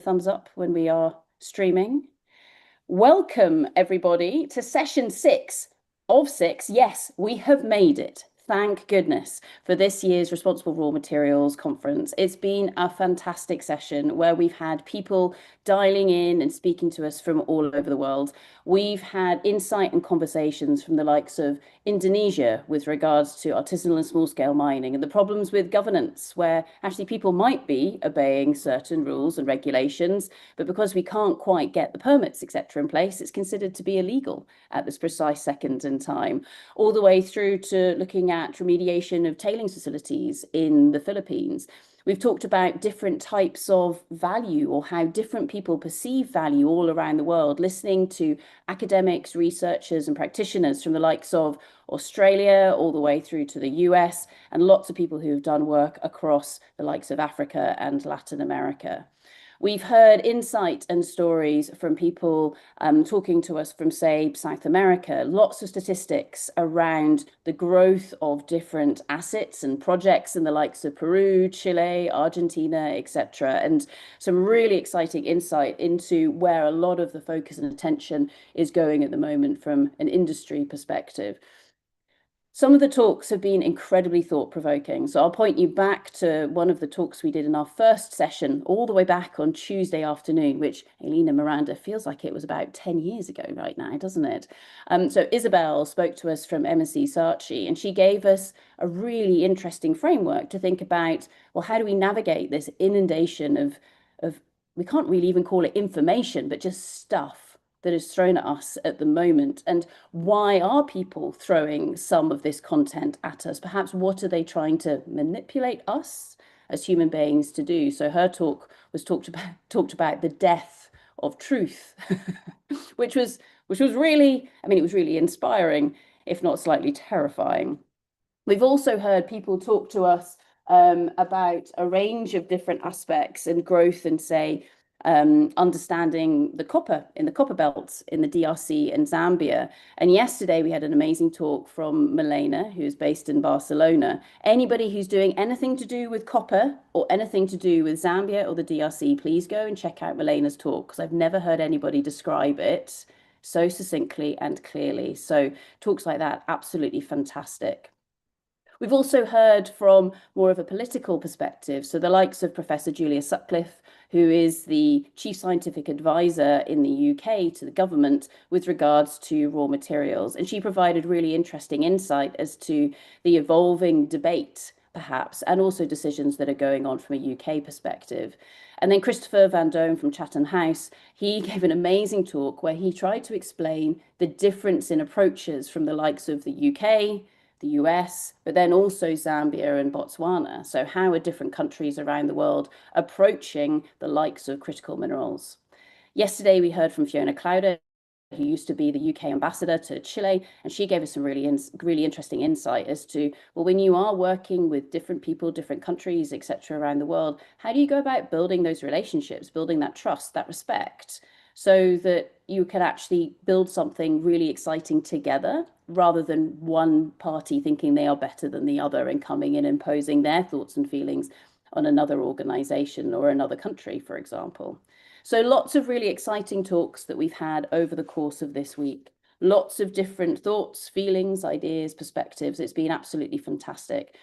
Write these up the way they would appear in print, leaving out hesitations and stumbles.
thumbs up when we are streaming. Welcome, everybody, to session 6 of 6. Yes, we have made it. Thank goodness for this year's Responsible Raw Materials Conference. It's been a fantastic session where we've had people dialing in and speaking to us from all over the world. We've had insight and conversations from the likes of Indonesia with regards to artisanal and small-scale mining and the problems with governance, where actually people might be obeying certain rules and regulations, but because we can't quite get the permits, etc., in place, it's considered to be illegal at this precise second in time, all the way through to looking at remediation of tailings facilities in the Philippines. We've talked about different types of value or how different people perceive value all around the world, listening to academics, researchers, and practitioners from the likes of Australia all the way through to the US, and lots of people who have done work across the likes of Africa and Latin America. We've heard insight and stories from people talking to us from, say, South America, lots of statistics around the growth of different assets and projects in the likes of Peru, Chile, Argentina, etc. And some really exciting insight into where a lot of the focus and attention is going at the moment from an industry perspective. Some of the talks have been incredibly thought-provoking. So I'll point you back to one of the talks we did in our first session, all the way back on Tuesday afternoon, which Elena Miranda feels like it was about 10 years ago right now, doesn't it? So Isabel spoke to us from MSc Saatchi, and she gave us a really interesting framework to think about, well, how do we navigate this inundation of we can't really even call it information, but just stuff that is thrown at us at the moment, and why are people throwing some of this content at us? Perhaps what are they trying to manipulate us as human beings to do? So her talk was talked about the death of truth, which was really, I mean, it was really inspiring, if not slightly terrifying. We've also heard people talk to us about a range of different aspects and growth and, say, understanding the copper in the copper belts in the DRC and Zambia. And yesterday we had an amazing talk from Milena, who's based in Barcelona. Anybody who's doing anything to do with copper or anything to do with Zambia or the DRC, please go and check out Milena's talk, because I've never heard anybody describe it so succinctly and clearly. So talks like that, absolutely fantastic. We've also heard from more of a political perspective, so the likes of Professor Julia Sutcliffe, who is the Chief Scientific Advisor in the UK to the government with regards to raw materials. And she provided really interesting insight as to the evolving debate, perhaps, and also decisions that are going on from a UK perspective. And then Christopher Van Doan from Chatham House, he gave an amazing talk where he tried to explain the difference in approaches from the likes of the UK, the US, but then also Zambia and Botswana. So how are different countries around the world approaching the likes of critical minerals? Yesterday, we heard from Fiona Clowder, who used to be the UK ambassador to Chile, and she gave us some really interesting insight as to, well, when you are working with different people, different countries, etc., around the world, how do you go about building those relationships, building that trust, that respect, so that you can actually build something really exciting together, rather than one party thinking they are better than the other and coming in imposing their thoughts and feelings on another organization or another country, for example. So lots of really exciting talks that we've had over the course of this week. Lots of different thoughts, feelings, ideas, perspectives. It's been absolutely fantastic.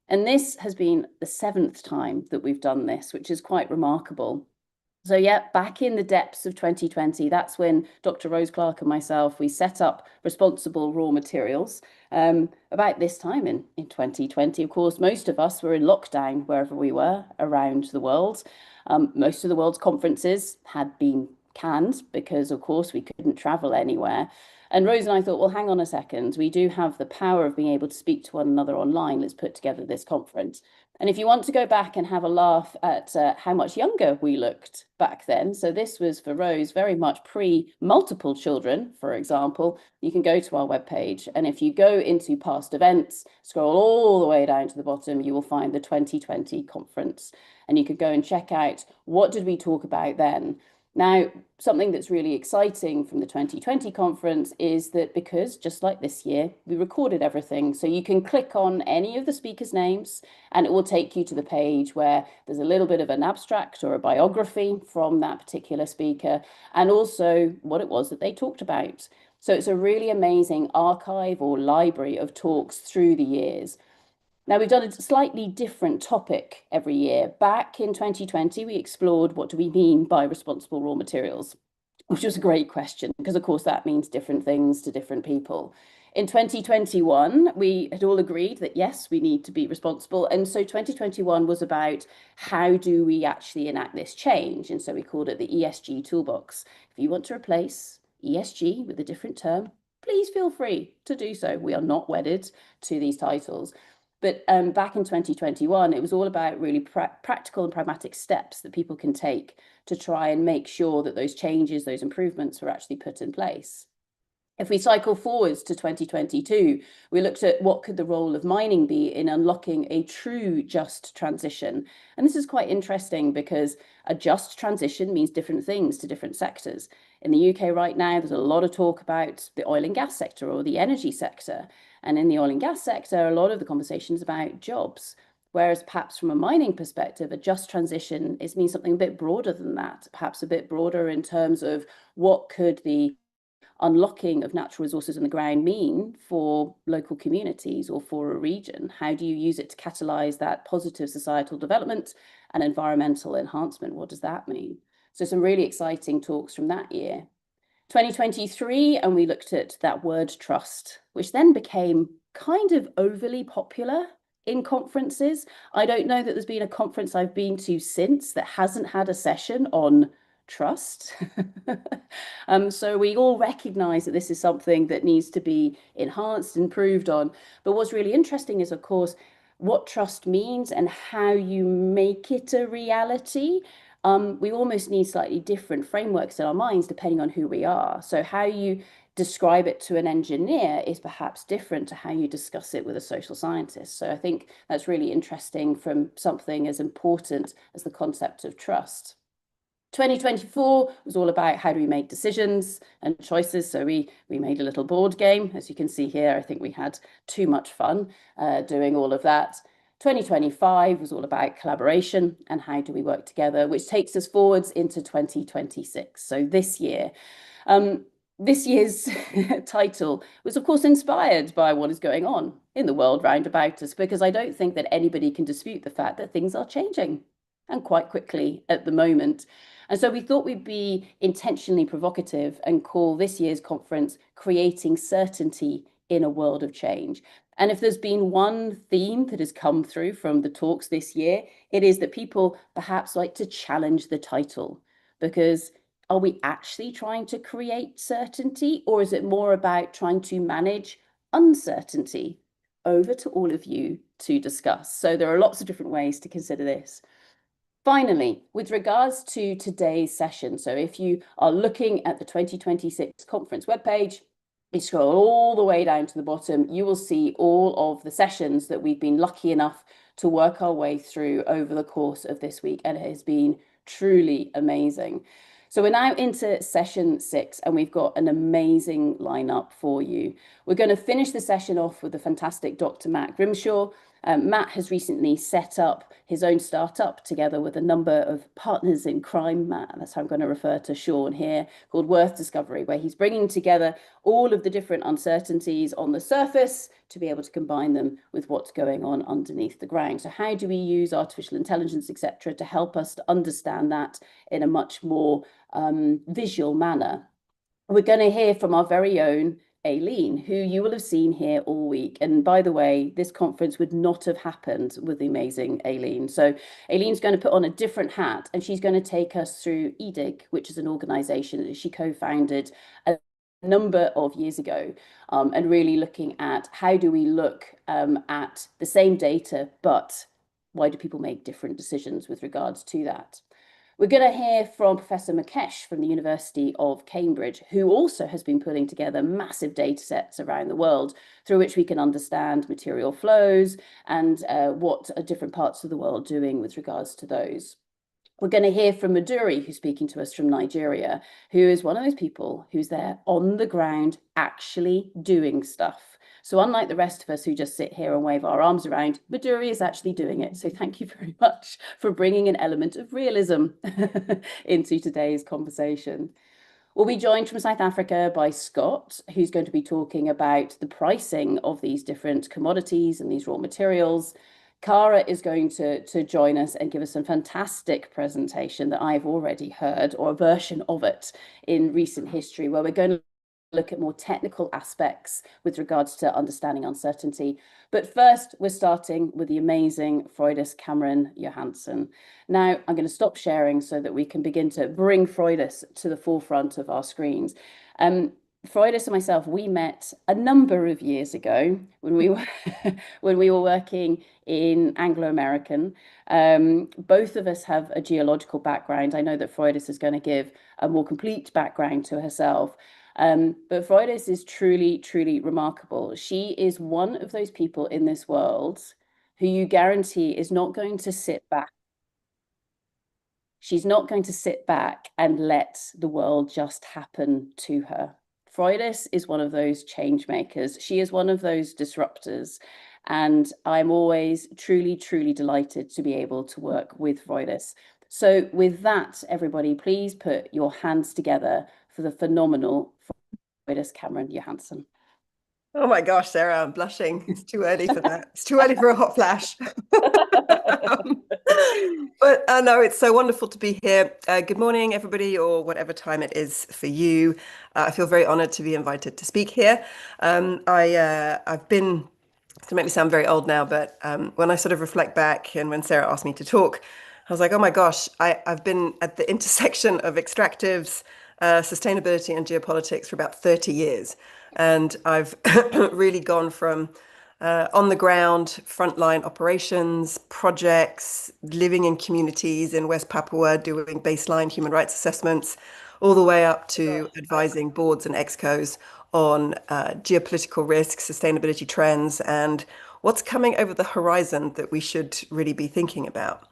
And this has been the 7th time that we've done this, which is quite remarkable. So yeah, back in the depths of 2020, that's when Dr. Rose Clark and myself, we set up Responsible Raw Materials. About this time in 2020, of course, most of us were in lockdown wherever we were around the world. Most of the world's conferences had been canned because, of course, we couldn't travel anywhere. And Rose and I thought, well, hang on a second. We do have the power of being able to speak to one another online. Let's put together this conference. And if you want to go back and have a laugh at how much younger we looked back then, so this was for Rose very much pre-multiple children, for example, you can go to our webpage. And if you go into past events, scroll all the way down to the bottom, you will find the 2020 conference. And you could go and check out, what did we talk about then? Now, something that's really exciting from the 2020 conference is that because, just like this year, we recorded everything. So you can click on any of the speakers' names and it will take you to the page where there's a little bit of an abstract or a biography from that particular speaker and also what it was that they talked about. So it's a really amazing archive or library of talks through the years. Now, we've done a slightly different topic every year. Back in 2020, we explored what do we mean by responsible raw materials, which was a great question because, of course, that means different things to different people. In 2021, we had all agreed that, yes, we need to be responsible. And so 2021 was about how do we actually enact this change? And so we called it the ESG toolbox. If you want to replace ESG with a different term, please feel free to do so. We are not wedded to these titles. But back in 2021, it was all about really practical and pragmatic steps that people can take to try and make sure that those changes, those improvements were actually put in place. If we cycle forwards to 2022, we looked at what could the role of mining be in unlocking a true just transition. And this is quite interesting because a just transition means different things to different sectors. In the UK right now, there's a lot of talk about the oil and gas sector or the energy sector. And in the oil and gas sector, a lot of the conversation is about jobs. Whereas perhaps from a mining perspective, a just transition means something a bit broader than that, perhaps a bit broader in terms of what could the unlocking of natural resources in the ground mean for local communities or for a region? How do you use it to catalyse that positive societal development and environmental enhancement? What does that mean? So some really exciting talks from that year. 2023, and we looked at that word trust, which then became kind of overly popular in conferences. I don't know that there's been a conference I've been to since that hasn't had a session on trust. So we all recognize that this is something that needs to be enhanced, improved on. But what's really interesting is, of course, what trust means and how you make it a reality. We almost need slightly different frameworks in our minds depending on who we are. So how you describe it to an engineer is perhaps different to how you discuss it with a social scientist. So I think that's really interesting from something as important as the concept of trust. 2024 was all about how do we make decisions and choices. So we made a little board game. As you can see here, I think we had too much fun doing all of that. 2025 was all about collaboration and how do we work together, which takes us forwards into 2026. So this year. This year's title was, of course, inspired by what is going on in the world round about us, because I don't think that anybody can dispute the fact that things are changing and quite quickly at the moment. And so we thought we'd be intentionally provocative and call this year's conference Creating Certainty in a World of Change. And if there's been one theme that has come through from the talks this year, it is that people perhaps like to challenge the title, because are we actually trying to create certainty, or is it more about trying to manage uncertainty? Over to all of you to discuss. So there are lots of different ways to consider this. Finally, with regards to today's session, so if you are looking at the 2026 conference webpage, you scroll all the way down to the bottom, you will see all of the sessions that we've been lucky enough to work our way through over the course of this week, and it has been truly amazing. So we're now into session 6, and we've got an amazing lineup for you. We're going to finish the session off with the fantastic Dr. Matt Grimshaw. Matt has recently set up his own startup together with a number of partners in crime, Matt, that's how I'm going to refer to Sean here, called Worth Discovery, where he's bringing together all of the different uncertainties on the surface to be able to combine them with what's going on underneath the ground. So how do we use artificial intelligence, etc., to help us to understand that in a much more visual manner? We're going to hear from our very own Aileen, who you will have seen here all week. And by the way, this conference would not have happened with the amazing Aileen. So Aileen's going to put on a different hat, and she's going to take us through EDIG, which is an organization that she co-founded a number of years ago, and really looking at how do we look at the same data, but why do people make different decisions with regards to that? We're going to hear from Professor Mukesh from the University of Cambridge, who also has been putting together massive data sets around the world through which we can understand material flows and what are different parts of the world doing with regards to those. We're going to hear from Maduri, who's speaking to us from Nigeria, who is one of those people who's there on the ground actually doing stuff. So unlike the rest of us who just sit here and wave our arms around, Maduri is actually doing it. So thank you very much for bringing an element of realism into today's conversation. We'll be joined from South Africa by Scott, who's going to be talking about the pricing of these different commodities and these raw materials. Cara is going to join us and give us a fantastic presentation that I've already heard, or a version of it in recent history, where we're going to look at more technical aspects with regards to understanding uncertainty. But first, we're starting with the amazing Frøydis Cameron Johansen. Now, I'm going to stop sharing so that we can begin to bring Frøydis to the forefront of our screens. Frøydis and myself, we met a number of years ago when we were when we were working in Anglo-American. Both of us have a geological background. I know that Frøydis is going to give a more complete background to herself. But Frøydis is truly, truly remarkable. She is one of those people in this world who you guarantee is not going to sit back. She's not going to sit back and let the world just happen to her. Frøydis is one of those change makers. She is one of those disruptors. And I'm always truly, truly delighted to be able to work with Frøydis. So with that, everybody, please put your hands together for the phenomenal Frøydis Cameron Johansen. Oh my gosh, Sarah, I'm blushing. It's too early for that. It's too early for a hot flash. But no, it's so wonderful to be here. Good morning, everybody, or whatever time it is for you. I feel very honored to be invited to speak here. I've been, to make me sound very old now, but when I sort of reflect back and when Sarah asked me to talk, I was like, oh my gosh, I've been at the intersection of extractives, sustainability and geopolitics for about 30 years. And I've really gone from on the ground, frontline operations, projects, living in communities in West Papua, doing baseline human rights assessments, all the way up to advising boards and excos on geopolitical risks, sustainability trends, and what's coming over the horizon that we should really be thinking about.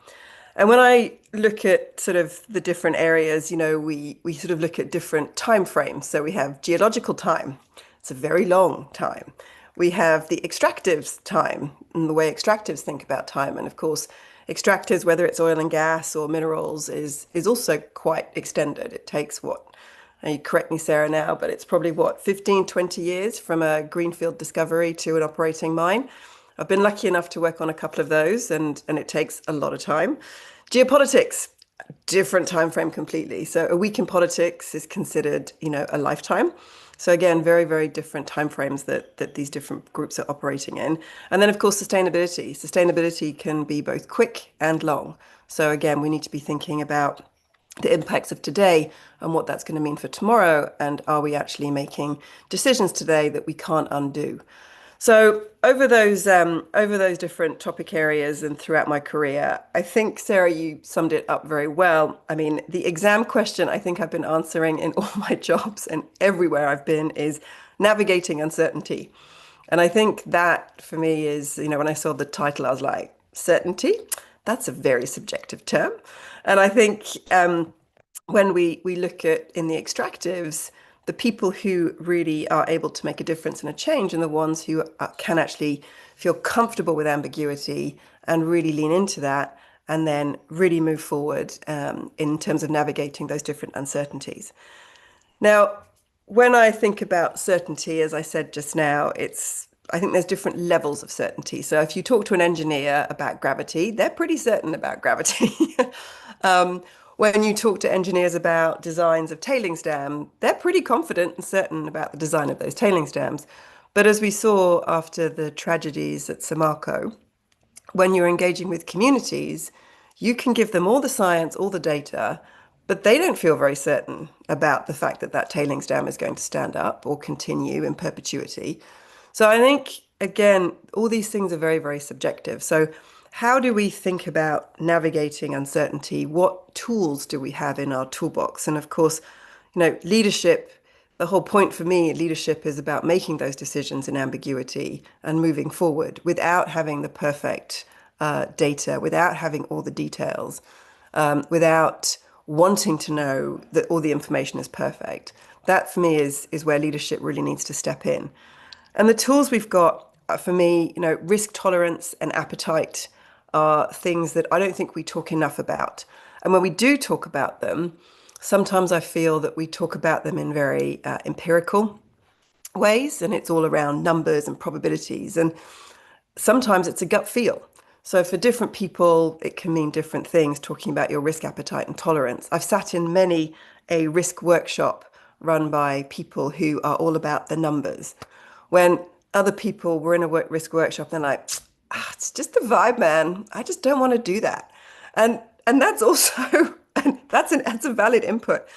And when I look at sort of the different areas, we sort of look at different time frames. So we have geological time. It's a very long time. We have the extractives time and the way extractives think about time. And of course, extractives, whether it's oil and gas or minerals, is also quite extended. It takes you correct me, Sarah, now, but it's probably 15, 20 years from a greenfield discovery to an operating mine. I've been lucky enough to work on a couple of those, and it takes a lot of time. Geopolitics, different time frame completely. So a week in politics is considered, a lifetime. So again, very, very different timeframes that these different groups are operating in. And then, of course, sustainability. Sustainability can be both quick and long. So again, we need to be thinking about the impacts of today and what that's going to mean for tomorrow. And are we actually making decisions today that we can't undo? So over those different topic areas and throughout my career, I think, Sarah, you summed it up very well. I mean, the exam question I think I've been answering in all my jobs and everywhere I've been is navigating uncertainty. And I think that for me is, when I saw the title, I was like, certainty? That's a very subjective term. And I think when we look at in the extractives, the people who really are able to make a difference and a change and the ones who can actually feel comfortable with ambiguity and really lean into that and then really move forward in terms of navigating those different uncertainties. Now, when I think about certainty, as I said just now, I think there's different levels of certainty. So if you talk to an engineer about gravity, they're pretty certain about gravity. When you talk to engineers about designs of tailings dam, they're pretty confident and certain about the design of those tailings dams. But as we saw after the tragedies at Samarco, when you're engaging with communities, you can give them all the science, all the data, but they don't feel very certain about the fact that that tailings dam is going to stand up or continue in perpetuity. So I think, again, all these things are very, very subjective. So how do we think about navigating uncertainty? What tools do we have in our toolbox? And of course, leadership, the whole point for me, leadership is about making those decisions in ambiguity and moving forward without having the perfect data, without having all the details. without wanting to know that all the information is perfect. That for me is where leadership really needs to step in. And the tools we've got, for me, risk tolerance and appetite are things that I don't think we talk enough about. And when we do talk about them, sometimes I feel that we talk about them in very empirical ways, and it's all around numbers and probabilities. And sometimes it's a gut feel. So for different people, it can mean different things, talking about your risk appetite and tolerance. I've sat in many a risk workshop run by people who are all about the numbers. When other people were in a risk workshop, they're like, it's just the vibe, man. I just don't want to do that. And that's also, and that's a valid input.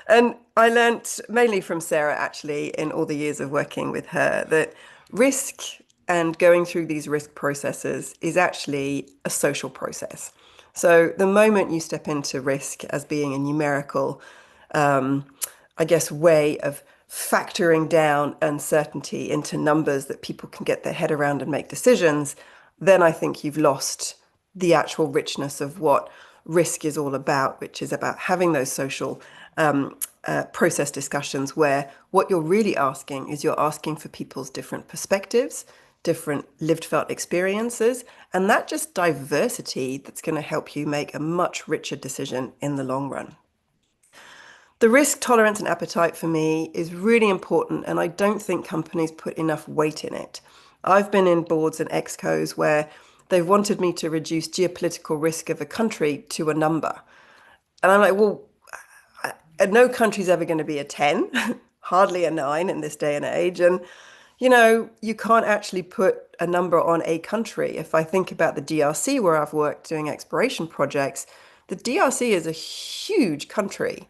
And I learnt mainly from Sarah, actually, in all the years of working with her, that risk and going through these risk processes is actually a social process. So the moment you step into risk as being a numerical, I guess, way of factoring down uncertainty into numbers that people can get their head around and make decisions, then I think you've lost the actual richness of what risk is all about, which is about having those social process discussions where what you're really asking is you're asking for people's different perspectives, different lived felt experiences, and that just diversity that's going to help you make a much richer decision in the long run. The risk tolerance and appetite for me is really important, and I don't think companies put enough weight in it. I've been in boards and excos where they've wanted me to reduce geopolitical risk of a country to a number. And I'm like, well, no country's ever going to be a 10, hardly a 9 in this day and age. And, you can't actually put a number on a country. If I think about the DRC, where I've worked doing exploration projects, the DRC is a huge country.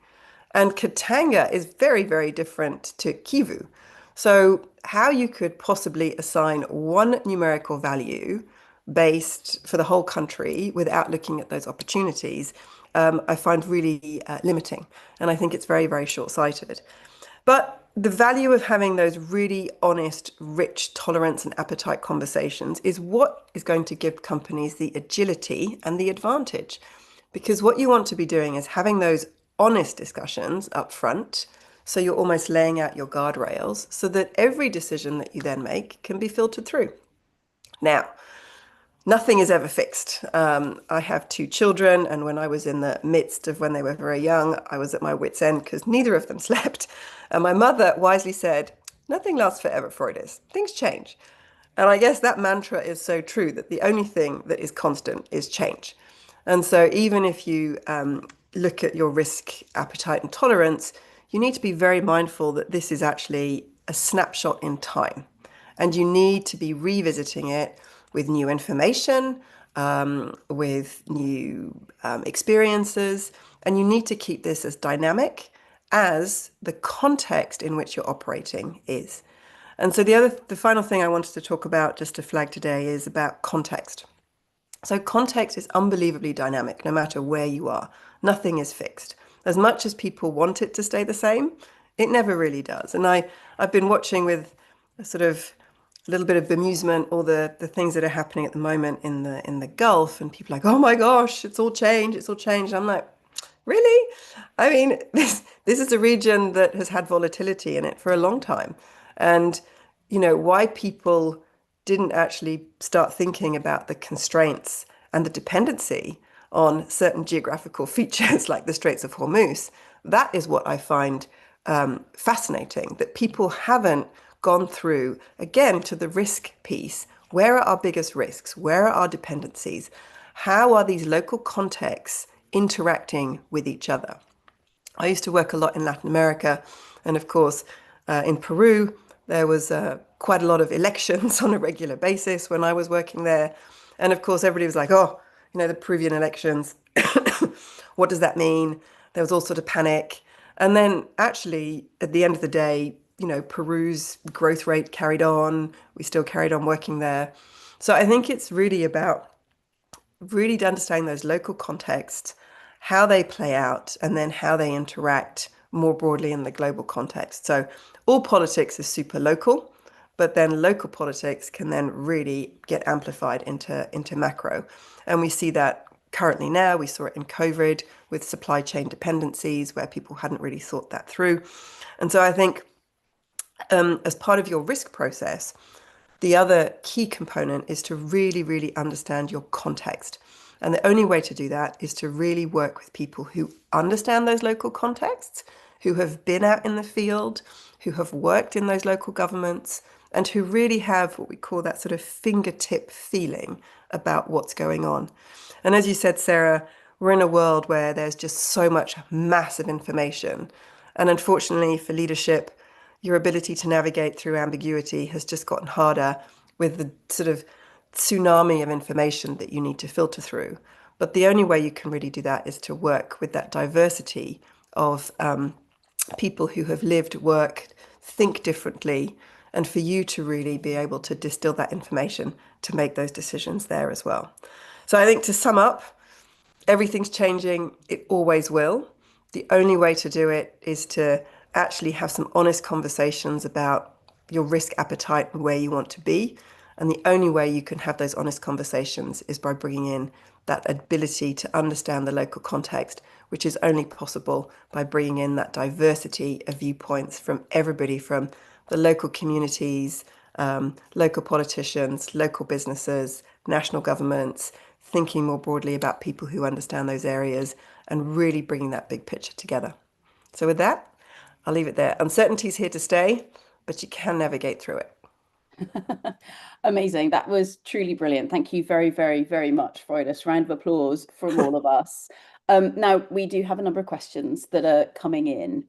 And Katanga is very, very different to Kivu. So how you could possibly assign one numerical value based for the whole country without looking at those opportunities, I find really limiting. And I think it's very, very short-sighted. But the value of having those really honest, rich tolerance and appetite conversations is what is going to give companies the agility and the advantage. Because what you want to be doing is having those honest discussions up front. So you're almost laying out your guardrails so that every decision that you then make can be filtered through. Now, nothing is ever fixed. I have 2 children, and when I was in the midst of when they were very young, I was at my wit's end because neither of them slept. And my mother wisely said, nothing lasts forever, Freudis. Things change. And I guess that mantra is so true, that the only thing that is constant is change. And so even if you look at your risk appetite and tolerance, you need to be very mindful that this is actually a snapshot in time. And you need to be revisiting it with new information, with new experiences, and you need to keep this as dynamic as the context in which you're operating is. And so the final thing I wanted to talk about, just to flag today, is about context. So context is unbelievably dynamic, no matter where you are. Nothing is fixed. As much as people want it to stay the same, it never really does. And I've been watching with a sort of a little bit of bemusement all the things that are happening at the moment in the Gulf, and people are like, oh my gosh, it's all changed, it's all changed. I'm like, really? I mean, this is a region that has had volatility in it for a long time. And, why people didn't actually start thinking about the constraints and the dependency on certain geographical features like the Straits of Hormuz, that is what I find fascinating, that people haven't gone through, again, to the risk piece. Where are our biggest risks? Where are our dependencies? How are these local contexts interacting with each other? I used to work a lot in Latin America, and of course, in Peru, there was quite a lot of elections on a regular basis when I was working there. And of course, everybody was like, oh, the Peruvian elections, what does that mean? There was all sort of panic. And then actually, at the end of the day, Peru's growth rate carried on. We still carried on working there. So I think it's really about really understanding those local contexts, how they play out, and then how they interact more broadly in the global context. So all politics is super local, but then local politics can then really get amplified into macro. And we see that currently now. We saw it in COVID with supply chain dependencies where people hadn't really thought that through. And so I think as part of your risk process, the other key component is to really, really understand your context. And the only way to do that is to really work with people who understand those local contexts, who have been out in the field, who have worked in those local governments, and who really have what we call that sort of fingertip feeling about what's going on. And as you said, Sarah, we're in a world where there's just so much massive information. And unfortunately for leadership, your ability to navigate through ambiguity has just gotten harder with the sort of tsunami of information that you need to filter through. But the only way you can really do that is to work with that diversity of people who have lived, worked, think differently, and for you to really be able to distill that information to make those decisions there as well. So I think to sum up, everything's changing. It always will. The only way to do it is to actually have some honest conversations about your risk appetite and where you want to be. And the only way you can have those honest conversations is by bringing in that ability to understand the local context, which is only possible by bringing in that diversity of viewpoints from everybody, from the local communities, local politicians, local businesses, national governments, thinking more broadly about people who understand those areas and really bringing that big picture together. So with that, I'll leave it there. Uncertainty is here to stay, but you can navigate through it. Amazing. That was truly brilliant. Thank you very, very, very much, Freudis. Round of applause from all of us. Now, we do have a number of questions that are coming in.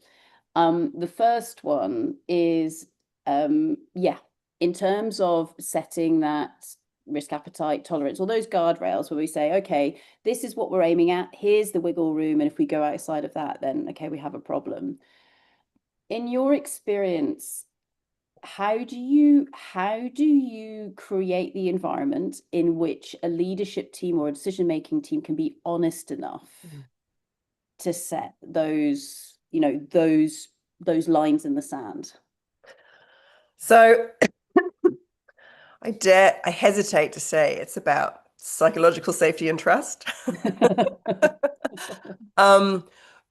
The first one is, in terms of setting that risk appetite, tolerance, all those guardrails where we say, okay, this is what we're aiming at, here's the wiggle room, and if we go outside of that, then okay, we have a problem. In your experience, how do you create the environment in which a leadership team or a decision-making team can be honest enough to set those, those lines in the sand? So I hesitate to say it's about psychological safety and trust.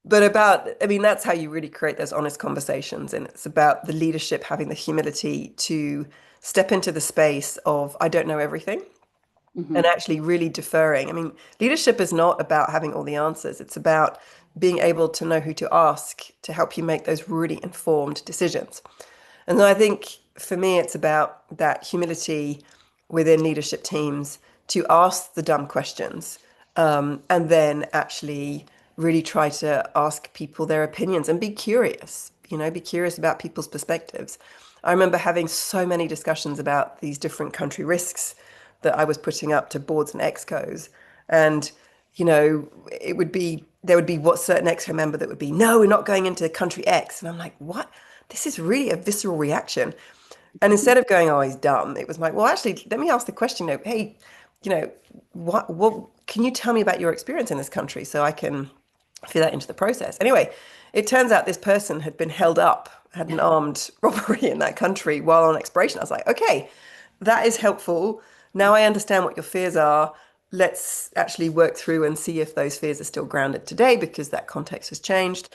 But that's how you really create those honest conversations. And it's about the leadership having the humility to step into the space of, I don't know everything, and actually really deferring. I mean, leadership is not about having all the answers. It's about being able to know who to ask to help you make those really informed decisions. And so I think for me, it's about that humility within leadership teams to ask the dumb questions, and then actually really try to ask people their opinions and be curious, be curious about people's perspectives. I remember having so many discussions about these different country risks that I was putting up to boards and excos. And, there would be what certain exco member that would be, no, we're not going into country X. And I'm like, what? This is really a visceral reaction. And instead of going, oh, he's dumb, it was like, well, actually, let me ask the question, hey, what can you tell me about your experience in this country so I can feed that into the process? Anyway, it turns out this person had been held up, had an armed robbery in that country while on exploration. I was like, okay, that is helpful. Now I understand what your fears are. Let's actually work through and see if those fears are still grounded today because that context has changed.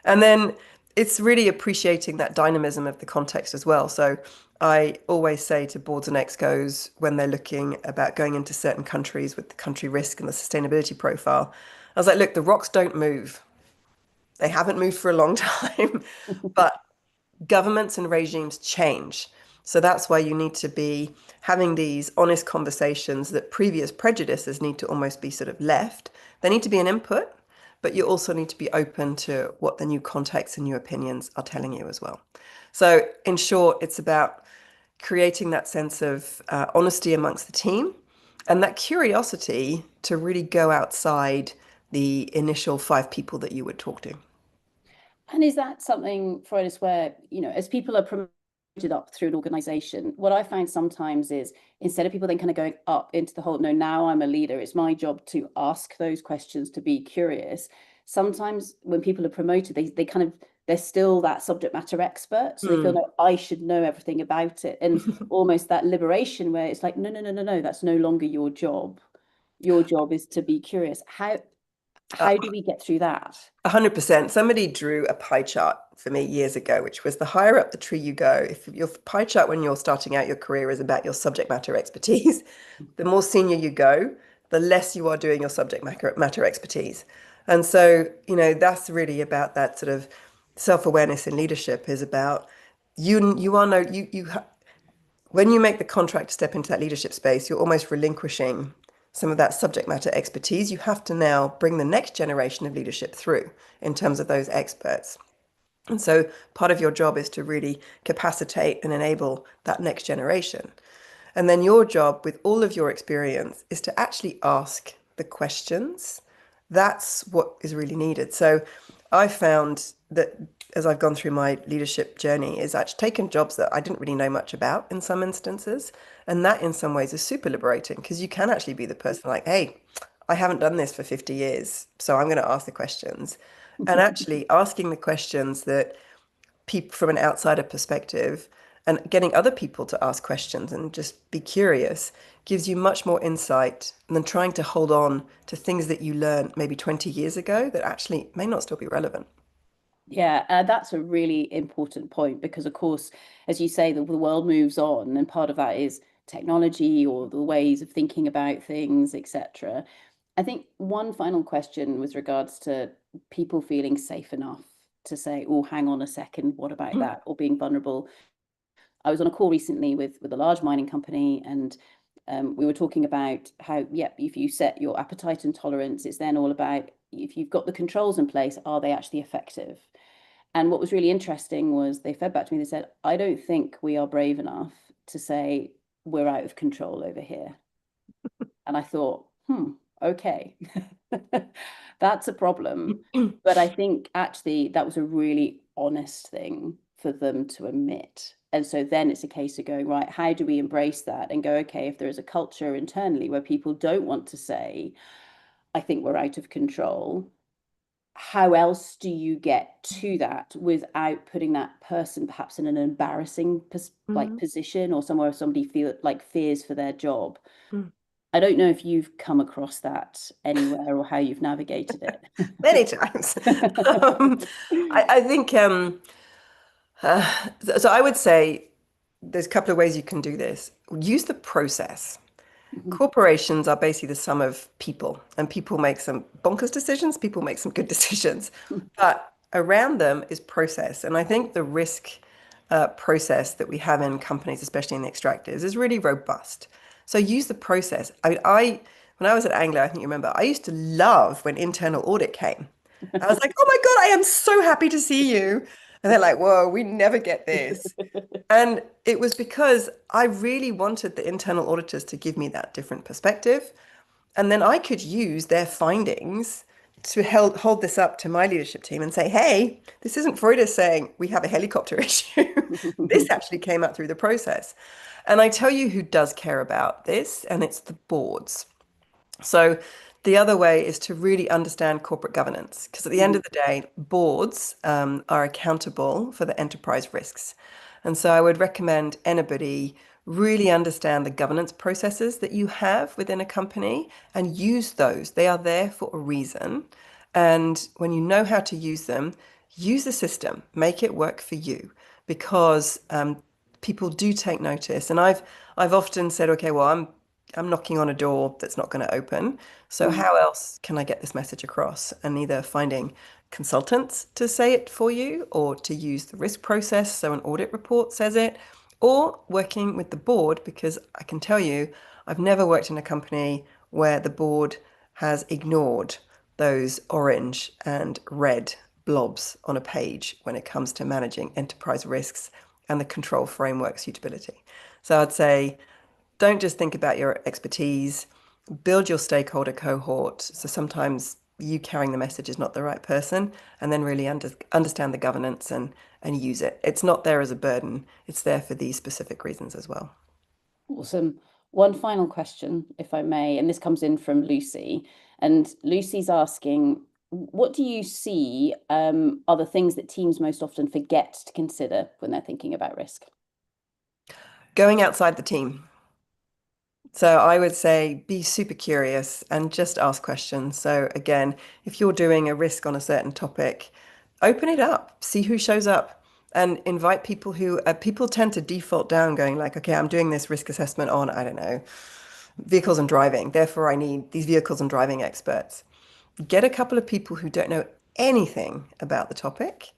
And then it's really appreciating that dynamism of the context as well. So I always say to boards and excos when they're looking about going into certain countries with the country risk and the sustainability profile, I was like, look, the rocks don't move. They haven't moved for a long time, but governments and regimes change. So that's why you need to be having these honest conversations that previous prejudices need to almost be sort of left. They need to be an input, but you also need to be open to what the new context and new opinions are telling you as well. So in short, it's about creating that sense of honesty amongst the team and that curiosity to really go outside the initial 5 people that you would talk to. And is that something, Freudis, where, as people are promoted up through an organization, what I find sometimes is instead of people then kind of going up into the whole, no, now I'm a leader, it's my job to ask those questions, to be curious. Sometimes when people are promoted, they kind of, they're still that subject matter expert. So they feel, no, I should know everything about it. And almost that liberation where it's like, no, that's no longer your job. Your job is to be curious. How do we get through that? 100%. Somebody drew a pie chart for me years ago, which was the higher up the tree you go. If your pie chart when you're starting out your career is about your subject matter expertise, the more senior you go, the less you are doing your subject matter expertise. And so, that's really about that sort of self-awareness in leadership is about you are no you when you make the contract step into that leadership space, you're almost relinquishing some of that subject matter expertise. You have to now bring the next generation of leadership through in terms of those experts. And so part of your job is to really capacitate and enable that next generation. And then your job with all of your experience is to actually ask the questions. That's what is really needed. So I found that as I've gone through my leadership journey is actually taken jobs that I didn't really know much about in some instances. And that in some ways is super liberating because you can actually be the person like, hey, I haven't done this for 50 years, so I'm going to ask the questions. And actually asking the questions that people from an outsider perspective and getting other people to ask questions and just be curious gives you much more insight than trying to hold on to things that you learned maybe 20 years ago that actually may not still be relevant. Yeah, that's a really important point because, of course, as you say, the world moves on, and part of that is technology or the ways of thinking about things, etc. I think one final question with regards to people feeling safe enough to say, "Oh, hang on a second, what about that?" or being vulnerable. I was on a call recently with a large mining company, and we were talking about how, yeah, if you set your appetite and tolerance, it's then all about if you've got the controls in place, are they actually effective? And what was really interesting was they fed back to me, they said, I don't think we are brave enough to say we're out of control over here. And I thought, okay, that's a problem. But I think actually that was a really honest thing for them to admit. And so then it's a case of going, right, how do we embrace that and go, okay, if there is a culture internally where people don't want to say, I think we're out of control, how else do you get to that without putting that person perhaps in an embarrassing position or somewhere somebody feel like fears for their job? I don't know if you've come across that anywhere or how you've navigated it. Many times. I think so I would say there's a couple of ways you can do this. Use the process. Corporations are basically the sum of people, and people make some bonkers decisions, people make some good decisions, but around them is process. And I think the risk process that we have in companies, especially in the extractives, is really robust. So use the process. When I was at Anglo, I think you remember, I used to love when internal audit came. I was like, oh my God, I am so happy to see you. And they're like, whoa, we never get this. And it was because I really wanted the internal auditors to give me that different perspective. And then I could use their findings to hold this up to my leadership team and say, hey, this isn't Freude saying we have a helicopter issue. This actually came out through the process. And I tell you who does care about this, and it's the boards. So the other way is to really understand corporate governance, because at the end of the day, boards are accountable for the enterprise risks. And so I would recommend anybody really understand the governance processes that you have within a company and use those. They are there for a reason. And when you know how to use them, use the system, make it work for you, because people do take notice. And I've often said, okay, well, I'm knocking on a door that's not going to open. So how else can I get this message across? And either finding consultants to say it for you or to use the risk process so an audit report says it, or working with the board, because I can tell you, I've never worked in a company where the board has ignored those orange and red blobs on a page when it comes to managing enterprise risks and the control framework suitability. So I'd say, don't just think about your expertise, build your stakeholder cohort. So sometimes you carrying the message is not the right person, and then really understand the governance and use it. It's not there as a burden, it's there for these specific reasons as well. Awesome. One final question, if I may, and this comes in from Lucy. And Lucy's asking, what do you see are the things that teams most often forget to consider when they're thinking about risk? Going outside the team. So I would say be super curious and just ask questions. So again, if you're doing a risk on a certain topic, open it up, see who shows up, and invite people who people tend to default down going like, okay, I'm doing this risk assessment on, I don't know, vehicles and driving. Therefore, I need these vehicles and driving experts. Get a couple of people who don't know anything about the topic,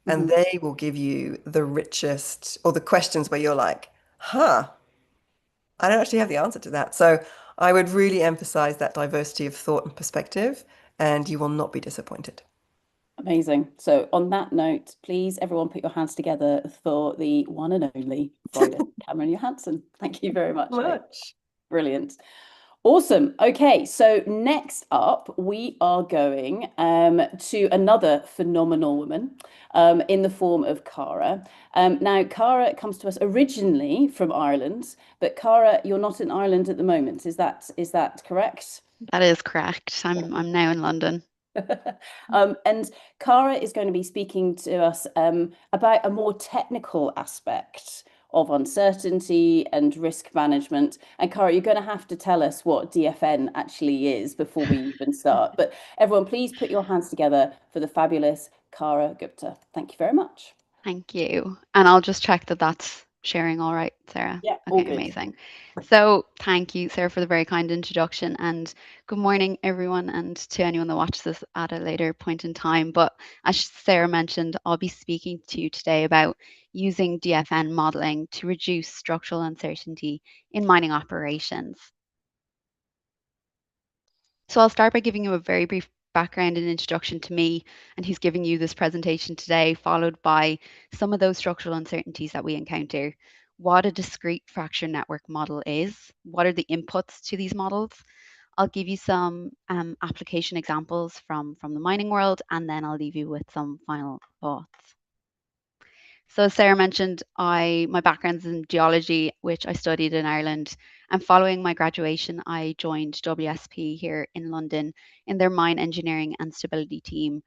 and Mhm. they will give you the richest or the questions where you're like, huh, I don't actually have the answer to that. So I would really emphasize that diversity of thought and perspective, and you will not be disappointed. Amazing. So on that note, please everyone put your hands together for the one and only Frida Cameron Johansson. Thank you very much, mate. Much. Brilliant. Awesome. Okay, so next up, we are going to another phenomenal woman in the form of Cara. Now, Cara comes to us originally from Ireland, but Cara, you're not in Ireland at the moment. Is that correct? That is correct. I'm now in London. And Cara is going to be speaking to us about a more technical aspect of uncertainty and risk management. And Cara, you're going to have to tell us what DFN actually is before we even start. But everyone, please put your hands together for the fabulous Cara Gupta. Thank you very much. Thank you. And I'll just check that that's sharing all right, Sarah. Yeah, all Okay, good. amazing. So thank you, Sarah, for the very kind introduction. And good morning, everyone, and to anyone that watches this at a later point in time. But as Sarah mentioned, I'll be speaking to you today about using DFN modeling to reduce structural uncertainty in mining operations. So I'll start by giving you a very brief background and introduction to me and who's giving you this presentation today, followed by some of those structural uncertainties that we encounter, what a discrete fracture network model is, what are the inputs to these models. I'll give you some application examples from the mining world, and then I'll leave you with some final thoughts. So as Sarah mentioned, my background's in geology, which I studied in Ireland. And following my graduation, I joined WSP here in London in their mine engineering and stability team.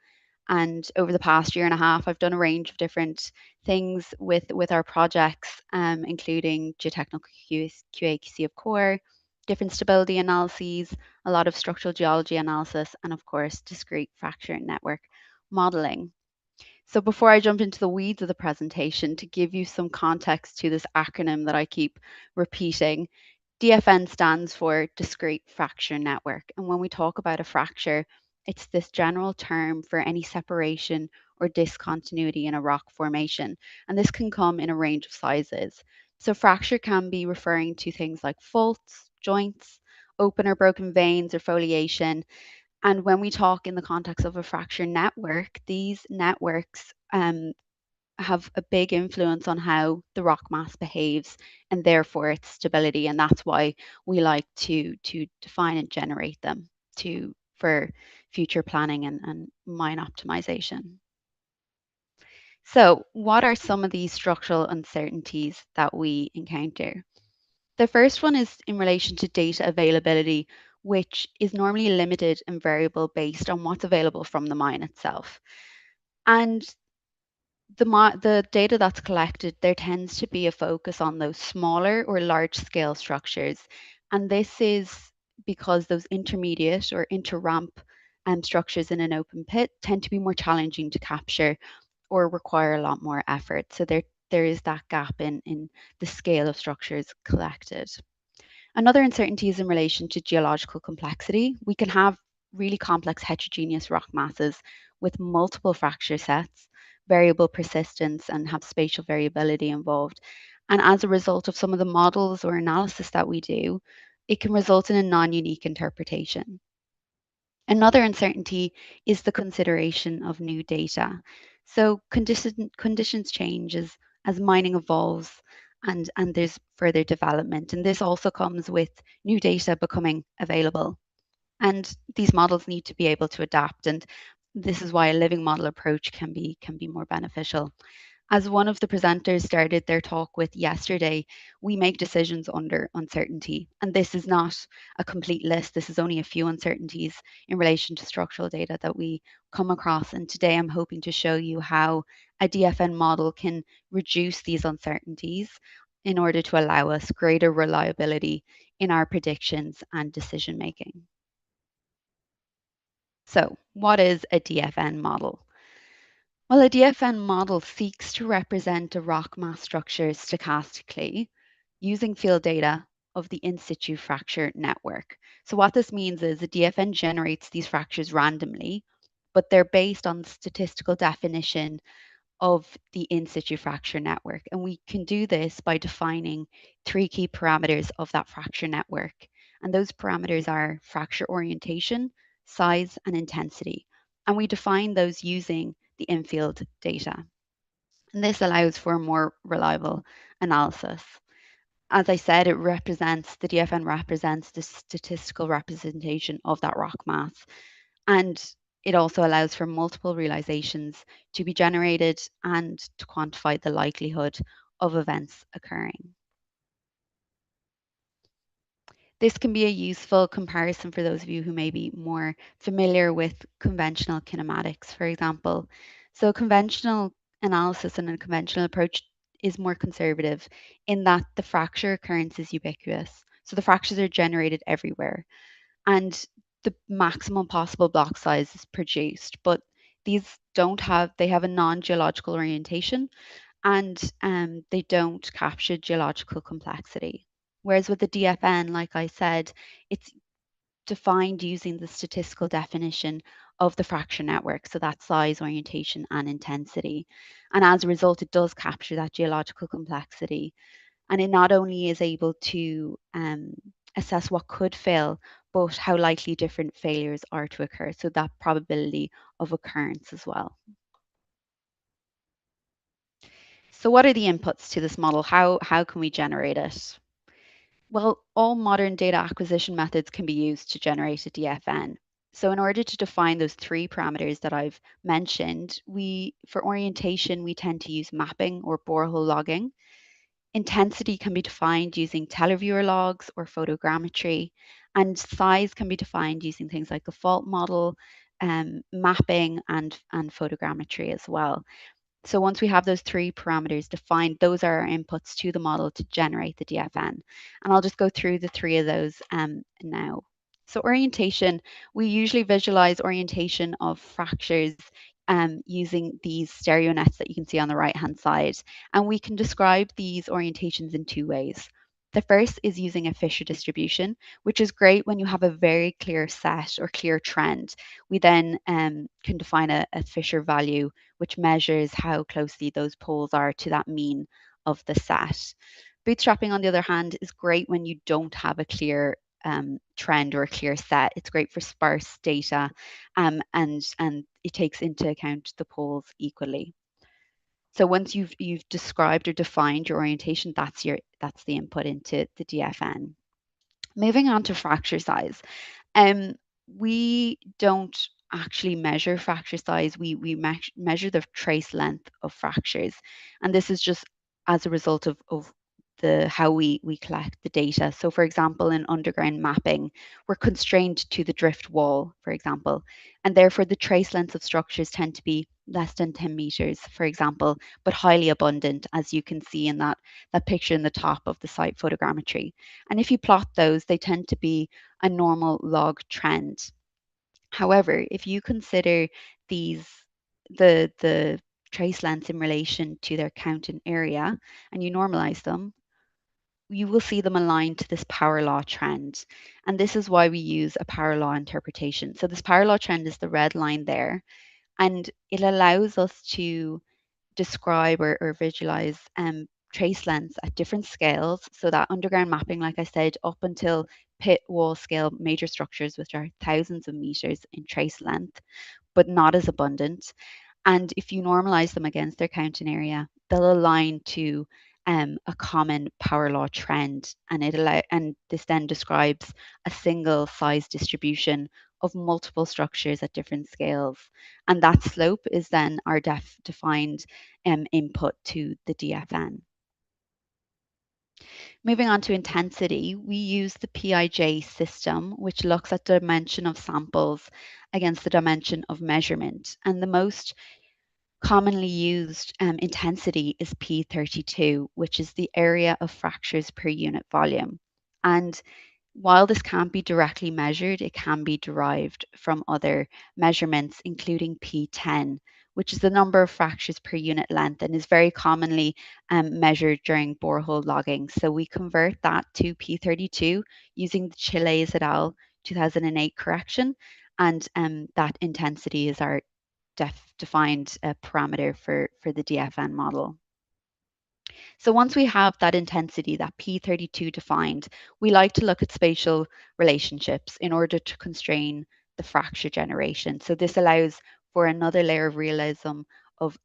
And over the past year and a half, I've done a range of different things with our projects, including geotechnical QA/QC of core, different stability analyses, a lot of structural geology analysis, and of course, discrete fracture network modeling. So before I jump into the weeds of the presentation, to give you some context to this acronym that I keep repeating, DFN stands for Discrete Fracture Network. And when we talk about a fracture, it's this general term for any separation or discontinuity in a rock formation. And this can come in a range of sizes. So fracture can be referring to things like faults, joints, open or broken veins or foliation. And when we talk in the context of a fracture network, these networks have a big influence on how the rock mass behaves and therefore its stability. And that's why we like to define and generate them for future planning and mine optimization. So what are some of these structural uncertainties that we encounter? The first one is in relation to data availability, which is normally limited and variable based on what's available from the mine itself. And the data that's collected, there tends to be a focus on those smaller or large scale structures. And this is because those intermediate or inter-ramp structures in an open pit tend to be more challenging to capture or require a lot more effort. So there is that gap in the scale of structures collected. Another uncertainty is in relation to geological complexity. We can have really complex heterogeneous rock masses with multiple fracture sets, variable persistence, and have spatial variability involved. And as a result of some of the models or analysis that we do, it can result in a non-unique interpretation. Another uncertainty is the consideration of new data. So conditions change as mining evolves and there's further development. And this also comes with new data becoming available. And these models need to be able to adapt. And this is why a living model approach can be more beneficial. As one of the presenters started their talk with yesterday, we make decisions under uncertainty. And this is not a complete list. This is only a few uncertainties in relation to structural data that we come across. And today I'm hoping to show you how a DFN model can reduce these uncertainties in order to allow us greater reliability in our predictions and decision making. So, what is a DFN model? Well, a DFN model seeks to represent a rock mass structure stochastically using field data of the in situ fracture network. So what this means is a DFN generates these fractures randomly, but they're based on the statistical definition of the in situ fracture network. And we can do this by defining 3 key parameters of that fracture network. And those parameters are fracture orientation, size, and intensity. And we define those using the in-field data. And this allows for a more reliable analysis. As I said, the DFN represents the statistical representation of that rock mass. And it also allows for multiple realizations to be generated and to quantify the likelihood of events occurring. This can be a useful comparison for those of you who may be more familiar with conventional kinematics, for example. So conventional analysis and a conventional approach is more conservative in that the fracture occurrence is ubiquitous. So the fractures are generated everywhere and the maximum possible block size is produced, but they have a non-geological orientation and they don't capture geological complexity. Whereas with the DFN, like I said, it's defined using the statistical definition of the fracture network, so that size, orientation, and intensity. And as a result, it does capture that geological complexity. And it not only is able to assess what could fail, but how likely different failures are to occur. So that probability of occurrence as well. So what are the inputs to this model? How can we generate it? Well, all modern data acquisition methods can be used to generate a DFN. So in order to define those 3 parameters that I've mentioned, for orientation, we tend to use mapping or borehole logging. Intensity can be defined using televiewer logs or photogrammetry, and size can be defined using things like a fault model, mapping, and photogrammetry as well. So once we have those 3 parameters defined, those are our inputs to the model to generate the DFN. And I'll just go through the 3 of those now. So orientation, we usually visualize orientation of fractures using these stereo nets that you can see on the right-hand side. And we can describe these orientations in 2 ways. The first is using a Fisher distribution, which is great when you have a very clear set or clear trend. We then can define a Fisher value, which measures how closely those poles are to that mean of the set. Bootstrapping, on the other hand, is great when you don't have a clear trend or a clear set. It's great for sparse data and it takes into account the poles equally. So once you've described or defined your orientation, that's the input into the DFN. Moving on to fracture size. We don't actually measure fracture size. We measure the trace length of fractures. And this is just as a result of how we collect the data. So for example, in underground mapping, we're constrained to the drift wall, for example, and therefore the trace lengths of structures tend to be less than 10 meters, for example, but highly abundant, as you can see in that picture in the top of the site photogrammetry. And if you plot those, they tend to be a normal log trend. However, if you consider the trace lengths in relation to their count in area and you normalize them, you will see them aligned to this power law trend. And this is why we use a power law interpretation. So this power law trend is the red line there, and it allows us to describe or visualize trace lengths at different scales. So that underground mapping, like I said, up until pit wall scale major structures, which are thousands of meters in trace length, but not as abundant. And if you normalize them against their count in area, they'll align to a common power law trend, and this then describes a single size distribution of multiple structures at different scales. And that slope is then our defined input to the DFN. Moving on to intensity, we use the PIJ system, which looks at the dimension of samples against the dimension of measurement. And the most commonly used intensity is P32, which is the area of fractures per unit volume. And while this can't be directly measured, it can be derived from other measurements, including P10, which is the number of fractures per unit length and is very commonly measured during borehole logging. So we convert that to P32 using the Chiles et al. 2008 correction, and that intensity is our defined parameter for the DFN model. So once we have that intensity, that P32 defined, we like to look at spatial relationships in order to constrain the fracture generation. So this allows for another layer of realism of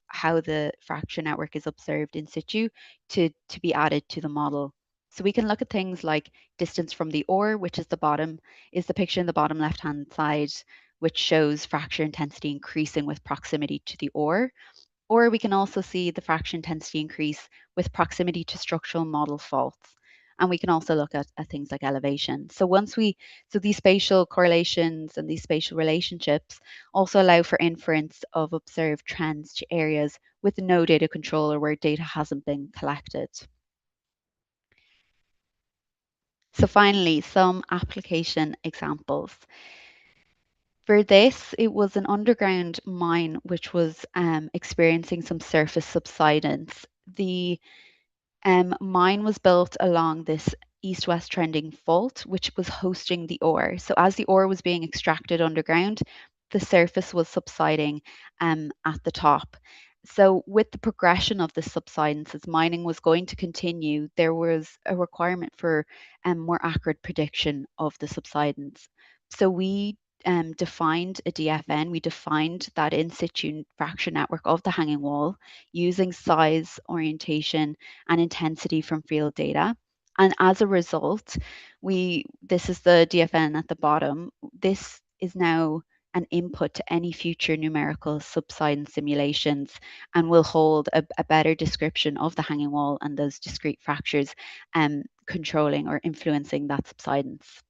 how the fracture network is observed in situ to be added to the model. So we can look at things like distance from the ore, which is the picture in the bottom left-hand side, which shows fracture intensity increasing with proximity to the ore. Or we can also see the fracture intensity increase with proximity to structural model faults. And we can also look at things like elevation. So these spatial correlations and these spatial relationships also allow for inference of observed trends to areas with no data control or where data hasn't been collected. So finally, some application examples. For this, it was an underground mine which was experiencing some surface subsidence. The mine was built along this east-west trending fault, which was hosting the ore. So as the ore was being extracted underground, the surface was subsiding at the top. So with the progression of the subsidence, as mining was going to continue, there was a requirement for more accurate prediction of the subsidence. So we defined a DFN, we defined that in situ fracture network of the hanging wall using size, orientation, and intensity from field data. And as a result, this is the DFN at the bottom. This is now an input to any future numerical subsidence simulations and will hold a better description of the hanging wall and those discrete fractures controlling or influencing that subsidence.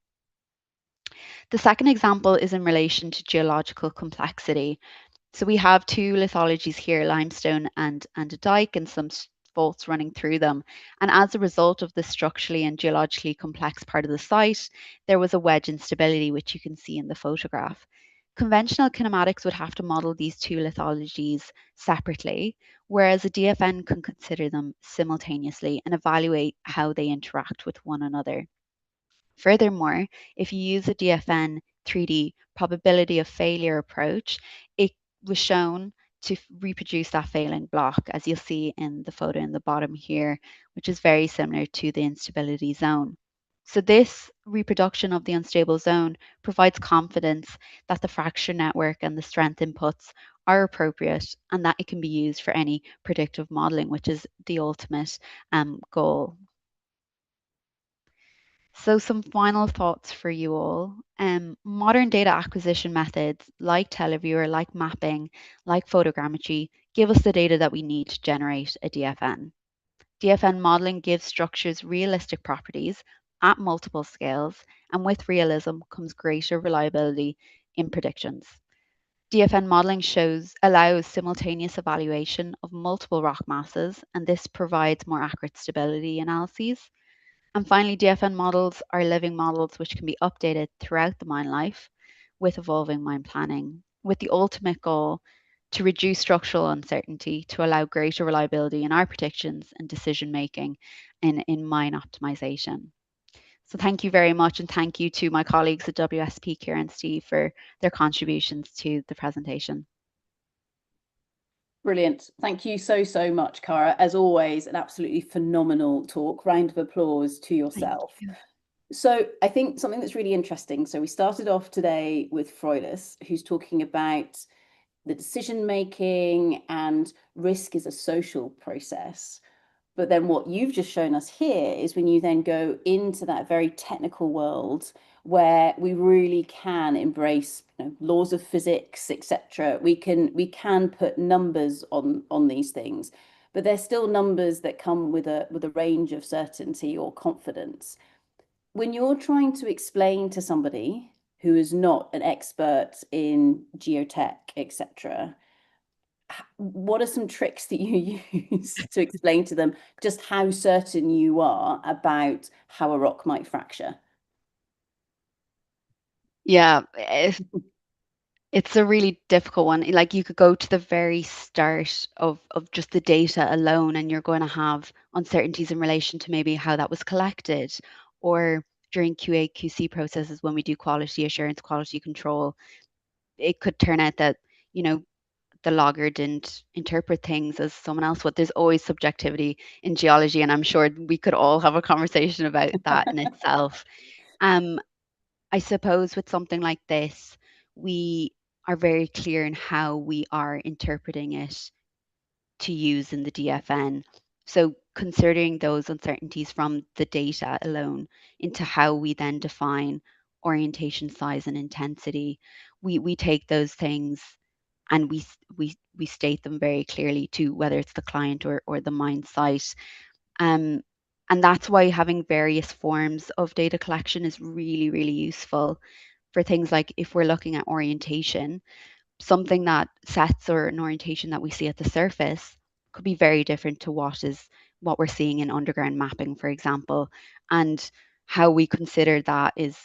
The second example is in relation to geological complexity. So we have two lithologies here, limestone and a dike, and some faults running through them. And as a result of the structurally and geologically complex part of the site, there was a wedge instability, which you can see in the photograph. Conventional kinematics would have to model these two lithologies separately, whereas a DFN can consider them simultaneously and evaluate how they interact with one another. Furthermore, if you use a DFN 3D probability of failure approach, it was shown to reproduce that failing block, as you'll see in the photo in the bottom here, which is very similar to the instability zone. So this reproduction of the unstable zone provides confidence that the fracture network and the strength inputs are appropriate and that it can be used for any predictive modeling, which is the ultimate goal. So some final thoughts for you all. Modern data acquisition methods like Televiewer, like mapping, like photogrammetry give us the data that we need to generate a DFN. DFN modeling gives structures realistic properties at multiple scales, and with realism comes greater reliability in predictions. DFN modeling allows simultaneous evaluation of multiple rock masses, and this provides more accurate stability analyses. And finally, DFN models are living models which can be updated throughout the mine life with evolving mine planning, with the ultimate goal to reduce structural uncertainty to allow greater reliability in our predictions and decision making in mine optimization. So thank you very much, and thank you to my colleagues at WSP, Kira and Steve, for their contributions to the presentation. Brilliant. Thank you so much, Cara. As always, an absolutely phenomenal talk. Round of applause to yourself. You. So I think something that's really interesting. So we started off today with Freudis, who's talking about the decision making and risk is a social process. But then what you've just shown us here is when you then go into that very technical world where we really can embrace laws of physics, etc. We can put numbers on these things, but they're still numbers that come with a range of certainty or confidence. When you're trying to explain to somebody who is not an expert in geotech, etc., what are some tricks that you use to explain to them just how certain you are about how a rock might fracture? Yeah, it's a really difficult one. Like you could go to the very start of just the data alone, and you're going to have uncertainties in relation to maybe how that was collected, or during QA QC processes when we do quality assurance, quality control, it could turn out that, you know, the logger didn't interpret things as someone else would. There's always subjectivity in geology, and I'm sure we could all have a conversation about that in itself. Um, I suppose with something like this, we are very clear in how we are interpreting it to use in the DFN. So considering those uncertainties from the data alone into how we then define orientation, size, and intensity, we take those things and we state them very clearly to whether it's the client or the mine site. Um, and that's why having various forms of data collection is really, really useful for things like if we're looking at orientation, something that sets or an orientation that we see at the surface could be very different to what we're seeing in underground mapping, for example. And how we consider that is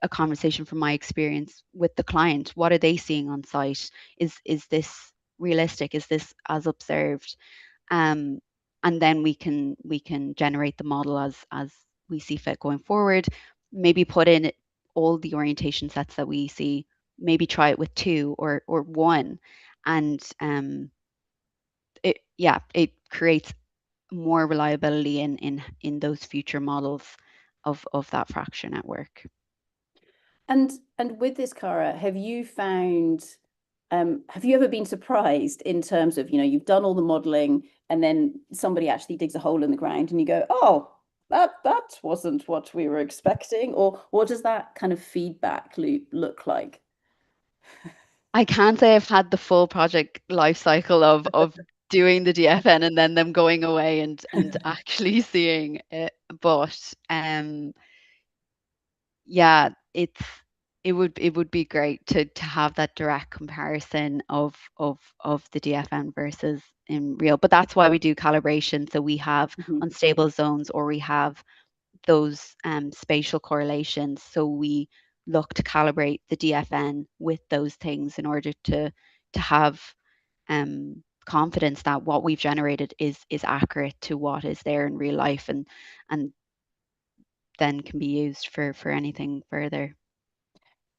a conversation from my experience with the client. What are they seeing on site? Is this realistic? Is this as observed? Um, and then we can generate the model as we see fit going forward. Maybe put in all the orientation sets that we see, maybe try it with two or one, and it creates more reliability in those future models of that fracture network. And with this, Cara, have you ever been surprised in terms of, you've done all the modeling and then somebody actually digs a hole in the ground and you go, oh, that wasn't what we were expecting? Or what does that kind of feedback loop look like? I can't say I've had the full project life cycle of doing the DFN and then them going away and actually seeing it, but yeah, it would be great to have that direct comparison of the DFN versus in real. But that's why we do calibration. So we have unstable zones, or we have those spatial correlations. So we look to calibrate the DFN with those things in order to have confidence that what we've generated is accurate to what is there in real life, and then can be used for anything further.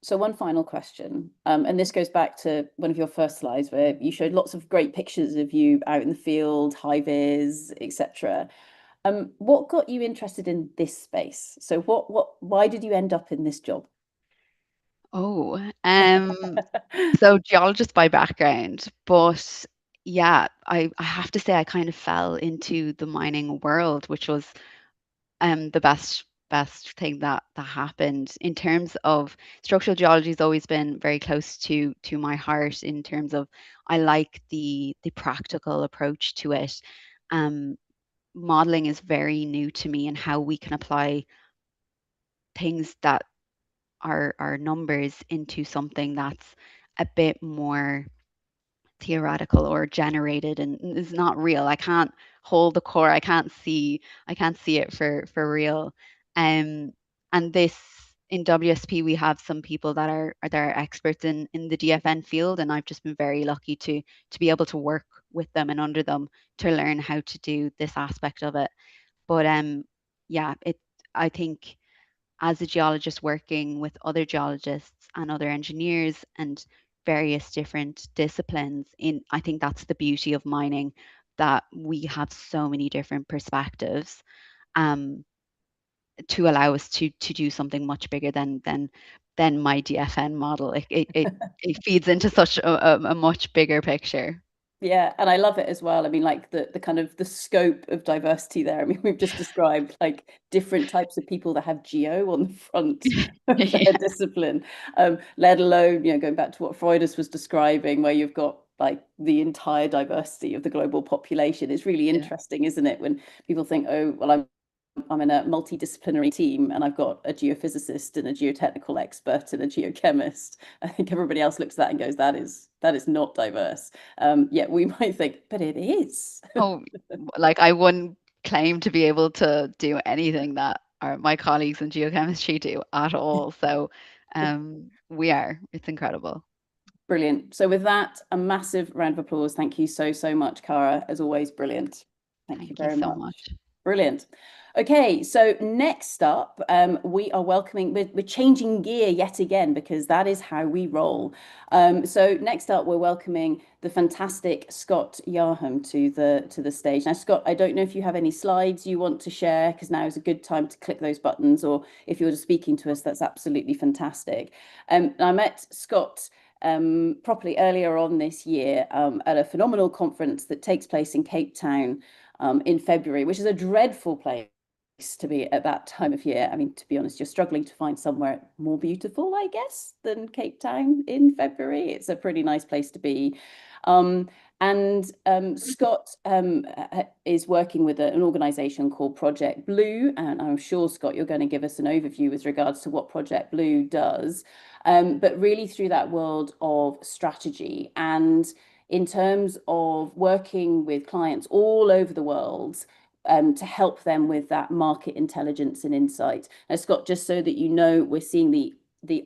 So one final question, and this goes back to one of your first slides where you showed lots of great pictures of you out in the field, high vis, etc. What got you interested in this space? So why did you end up in this job? Oh, so geologist by background, but yeah, I have to say I kind of fell into the mining world, which was the best thing that happened. In terms of structural geology has always been very close to my heart, in terms of I like the practical approach to it. Um, Modeling is very new to me, and how we can apply things that are numbers into something that's a bit more theoretical or generated and is not real. I can't hold the core. I can't see it for real. Um, and this in WSP we have some people that are experts in the DFN field, and I've just been very lucky to be able to work with them and under them to learn how to do this aspect of it. But yeah, I think as a geologist working with other geologists and other engineers and various different disciplines, I think that's the beauty of mining, that we have so many different perspectives um, to allow us to do something much bigger than my DFN model. It feeds into such a much bigger picture. Yeah, and I love it as well. I mean, like the kind of the scope of diversity there. I mean, we've just described like different types of people that have geo on the front of their Yeah. discipline, let alone, going back to what Freudis was describing, where you've got like the entire diversity of the global population. It's really Yeah. interesting, isn't it, when people think, oh, well, I'm in a multidisciplinary team and I've got a geophysicist and a geotechnical expert and a geochemist. I think everybody else looks at that and goes, that is not diverse. Yet we might think, but it is. Oh, like I wouldn't claim to be able to do anything that my colleagues in geochemistry do at all. So We are. It's incredible. Brilliant. So with that, a massive round of applause. Thank you so, so much, Cara. As always, brilliant. Thank you very so much. much. Brilliant. Okay, so next up, we are welcoming, we're changing gear yet again because that is how we roll. So next up, we're welcoming the fantastic Scott Yarham to the stage. Now, Scott, I don't know if you have any slides you want to share, because now is a good time to click those buttons, or if you're just speaking to us, that's absolutely fantastic. I met Scott properly earlier on this year at a phenomenal conference that takes place in Cape Town in February, which is a dreadful place to be at that time of year. I mean, to be honest, you're struggling to find somewhere more beautiful, I guess, than Cape Town in February. It's a pretty nice place to be. Scott is working with an organization called Project Blue, and I'm sure, Scott, you're going to give us an overview with regards to what Project Blue does, but really through that world of strategy and in terms of working with clients all over the world to help them with that market intelligence and insight. Now, Scott, just so that you know, we're seeing the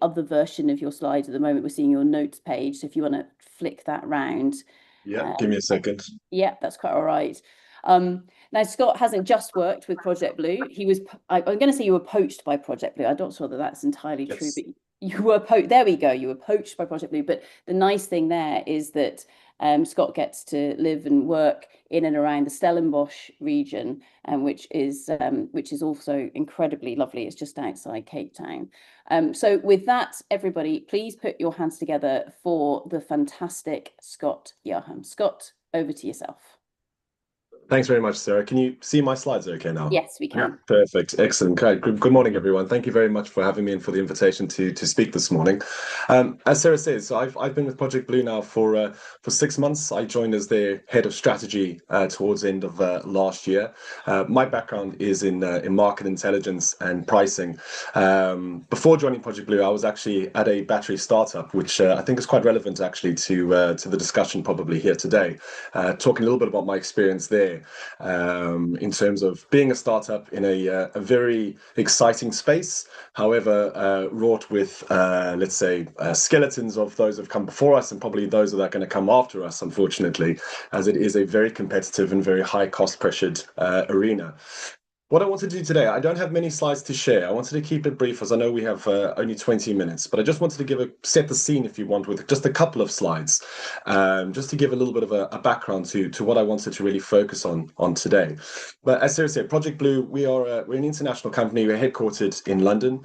other version of your slides at the moment. We're seeing your notes page. So if you want to flick that round. Yeah, give me a second. Yeah, that's quite all right. Now, Scott hasn't just worked with Project Blue. I'm going to say you were poached by Project Blue. I'm not sure that that's entirely true, but you were there we go. You were poached by Project Blue. But the nice thing there is that Scott gets to live and work in and around the Stellenbosch region, which is also incredibly lovely. It's just outside Cape Town. So with that, everybody, please put your hands together for the fantastic Scott Yarham. Scott, over to yourself. Thanks very much, Sarah. Can you see my slides okay now? Yes, we can. Yeah, perfect. Excellent. Good morning, everyone. Thank you very much for having me and for the invitation to speak this morning. As Sarah says, so I've been with Project Blue now for 6 months. I joined as their head of strategy towards the end of last year. My background is in market intelligence and pricing. Before joining Project Blue, I was actually at a battery startup, which I think is quite relevant actually to the discussion probably here today. Talking a little bit about my experience there. In terms of being a startup in a very exciting space, however, wrought with, let's say, skeletons of those who have come before us and probably those that are going to come after us, unfortunately, as it is a very competitive and very high cost pressured arena. What I want to do today, I don't have many slides to share. I wanted to keep it brief as I know we have only 20 minutes, but I just wanted to set the scene, if you want, with just a couple of slides, just to give a little bit of a background to what I wanted to really focus on today. But as Sarah said, Project Blue, we're an international company. We're headquartered in London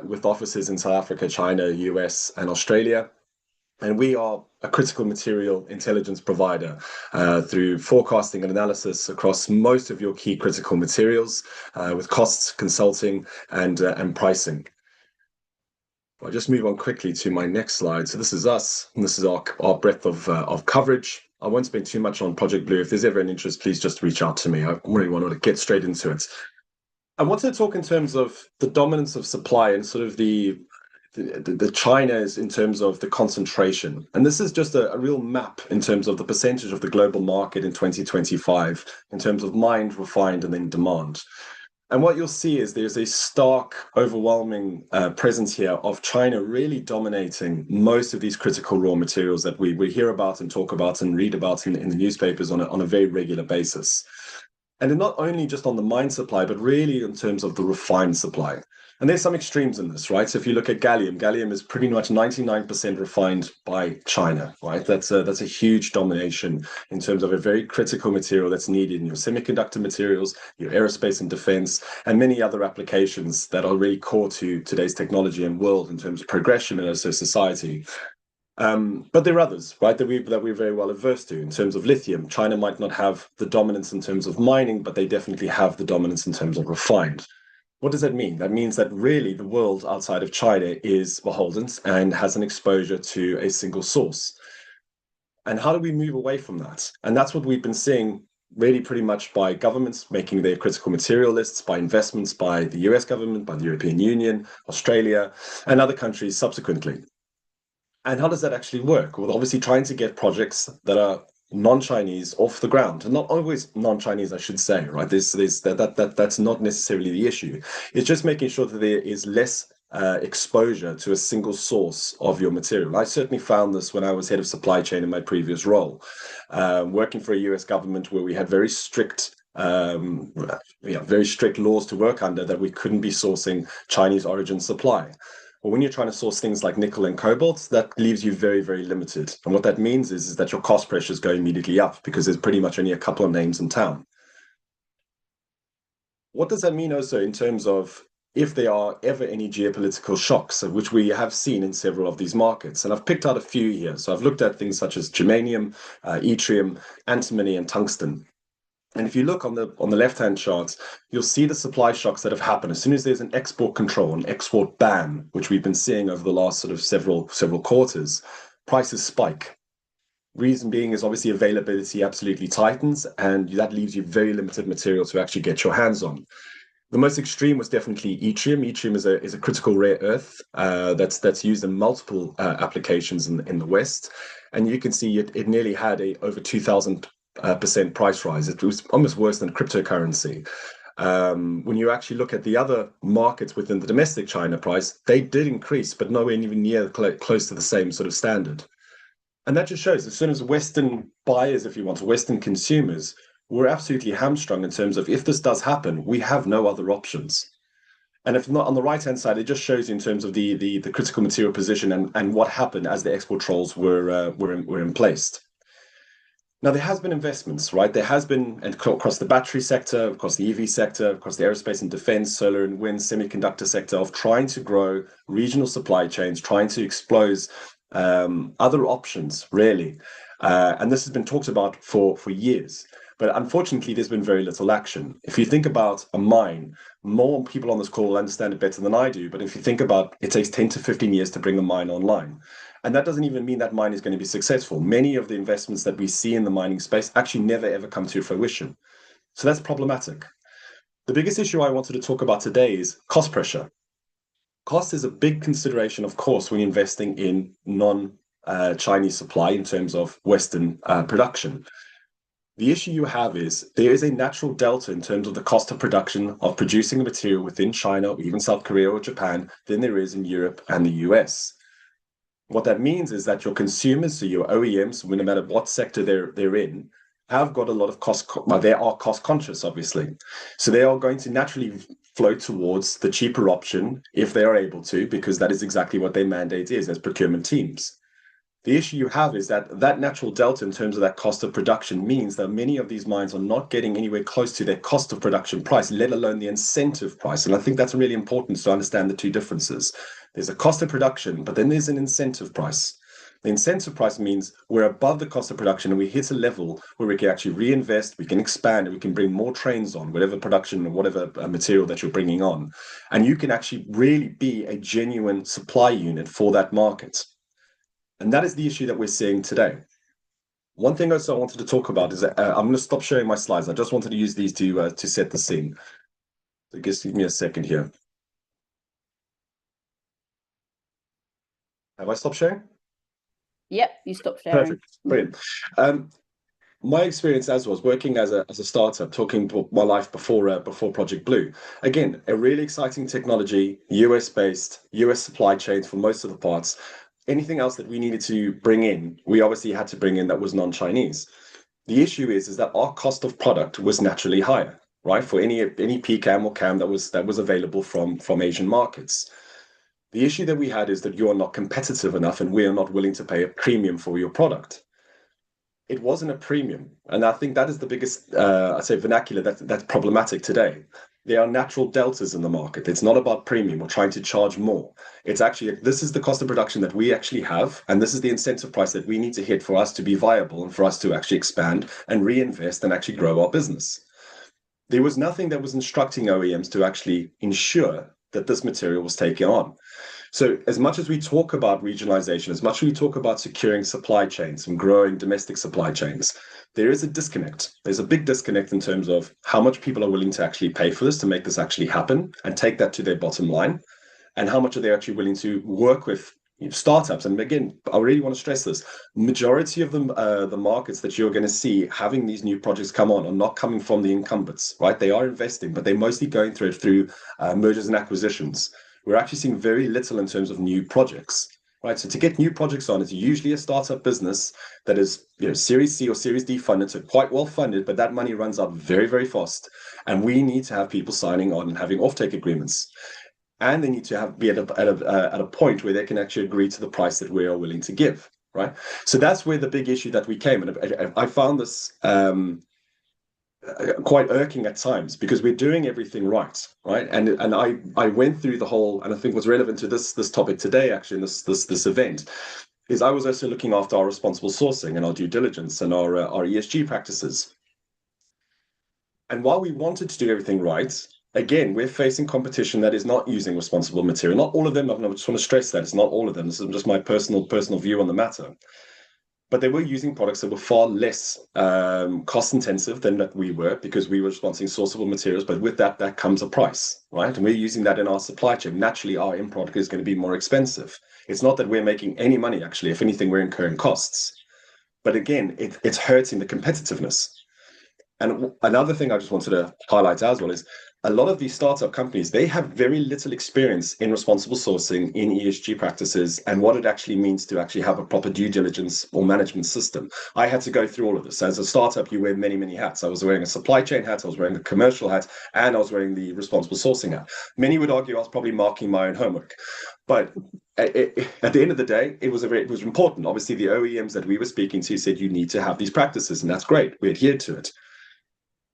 with offices in South Africa, China, US, and Australia. And we are a critical material intelligence provider through forecasting and analysis across most of your key critical materials with costs, consulting, and pricing. I'll just move on quickly to my next slide. So this is us, and this is our breadth of coverage. I won't spend too much on Project Blue. If there's ever an interest, please just reach out to me. I really want to get straight into it. I wanted to talk in terms of the dominance of supply and sort of the China's in terms of the concentration. And this is just a real map in terms of the percentage of the global market in 2025, in terms of mined, refined, and then demand. And what you'll see is there's a stark, overwhelming presence here of China really dominating most of these critical raw materials that we hear about and talk about and read about in the newspapers on a very regular basis. And not only just on the mine supply, but really in terms of the refined supply. And there's some extremes in this, right? So if you look at gallium, gallium is pretty much 99% refined by China, right? That's a huge domination in terms of a very critical material that's needed in your semiconductor materials, your aerospace and defense, and many other applications that are really core to today's technology and world in terms of progression and also society. But there are others, right, that we're very well averse to. In terms of lithium, China might not have the dominance in terms of mining, but they definitely have the dominance in terms of refined. What does that mean? That means that really the world outside of China is beholden and has an exposure to a single source. And how do we move away from that? And that's what we've been seeing really pretty much by governments making their critical material lists, by investments by the US government, by the European Union, Australia, and other countries subsequently. And how does that actually work? Well, obviously trying to get projects that are non-Chinese off the ground, and not always non-Chinese, I should say, right? That's not necessarily the issue. It's just making sure that there is less exposure to a single source of your material. I certainly found this when I was head of supply chain in my previous role, working for a US government where we had very strict laws to work under, that we couldn't be sourcing Chinese origin supply. Well, when you're trying to source things like nickel and cobalt, that leaves you very, very limited. And what that means is that your cost pressures go immediately up because there's pretty much only a couple of names in town. What does that mean also in terms of if there are ever any geopolitical shocks, which we have seen in several of these markets? And I've picked out a few here. So I've looked at things such as germanium, yttrium, antimony, and tungsten. And if you look on the left-hand charts, you'll see the supply shocks that have happened as soon as there's an export control, an export ban, which we've been seeing over the last sort of several quarters. Prices spike. Reason being is obviously availability absolutely tightens, and that leaves you very limited material to actually get your hands on. The most extreme was definitely yttrium. Yttrium is a critical rare earth that's used in multiple applications in the West, and you can see it nearly had a over 2,000% price rise. It was almost worse than cryptocurrency. When you actually look at the other markets within the domestic China price, they did increase, but nowhere even near close to the same sort of standard. And that just shows as soon as Western buyers, if you want, Western consumers, we're absolutely hamstrung in terms of if this does happen, we have no other options. And if not, on the right-hand side, it just shows you in terms of the critical material position and what happened as the export controls were in place. Now, there has been investments, right? There has been across the battery sector, across the EV sector, across the aerospace and defense, solar and wind, semiconductor sector, of trying to grow regional supply chains, trying to expose other options, really. And this has been talked about for years. But unfortunately, there's been very little action. If you think about a mine, more people on this call will understand it better than I do. But if you think about it, takes 10 to 15 years to bring a mine online. And that doesn't even mean that mine is going to be successful. Many of the investments that we see in the mining space actually never, ever come to fruition. So that's problematic. The biggest issue I wanted to talk about today is cost pressure. Cost is a big consideration, of course, when investing in non-Chinese supply in terms of Western production. The issue you have is there is a natural delta in terms of the cost of production of producing a material within China or even South Korea or Japan than there is in Europe and the US. What that means is that your consumers, so your OEMs, no matter what sector they're in, have got a lot of cost. Well, they are cost conscious, obviously. So they are going to naturally flow towards the cheaper option if they are able to, because that is exactly what their mandate is as procurement teams. The issue you have is that natural delta in terms of that cost of production means that many of these mines are not getting anywhere close to their cost of production price, let alone the incentive price. And I think that's really important to understand the two differences. There's a cost of production, but then there's an incentive price. The incentive price means we're above the cost of production and we hit a level where we can actually reinvest, we can expand, and we can bring more trains on, whatever production or whatever material that you're bringing on. And you can actually really be a genuine supply unit for that market. And that is the issue that we're seeing today. One thing also I wanted to talk about is that I'm going to stop sharing my slides. I just wanted to use these to set the scene. So just give me a second here. Have I stopped sharing? Yep, you stopped sharing. Perfect, brilliant. My experience as was working as a startup, talking to my life before Project Blue. Again, a really exciting technology, US-based, US supply chains for most of the parts. Anything else that we needed to bring in, we obviously had to bring in that was non-Chinese. The issue is that our cost of product was naturally higher, right? For any PCAM or CAM that was available from Asian markets. The issue that we had is that you are not competitive enough and we are not willing to pay a premium for your product. It wasn't a premium. And I think that is the biggest, I'd say, vernacular that's problematic today. There are natural deltas in the market. It's not about premium or trying to charge more. It's actually, this is the cost of production that we actually have, and this is the incentive price that we need to hit for us to be viable and for us to actually expand and reinvest and actually grow our business. There was nothing that was instructing OEMs to actually ensure that this material was taken on. So as much as we talk about regionalization, as much as we talk about securing supply chains and growing domestic supply chains, there is a disconnect. There's a big disconnect in terms of how much people are willing to actually pay for this to make this actually happen and take that to their bottom line, and how much are they actually willing to work with startups. And again, I really want to stress this. Majority of the markets that you're going to see having these new projects come on are not coming from the incumbents, right? They are investing, but they're mostly going through mergers and acquisitions. we're actually seeing very little in terms of new projects. Right, so to get new projects on, it's usually a startup business that is, Series C or Series D funded, so quite well funded, but that money runs out very, very fast. And we need to have people signing on and having offtake agreements. And they need to be at a point where they can actually agree to the price that we are willing to give, right? So that's where the big issue that we came. And I found this quite irking at times, because we're doing everything right? And I went through the whole, and I think what's relevant to this topic today, actually, in this event, is I was also looking after our responsible sourcing and our due diligence and our ESG practices. And while we wanted to do everything right, again, we're facing competition that is not using responsible material. Not all of them. I just want to stress that it's not all of them. This is just my personal view on the matter. But they were using products that were far less cost intensive than that we were, because we were sponsoring sourceable materials. But with that comes a price, right? And we're using that in our supply chain. Naturally, our end product is going to be more expensive. It's not that we're making any money, actually. If anything, we're incurring costs. But again, it's hurting the competitiveness. And another thing I just wanted to highlight as well is a lot of these startup companies, they have very little experience in responsible sourcing, in ESG practices, and what it actually means to actually have a proper due diligence or management system. I had to go through all of this. As a startup, you wear many, many hats. I was wearing a supply chain hat, I was wearing a commercial hat, and I was wearing the responsible sourcing hat. Many would argue I was probably marking my own homework. But at the end of the day, it was important. Obviously, the OEMs that we were speaking to said you need to have these practices, and that's great. We adhered to it.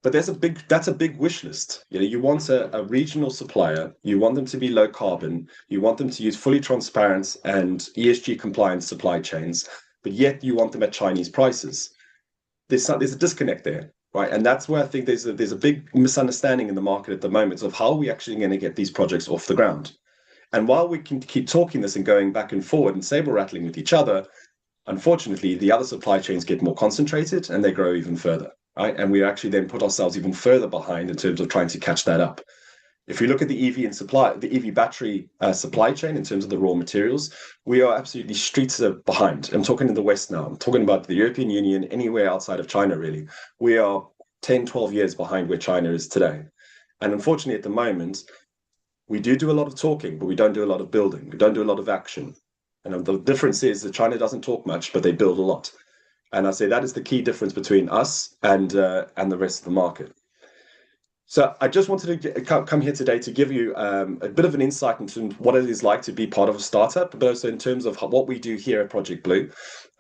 But that's a big wish list. You want a regional supplier, you want them to be low carbon, you want them to use fully transparent and ESG compliant supply chains, but yet you want them at Chinese prices. There's a disconnect there, right? And that's where I think there's a big misunderstanding in the market at the moment of how we're actually going to get these projects off the ground. And while we can keep talking this and going back and forward and saber rattling with each other, unfortunately, the other supply chains get more concentrated and they grow even further. Right? And we actually then put ourselves even further behind in terms of trying to catch that up. If you look at the EV battery supply chain in terms of the raw materials, we are absolutely streets behind. I'm talking in the West now. I'm talking about the European Union, anywhere outside of China, really. We are 10, 12 years behind where China is today. And unfortunately, at the moment, we do a lot of talking, but we don't do a lot of building. We don't do a lot of action. And the difference is that China doesn't talk much, but they build a lot. And I say that is the key difference between us and the rest of the market. So I just wanted to come here today to give you a bit of an insight into what it is like to be part of a startup, but also in terms of what we do here at Project Blue,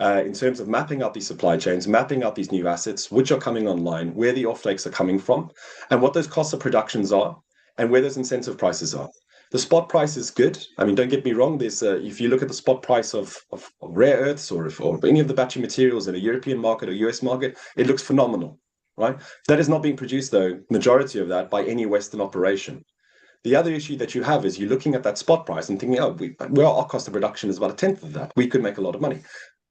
in terms of mapping out these supply chains, mapping out these new assets, which are coming online, where the offtakes are coming from, and what those costs of productions are, and where those incentive prices are. The spot price is good. I mean, don't get me wrong. There's if you look at the spot price of rare earths or any of the battery materials in a European market or US market, it looks phenomenal, right? That is not being produced, though, majority of that by any Western operation. The other issue that you have is you're looking at that spot price and thinking, oh, our cost of production is about 1/10 of that. We could make a lot of money.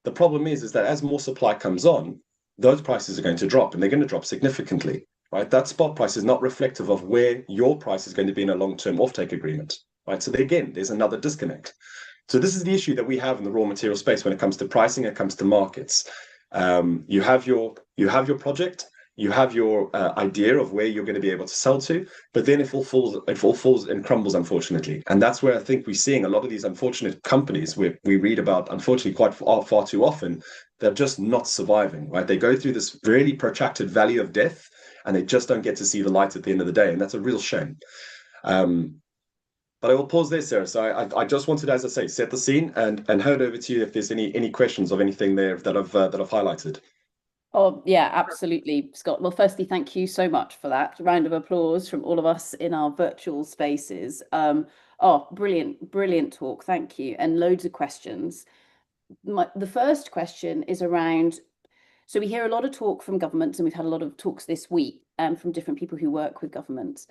The problem is that as more supply comes on, those prices are going to drop, and they're going to drop significantly. Right, that spot price is not reflective of where your price is going to be in a long-term offtake agreement. Right, so again, there's another disconnect. So this is the issue that we have in the raw material space when it comes to pricing, it comes to markets. You have your project, you have your idea of where you're going to be able to sell to, but then it all falls and crumbles, unfortunately. And that's where I think we're seeing a lot of these unfortunate companies we read about, unfortunately, quite far too often. They're just not surviving. Right, they go through this really protracted valley of death, and they just don't get to see the light at the end of the day, and that's a real shame. But I will pause there, Sarah. So I just wanted, as I say, set the scene and hand over to you if there's any questions of anything there that I've highlighted. Oh, yeah, absolutely, Scott. Well, firstly, thank you so much for that. Round of applause from all of us in our virtual spaces. Oh, brilliant talk. Thank you. And loads of questions. The first question is around, so we hear a lot of talk from governments, and we've had a lot of talks this week from different people who work with governments.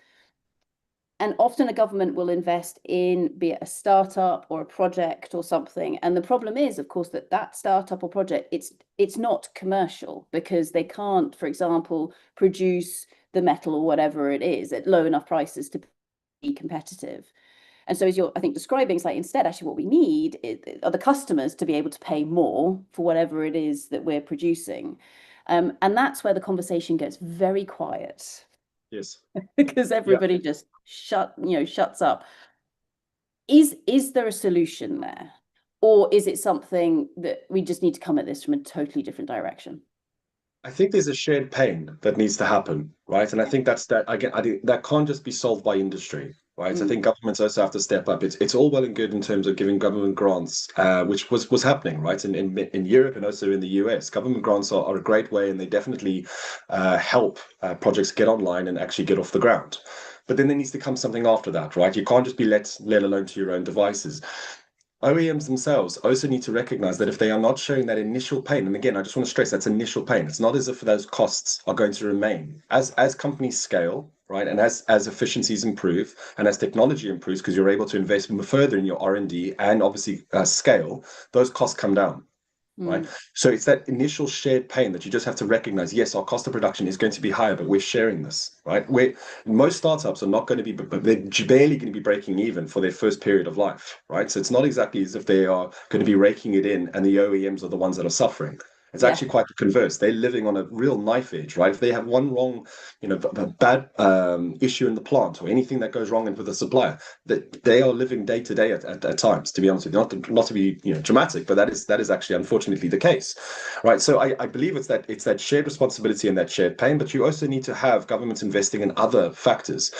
And often a government will invest in, be it a startup or a project or something. And the problem is, of course, that startup or project, it's not commercial, because they can't, for example, produce the metal or whatever it is at low enough prices to be competitive. And so as you're, I think, describing, it's like, instead, actually what we need are the customers to be able to pay more for whatever it is that we're producing. And that's where the conversation gets very quiet. Yes. Because everybody just shuts up. is there a solution there? Or is it something that we just need to come at this from a totally different direction? I think there's a shared pain that needs to happen, right? And I think again, I think that can't just be solved by industry, right? I think governments also have to step up. It's all well and good in terms of giving government grants, which was happening, right? In Europe and also in the US, government grants are a great way, and they definitely help projects get online and actually get off the ground. But then there needs to come something after that, right? You can't just be let alone to your own devices. OEMs themselves also need to recognize that if they are not showing that initial pain, and again, I just want to stress that's initial pain. It's not as if those costs are going to remain. As companies scale, right, and as efficiencies improve, and as technology improves, because you're able to invest further in your R&D and obviously scale, those costs come down. Right. So it's that initial shared pain that you just have to recognize. Yes, our cost of production is going to be higher, but we're sharing this, right? Most startups are not going to be, but they're barely going to be breaking even for their first period of life, right? So it's not exactly as if they are going to be raking it in and the OEMs are the ones that are suffering. It's actually quite the converse. They're living on a real knife edge, right? If they have one wrong, a bad issue in the plant or anything that goes wrong with the supplier, that they are living day to day at times. To be honest with you, not to be dramatic, but that is actually unfortunately the case, right? So I believe it's that shared responsibility and that shared pain, but you also need to have governments investing in other factors.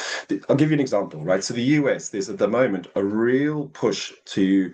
I'll give you an example, right? So the US, there's at the moment a real push to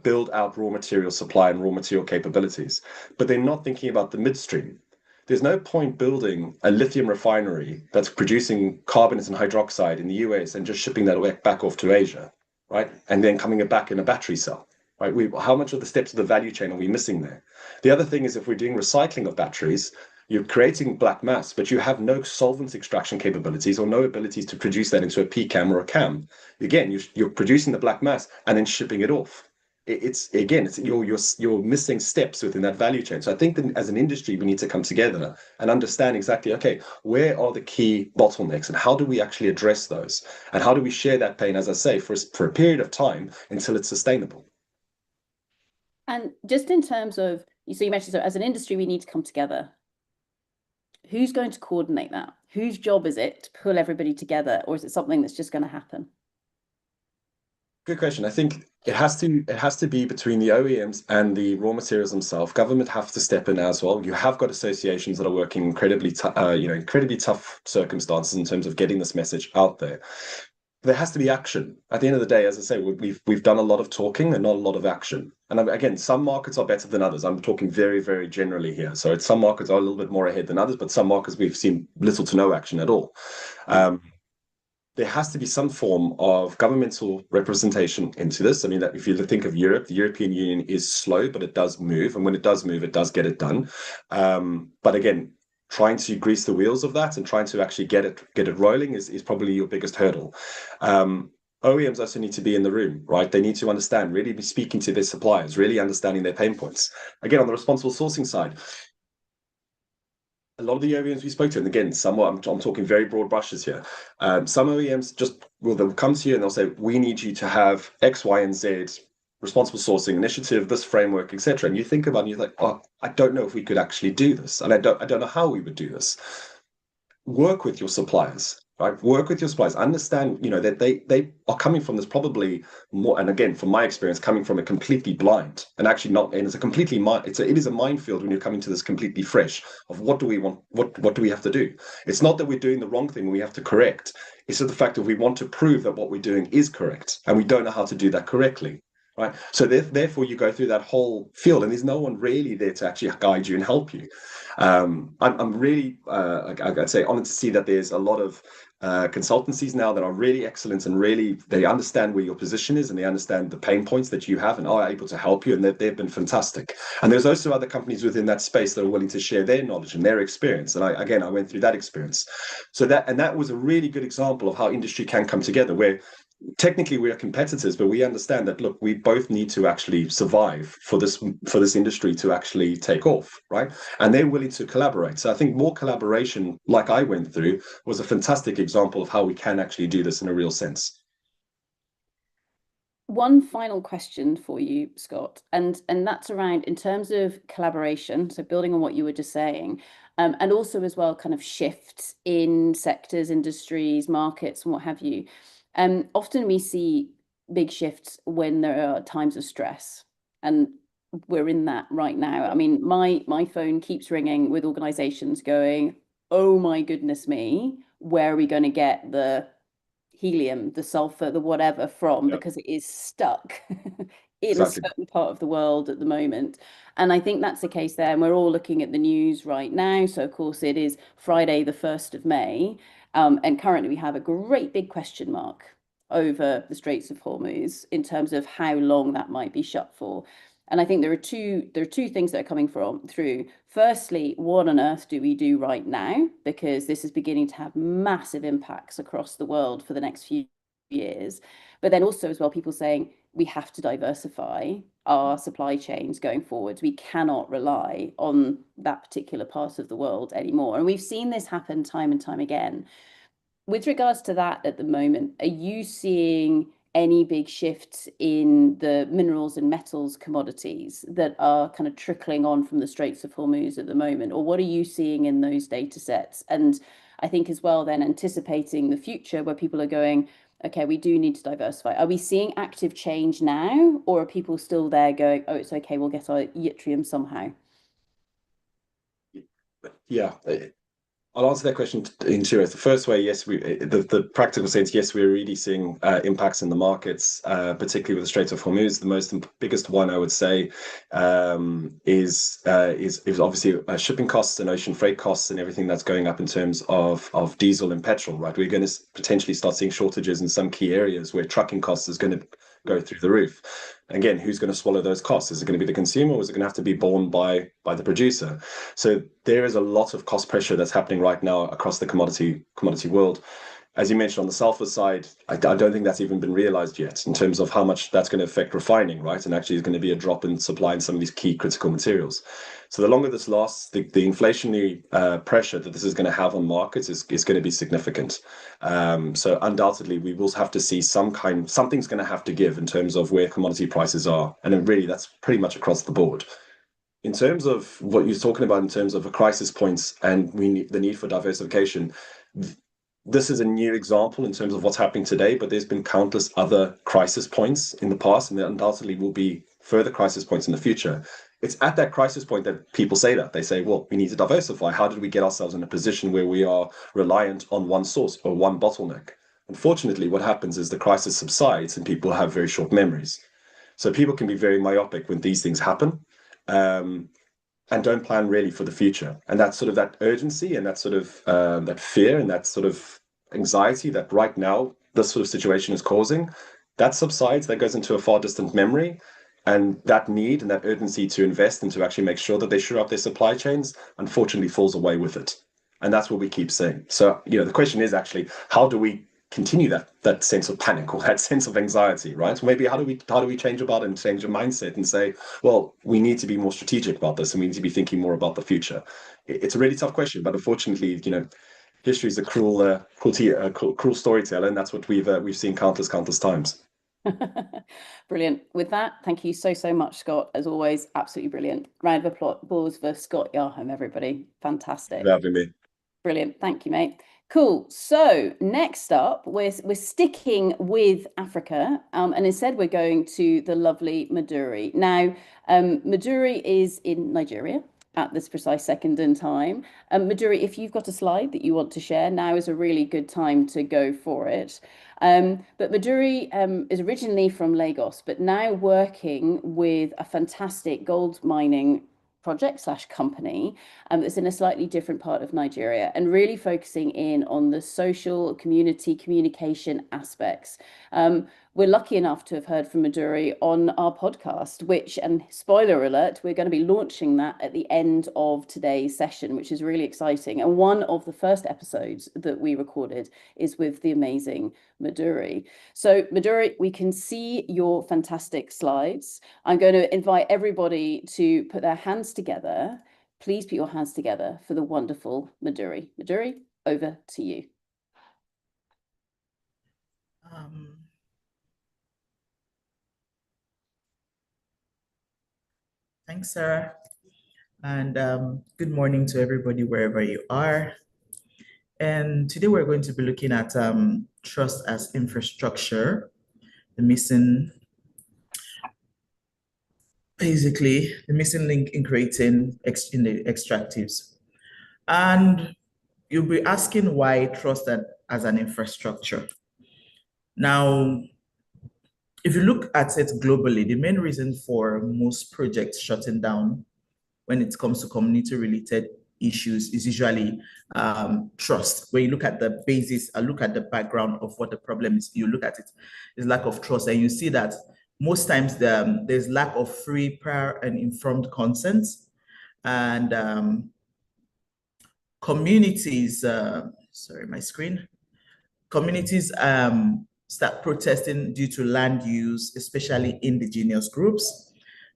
build out raw material supply and raw material capabilities, but they're not thinking about the midstream. There's no point building a lithium refinery that's producing carbonate and hydroxide in the US and just shipping that back off to Asia, right? And then coming back in a battery cell, right? How much of the steps of the value chain are we missing there? The other thing is if we're doing recycling of batteries, you're creating black mass, but you have no solvent extraction capabilities or no abilities to produce that into a PCAM or a CAM. Again, you're producing the black mass and then shipping it off. You're missing steps within that value chain. So I think that as an industry, we need to come together and understand exactly, okay, where are the key bottlenecks and how do we actually address those? And how do we share that pain, as I say, for a period of time until it's sustainable? And just in terms of, so you mentioned, so as an industry, we need to come together. Who's going to coordinate that? Whose job is it to pull everybody together, or is it something that's just going to happen? Good question. I think it has to be between the OEMs and the raw materials themselves. Government have to step in as well. You have got associations that are working incredibly tough circumstances in terms of getting this message out there. There has to be action. At the end of the day, as I say, we've done a lot of talking and not a lot of action. And again, some markets are better than others. I'm talking very, very generally here. So some markets are a little bit more ahead than others, but some markets we've seen little to no action at all. There has to be some form of governmental representation into this. I mean, that if you think of Europe, the European Union is slow, but it does move. And when it does move, it does get it done. But again, trying to grease the wheels of that and trying to actually get it rolling is probably your biggest hurdle. OEMs also need to be in the room, right? They need to understand, really be speaking to their suppliers, really understanding their pain points. Again, on the responsible sourcing side, a lot of the OEMs we spoke to, and again, somewhat, I'm talking very broad brushes here. Some OEMs they'll come to you and they'll say, we need you to have X, Y, and Z responsible sourcing initiative, this framework, etc. And you think about it and you're like, oh, I don't know if we could actually do this. And I don't know how we would do this. Work with your suppliers, right? Work with your suppliers. Understand, that they are coming from this probably more, and again, from my experience, coming from a completely blind and actually not, and it's a completely, it is a minefield when you're coming to this completely fresh of what do we want, what do we have to do? It's not that we're doing the wrong thing and we have to correct. It's the fact that we want to prove that what we're doing is correct and we don't know how to do that correctly. Right. So therefore, you go through that whole field, and there's no one really there to actually guide you and help you. I'm really, I'd say, honored to see that there's a lot of consultancies now that are really excellent and really they understand where your position is and they understand the pain points that you have and are able to help you, and they've been fantastic. And there's also other companies within that space that are willing to share their knowledge and their experience. And I went through that experience. So that was a really good example of how industry can come together, where technically we are competitors, but we understand that, look, we both need to actually survive for this industry to actually take off, right? And they're willing to collaborate. So I think more collaboration, like I went through, was a fantastic example of how we can actually do this in a real sense. One final question for you, Scott, and that's around, in terms of collaboration, so building on what you were just saying, and also as well kind of shifts in sectors, industries, markets, and what have you. Often we see big shifts when there are times of stress, and we're in that right now. I mean, my phone keeps ringing with organizations going, oh my goodness me, where are we going to get the helium, the sulfur, the whatever from, because it is stuck in a certain part of the world at the moment. And I think that's the case there. And we're all looking at the news right now. So of course it is Friday, the 1st of May. And currently we have a great big question mark over the Straits of Hormuz in terms of how long that might be shut for. And I think there are two things that are coming through. Firstly, what on earth do we do right now? Because this is beginning to have massive impacts across the world for the next few years. But then also as well, people saying we have to diversify our supply chains going forward. We cannot rely on that particular part of the world anymore. And we've seen this happen time and time again. With regards to that at the moment, are you seeing any big shifts in the minerals and metals commodities that are kind of trickling on from the Straits of Hormuz at the moment? Or what are you seeing in those data sets? And I think as well, then anticipating the future where people are going, okay, we do need to diversify. Are we seeing active change now, or are people still there going, oh, it's okay, we'll get our yttrium somehow? Yeah. I'll answer that question in two ways. The first way, yes, the practical sense, yes, we're really seeing impacts in the markets, particularly with the Strait of Hormuz. The biggest one I would say is obviously shipping costs and ocean freight costs and everything that's going up in terms of diesel and petrol. Right, we're going to potentially start seeing shortages in some key areas where trucking costs is going to go through the roof. Again, who's going to swallow those costs? Is it going to be the consumer, or is it going to have to be borne by the producer? So there is a lot of cost pressure that's happening right now across the commodity world. As you mentioned on the sulfur side, I don't think that's even been realized yet in terms of how much that's going to affect refining, right? And actually, is going to be a drop in supply in some of these key critical materials. So the longer this lasts, the inflationary pressure that this is going to have on markets is going to be significant. So undoubtedly, we will have to see something's going to have to give in terms of where commodity prices are, and then really that's pretty much across the board. In terms of what you're talking about in terms of a crisis points and the need for diversification, this is a new example in terms of what's happening today, but there's been countless other crisis points in the past, and there undoubtedly will be further crisis points in the future. It's at that crisis point that people say that. They say, well, we need to diversify. How did we get ourselves in a position where we are reliant on one source or one bottleneck? Unfortunately, what happens is the crisis subsides and people have very short memories. So people can be very myopic when these things happen. And don't plan really for the future. And that's sort of that urgency and that sort of that fear and that sort of anxiety that right now this sort of situation is causing, that subsides, that goes into a far distant memory. And that need and that urgency to invest and to actually make sure that they shore up their supply chains, unfortunately falls away with it. And that's what we keep saying. So, the question is actually, how do we continue that sense of panic or that sense of anxiety, right? So maybe how do we change about it and change a mindset and say, well, we need to be more strategic about this and we need to be thinking more about the future. It's a really tough question, but unfortunately, history is a cruel storyteller, and that's what we've seen countless times. Brilliant. With that, thank you so much, Scott. As always, absolutely brilliant. Round of applause for Scott Yarham, everybody. Fantastic. Thank you for having me. Brilliant. Thank you, mate. Cool. So next up, we're sticking with Africa, and instead we're going to the lovely Maduri. Now, Maduri is in Nigeria at this precise second in time. Maduri, if you've got a slide that you want to share, now is a really good time to go for it. But Maduri is originally from Lagos, but now working with a fantastic gold mining project / company that's in a slightly different part of Nigeria, and really focusing in on the social community communication aspects. We're lucky enough to have heard from Maduri on our podcast, which, and spoiler alert, we're going to be launching that at the end of today's session, which is really exciting. And one of the first episodes that we recorded is with the amazing Maduri. So Maduri, we can see your fantastic slides. I'm going to invite everybody to put their hands together. Please put your hands together for the wonderful Maduri. Maduri, over to you. Thanks, Sarah. And good morning to everybody wherever you are. And today we're going to be looking at trust as infrastructure. basically the missing link in creating in the extractives. And you'll be asking why trust as an infrastructure. Now, if you look at it globally, the main reason for most projects shutting down when it comes to community-related issues is usually trust. When you look at the basis, look at the background of what the problem is, you look at it, is lack of trust, and you see that most times there's lack of free, prior, and informed consent, and communities. Sorry, my screen. Communities start protesting due to land use, especially indigenous groups.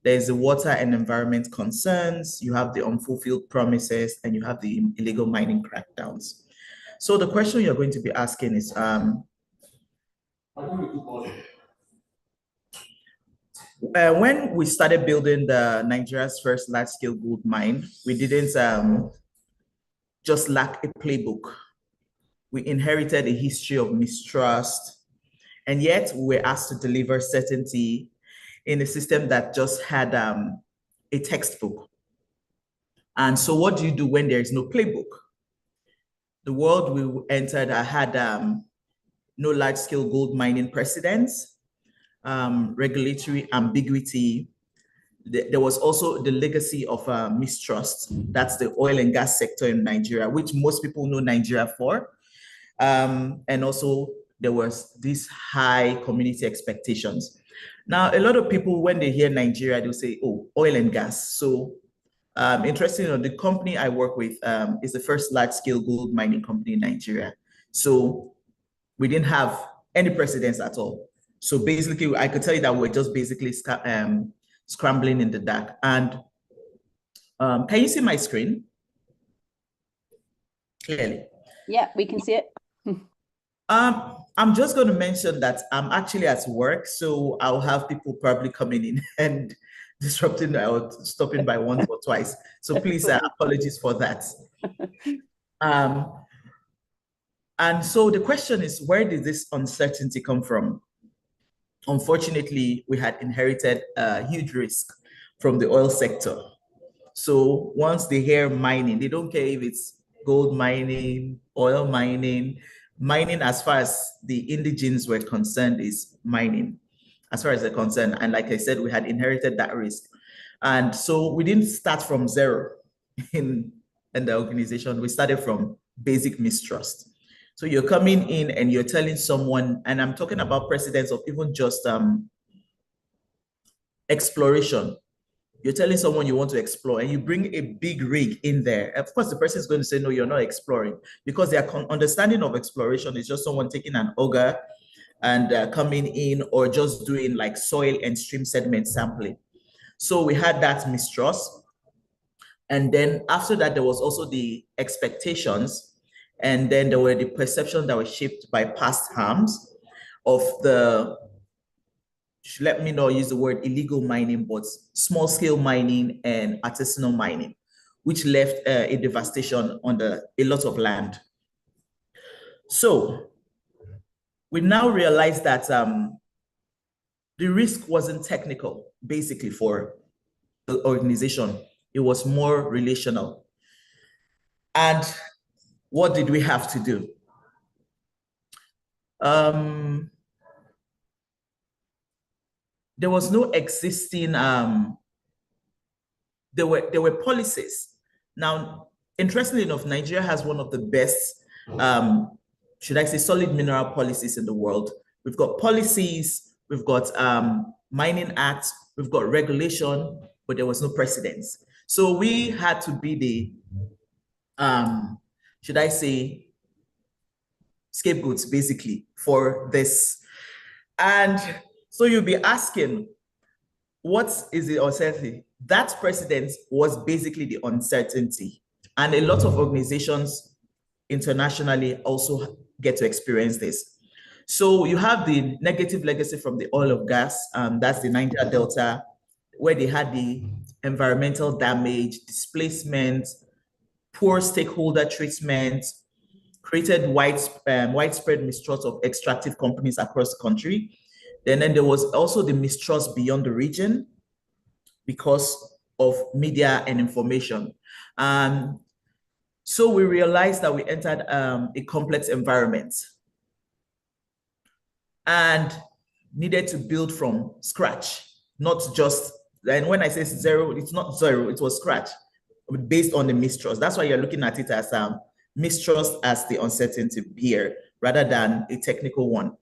There's the water and environment concerns, you have the unfulfilled promises, and you have the illegal mining crackdowns. So the question you're going to be asking is, when we started building Nigeria's first large-scale gold mine, we didn't just lack a playbook. We inherited a history of mistrust, and yet we're asked to deliver certainty in a system that just had a textbook. And so what do you do when there is no playbook? The world we entered had no large-scale gold mining precedents, regulatory ambiguity. There was also the legacy of mistrust. That's the oil and gas sector in Nigeria, which most people know Nigeria for. And also there was these high community expectations. Now, a lot of people, when they hear Nigeria, they'll say, oh, oil and gas. So interestingly, the company I work with is the first large-scale gold mining company in Nigeria. So we didn't have any precedents at all. So basically, I could tell you that we're just basically scrambling in the dark. And can you see my screen clearly? Yeah, we can see it. I'm just going to mention that I'm actually at work, so I'll have people probably coming in and disrupting or stopping by once or twice. So please, apologies for that. And so the question is, where did this uncertainty come from? Unfortunately, we had inherited a huge risk from the oil sector. So once they hear mining, they don't care if it's gold mining, oil mining. Mining, as far as the indigenes were concerned, is mining, as far as they're concerned. And like I said, we had inherited that risk. And so we didn't start from zero in the organization. We started from basic mistrust. So you're coming in and you're telling someone, and I'm talking about precedents of even just exploration. You're telling someone you want to explore and you bring a big rig in there. Of course, the person is going to say, no, you're not exploring, because their understanding of exploration is just someone taking an auger and coming in, or just doing like soil and stream sediment sampling. So we had that mistrust. And then after that, there was also the expectations. And then there were the perceptions that were shaped by past harms of the, let me not use the word illegal mining, but small scale mining and artisanal mining, which left a devastation on a lot of land. So we now realize that the risk wasn't technical, basically, for the organization. It was more relational. And what did we have to do? There was no existing, there were policies. Now, interestingly enough, Nigeria has one of the best, should I say, solid mineral policies in the world. We've got policies, we've got mining acts, we've got regulation, but there was no precedence. So we had to be the, should I say, scapegoats, basically, for this. And so you'll be asking, what is the uncertainty? That precedent was basically the uncertainty. And a lot of organizations internationally also get to experience this. So you have the negative legacy from the oil and gas, that's the Niger Delta, where they had the environmental damage, displacement, poor stakeholder treatment, created widespread mistrust of extractive companies across the country. And then there was also the mistrust beyond the region because of media and information. So we realized that we entered a complex environment and needed to build from scratch, not just, and when I say zero, it's not zero, it was scratch, based on the mistrust. That's why you're looking at it as mistrust as the uncertainty here, rather than a technical one.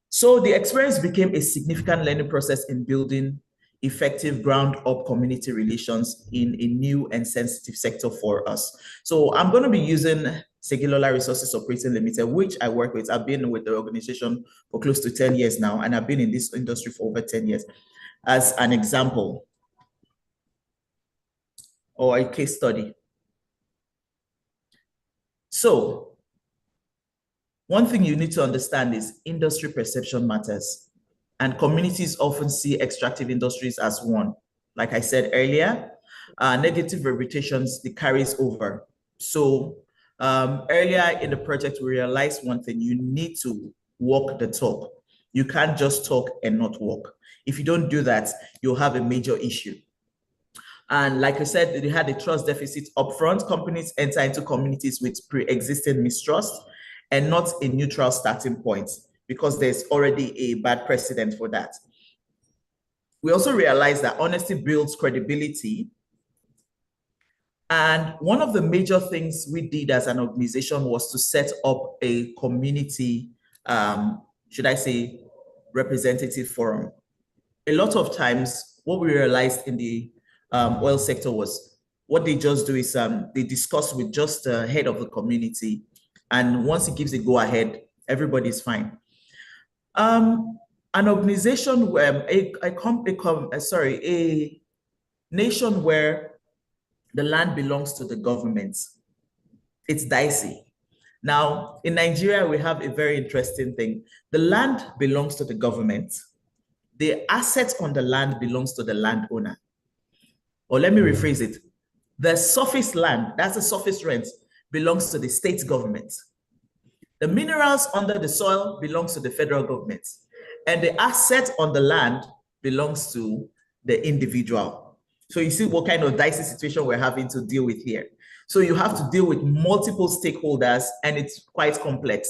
So the experience became a significant learning process in building effective ground-up community relations in a new and sensitive sector for us. So I'm going to be using Segilola Resources Operating Limited, which I work with. I've been with the organization for close to 10 years now, and I've been in this industry for over 10 years, as an example or a case study. So one thing you need to understand is industry perception matters, and communities often see extractive industries as one. Like I said earlier, negative reputations, it carries over. So earlier in the project, we realized one thing: you need to walk the talk. You can't just talk and not walk. If you don't do that, you'll have a major issue. And like I said, they had a trust deficit upfront. Companies enter into communities with pre-existing mistrust and not a neutral starting point, because there's already a bad precedent for that. We also realized that honesty builds credibility. And one of the major things we did as an organization was to set up a community, should I say, representative forum. A lot of times, what we realized in the oil sector was what they just do is they discuss with just the head of the community. And once he gives a go ahead, everybody's fine. An organization where a nation where the land belongs to the government, it's dicey. Now, in Nigeria, we have a very interesting thing. The land belongs to the government. The assets on the land belongs to the landowner. Or let me rephrase it. The surface land, that's the surface rent, belongs to the state government. The minerals under the soil belongs to the federal government. And the asset on the land belongs to the individual. So you see what kind of dicey situation we're having to deal with here. So you have to deal with multiple stakeholders, and it's quite complex.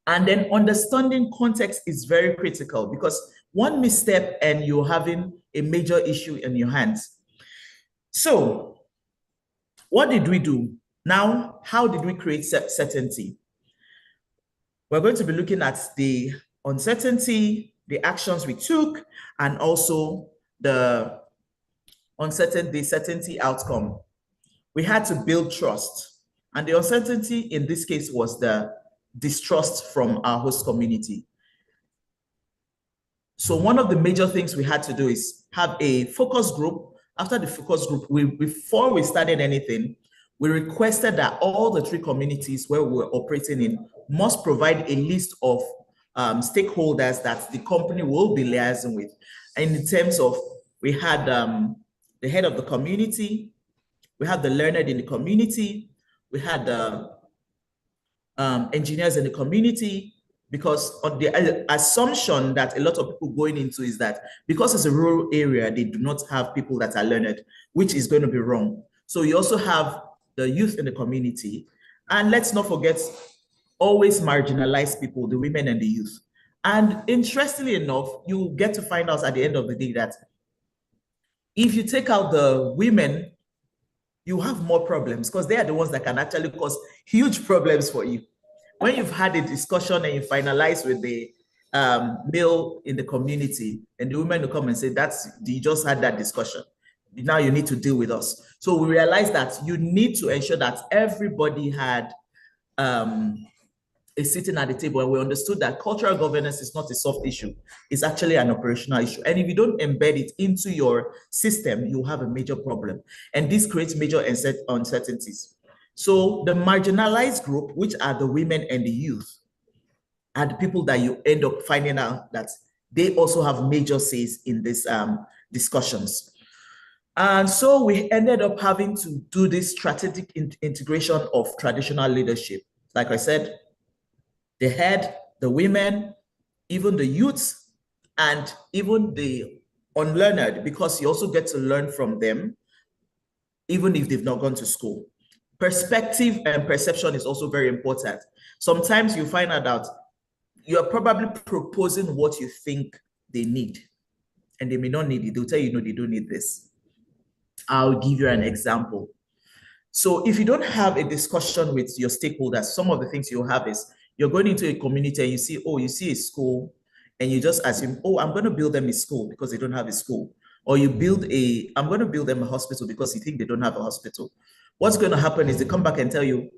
And then understanding context is very critical, because one misstep and you're having a major issue in your hands. So what did we do? Now, how did we create certainty? We're going to be looking at the uncertainty, the actions we took, and also the certainty outcome. We had to build trust. And the uncertainty in this case was the distrust from our host community. So one of the major things we had to do is have a focus group. After the focus group, before we started anything, we requested that all the 3 communities where we're operating in must provide a list of stakeholders that the company will be liaising with. And in terms of, we had the head of the community, we had the learned in the community, we had the engineers in the community, because on the assumption that a lot of people going into is that because it's a rural area, they do not have people that are learned, which is going to be wrong. So you also have the youth in the community. And let's not forget, always marginalized people, the women and the youth. And interestingly enough, you get to find out at the end of the day that if you take out the women, you have more problems, because they are the ones that can actually cause huge problems for you. When you've had a discussion and you finalize with the male in the community, and the women will come and say, you just had that discussion. Now you need to deal with us. So we realized that you need to ensure that everybody had a sitting at the table, and we understood that cultural governance is not a soft issue. It's actually an operational issue. And if you don't embed it into your system, you have a major problem. And this creates major uncertainties. So the marginalized group, which are the women and the youth, are the people that you end up finding out that they also have major says in these discussions. And so we ended up having to do this strategic integration of traditional leadership. Like I said, the head, the women, even the youths and even the unlearned, because you also get to learn from them, even if they've not gone to school. Perspective and perception is also very important. Sometimes you find out that you're probably proposing what you think they need, and they may not need it. They'll tell you, no, they don't need this. I'll give you an example. So if you don't have a discussion with your stakeholders, some of the things you'll have is you're going into a community and you see a school and you just assume, oh, I'm going to build them a school because they don't have a school. Or I'm going to build them a hospital because you think they don't have a hospital. What's going to happen is they come back and tell you,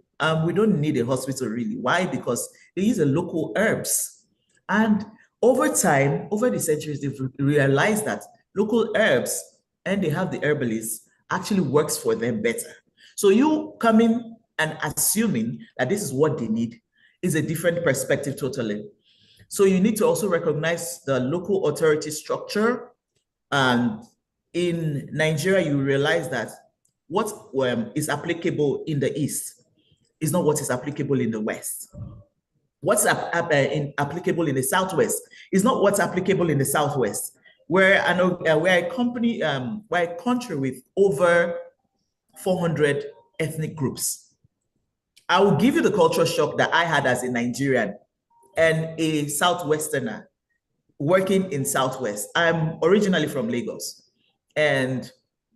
we don't need a hospital really. Why? Because they use the local herbs. And over time, over the centuries, they've realized that local herbs, and they have the herbalists, actually works for them better. So you coming and assuming that this is what they need is a different perspective totally. So you need to also recognize the local authority structure. And in Nigeria, you realize that what is applicable in the East is not what is applicable in the West. What's applicable in the Southwest is not what's applicable in the Southwest. We're a country with over 400 ethnic groups. I will give you the culture shock that I had as a Nigerian and a Southwesterner working in Southwest. I'm originally from Lagos, and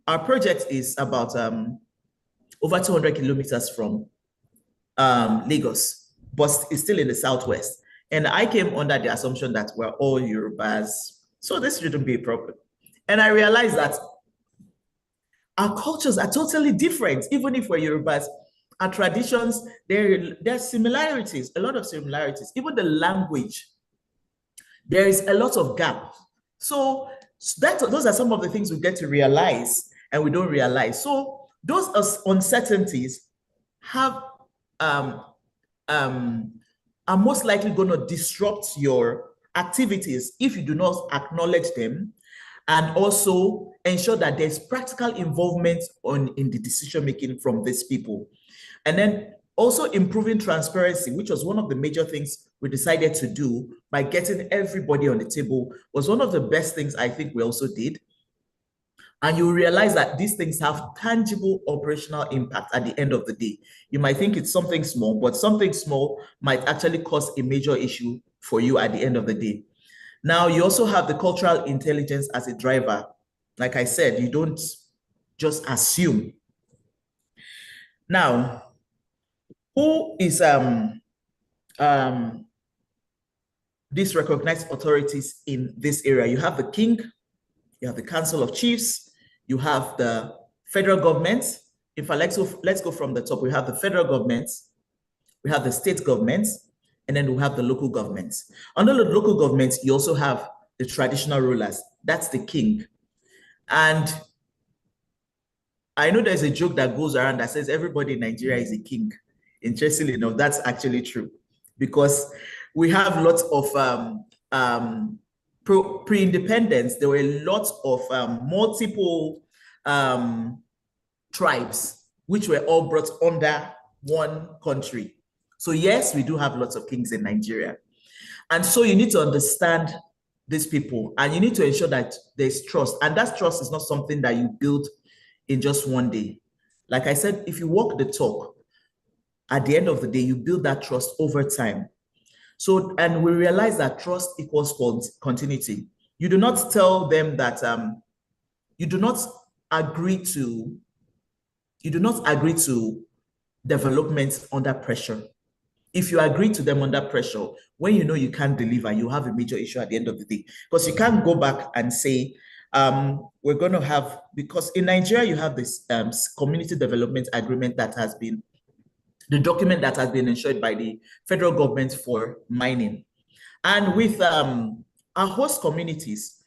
our project is about over 200 kilometers from Lagos, but it's still in the Southwest. And I came under the assumption that we're all Yorubas, so this shouldn't be a problem. And I realized that our cultures are totally different. Even if we're Yorubas, our traditions, there's similarities, a lot of similarities. Even the language, there is a lot of gap. So those are some of the things we get to realize and we don't realize. So those uncertainties are most likely going to disrupt your activities if you do not acknowledge them, and also ensure that there's practical involvement in the decision making from these people. And then also improving transparency, which was one of the major things we decided to do by getting everybody on the table, was one of the best things I think we also did. And you realize that these things have tangible operational impact at the end of the day. You might think it's something small, but something small might actually cause a major issue for you at the end of the day. Now, you also have the cultural intelligence as a driver. Like I said, you don't just assume. Now, who is these recognized authorities in this area? You have the king, you have the Council of Chiefs, you have the federal government. In fact, let's go from the top. We have the federal government, we have the state governments, and then we have the local governments. Under the local governments, you also have the traditional rulers. That's the king. And I know there's a joke that goes around that says everybody in Nigeria is a king. Interestingly enough, that's actually true, because we have lots of pre-independence. There were a lot of multiple tribes, which were all brought under one country. So yes, we do have lots of kings in Nigeria. And so you need to understand these people, and you need to ensure that there's trust. And that trust is not something that you build in just one day. Like I said, if you walk the talk, at the end of the day, you build that trust over time. So, and we realize that trust equals continuity. You do not tell them that you do not agree to development under pressure. If you agree to them under pressure, when you know you can't deliver, you have a major issue at the end of the day. Because you can't go back and say, we're going to have, because in Nigeria, you have this community development agreement that has been, the document that has been ensured by the federal government for mining. And with our host communities,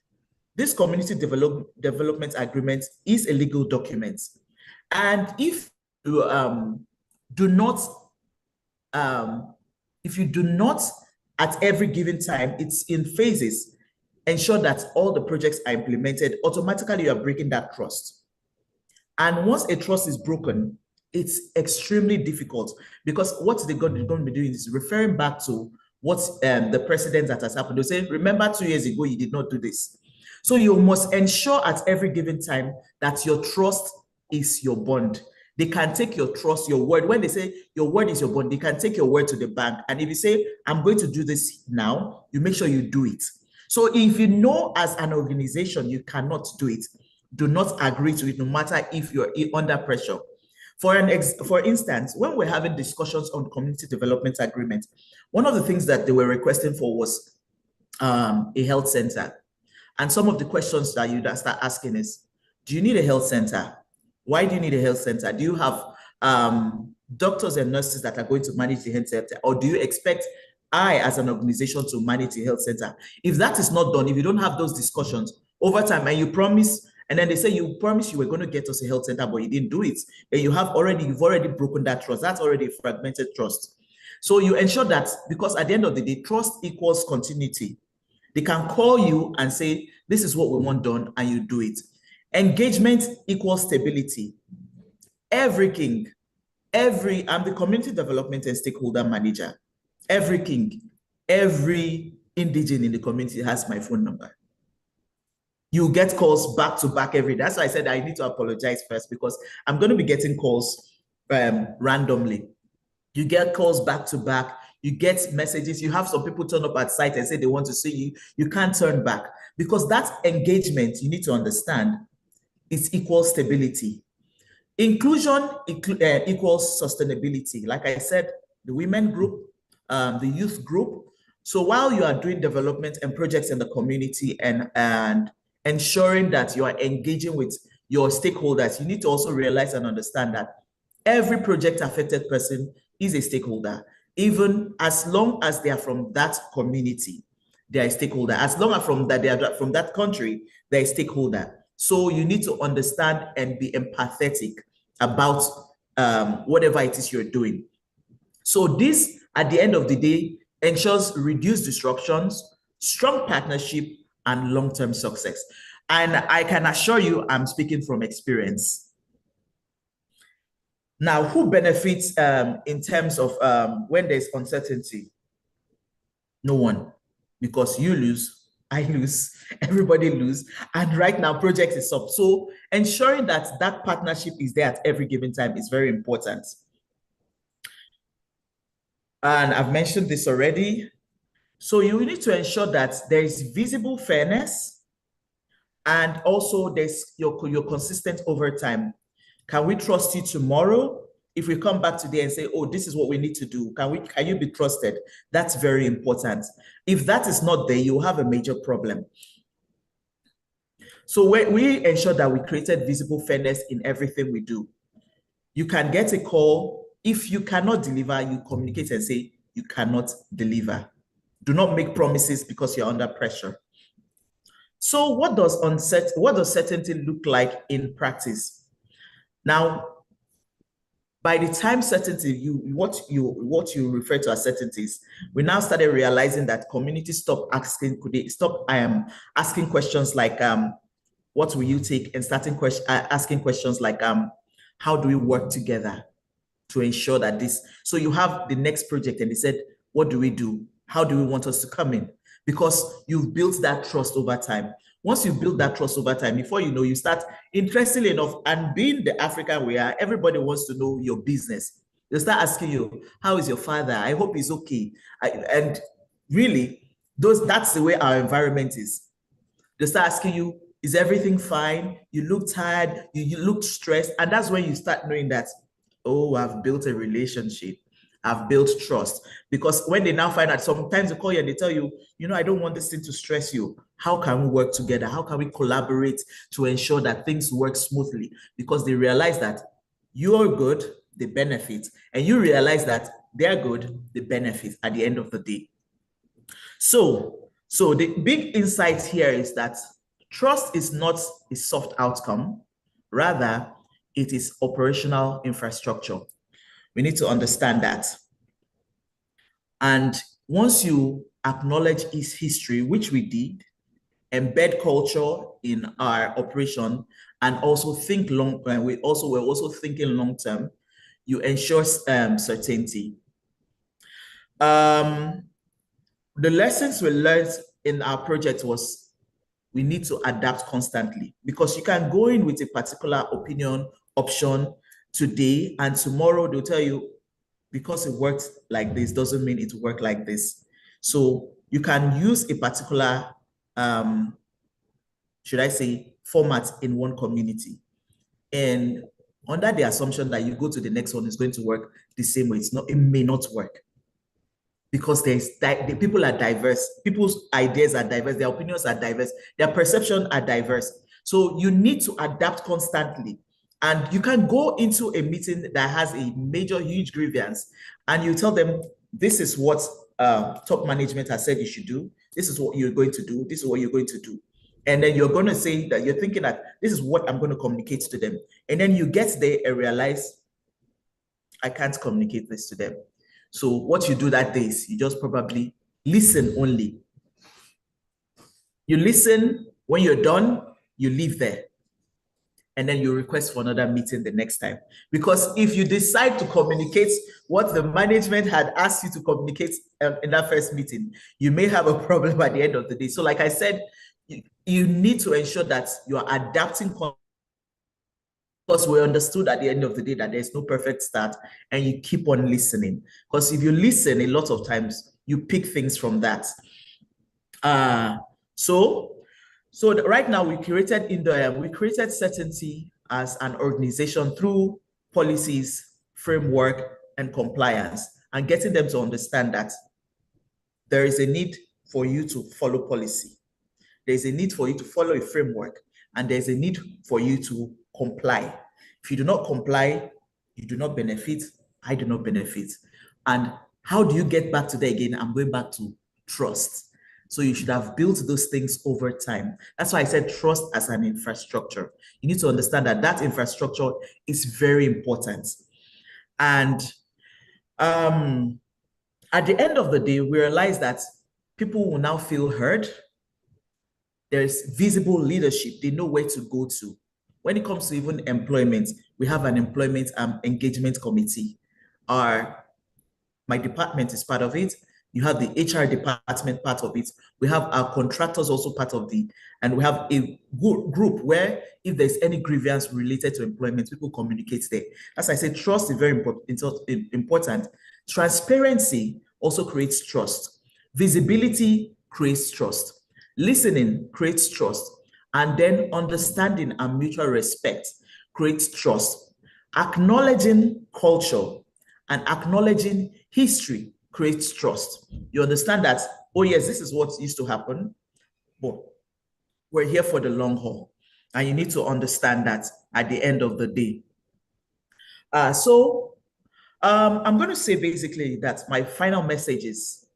this community development agreement is a legal document. And if you do not at every given time, it's in phases, ensure that all the projects are implemented, automatically you are breaking that trust. And once a trust is broken, it's extremely difficult, because what they're going to be doing is referring back to what the precedent that has happened. They'll say, remember 2 years ago, you did not do this. So you must ensure at every given time that your trust is your bond. They can take your trust, your word. When they say your word is your bond, they can take your word to the bank. And if you say, I'm going to do this now, you make sure you do it. So if you know as an organization you cannot do it, do not agree to it, no matter if you're under pressure. For instance, when we're having discussions on community development agreement, one of the things that they were requesting for was a health center. And some of the questions that you start asking is, do you need a health center? Why do you need a health center? Do you have doctors and nurses that are going to manage the health center? Or do you expect I, as an organization, to manage the health center? If that is not done, if you don't have those discussions over time and you promise, and then they say you promised you were going to get us a health center, but you didn't do it, then you've already broken that trust. That's already a fragmented trust. So you ensure that, because at the end of the day, trust equals continuity. They can call you and say, this is what we want done, and you do it. Engagement equals stability. I'm the community development and stakeholder manager. Every indigene in the community has my phone number. You get calls back to back every day. That's why I said I need to apologize first, because I'm going to be getting calls randomly. You get calls back to back. You get messages. You have some people turn up at site and say they want to see you. You can't turn back, because that engagement, you need to understand, is equal stability. Inclusion equals sustainability. Like I said, the women group, the youth group. So while you are doing development and projects in the community and ensuring that you are engaging with your stakeholders, you need to also realize and understand that every project affected person is a stakeholder. Even as long as they are from that community, they are a stakeholder. As long as they are from that country, they're a stakeholder. So you need to understand and be empathetic about whatever it is you're doing. So this, at the end of the day, ensures reduced disruptions, strong partnership, and long-term success. And I can assure you, I'm speaking from experience. Now, who benefits in terms of when there's uncertainty? No one, because you lose, I lose, everybody lose, and right now project is up. So ensuring that that partnership is there at every given time is very important. And I've mentioned this already. So you need to ensure that there is visible fairness, and also you're consistent over time. Can we trust you tomorrow? If we come back today and say, oh, this is what we need to do, can you be trusted? That's very important. If that is not there, you have a major problem. So we ensure that we created visible fairness in everything we do. You can get a call. If you cannot deliver, you communicate and say you cannot deliver. Do not make promises because you're under pressure. So what does certainty look like in practice? Now, by the time certainty, what you refer to as certainties, we now started realizing that communities stop asking questions like, what will you take, and asking questions like, how do we work together to ensure that this, so you have the next project and they said, what do we do? How do we want us to come in? Because you've built that trust over time. Once you build that trust over time, before you know, you start, interestingly enough, and being the African we are, everybody wants to know your business. They start asking you, how is your father? I hope he's okay. And really, that's the way our environment is. They start asking you, is everything fine? You look tired, you look stressed. And that's when you start knowing that, oh, I've built a relationship. I've built trust. Because when they now find out, sometimes they call you and they tell you, I don't want this thing to stress you. How can we work together? How can we collaborate to ensure that things work smoothly? Because they realize that you're good, they benefit. And you realize that they're good, they benefit at the end of the day. So the big insight here is that trust is not a soft outcome. Rather, it is operational infrastructure. We need to understand that. And once you acknowledge its history, which we did, embed culture in our operation, and also think long, we're also thinking long term, you ensure certainty. The lessons we learned in our project was we need to adapt constantly, because you can go in with a particular option today, and tomorrow they'll tell you, because it worked like this doesn't mean it will work like this. So you can use a particular, should I say, format in one community, and under the assumption that you go to the next one, it's going to work the same way. It may not work, because the people are diverse, people's ideas are diverse, their opinions are diverse, their perceptions are diverse. So you need to adapt constantly. And you can go into a meeting that has a major, huge grievance, and you tell them, this is what top management has said you should do. This is what you're going to do. This is what you're going to do. And then you're going to say that you're thinking that this is what I'm going to communicate to them. And then you get there and realize, I can't communicate this to them. So what you do that day is you just probably listen only. You listen. When you're done, you leave there. And then you request for another meeting the next time. Because if you decide to communicate what the management had asked you to communicate in that first meeting, you may have a problem at the end of the day. So like I said, you need to ensure that you are adapting, because we understood at the end of the day that there's no perfect start, and you keep on listening. Because if you listen, a lot of times you pick things from that. So right now we created certainty as an organization through policies, framework, and compliance, and getting them to understand that there is a need for you to follow policy. There's a need for you to follow a framework, and there's a need for you to comply. If you do not comply, you do not benefit, I do not benefit. And how do you get back to that again? I'm going back to trust. So you should have built those things over time. That's why I said trust as an infrastructure. You need to understand that that infrastructure is very important. And at the end of the day, we realize that people will now feel heard. There's visible leadership. They know where to go to. When it comes to even employment, we have an employment engagement committee. My department is part of it. You have the HR department part of it. We have our contractors also part of and we have a group where if there's any grievance related to employment, people communicate there. As I said, trust is very important. Transparency also creates trust. Visibility creates trust. Listening creates trust. And then understanding and mutual respect creates trust. Acknowledging culture and acknowledging history creates trust. You understand that, oh yes, this is what used to happen, but we're here for the long haul. And you need to understand that at the end of the day. I'm going to say basically that my final message is,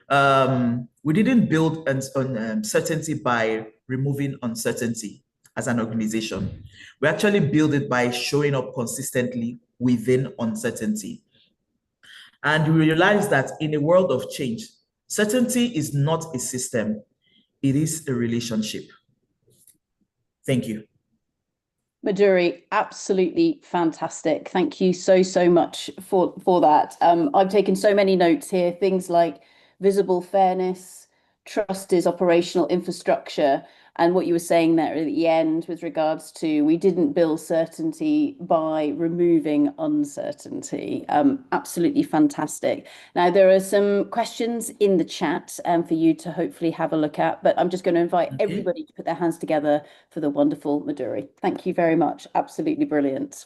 we didn't build on certainty by removing uncertainty as an organization. We actually build it by showing up consistently within uncertainty. And we realize that in a world of change, certainty is not a system, it is a relationship. Thank you. Madhuri, absolutely fantastic. Thank you so much for that. I've taken so many notes here, things like visible fairness, trust is operational infrastructure, and what you were saying there at the end with regards to we didn't build certainty by removing uncertainty. Absolutely fantastic. Now, there are some questions in the chat for you to hopefully have a look at, but I'm just going to invite everybody to put their hands together for the wonderful Madhuri. Thank you very much. Absolutely brilliant.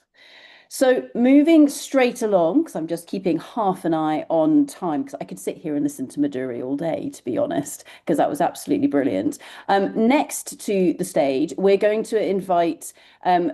So moving straight along, because I'm just keeping half an eye on time, because I could sit here and listen to Madhuri all day, to be honest, because that was absolutely brilliant. Next to the stage, we're going to invite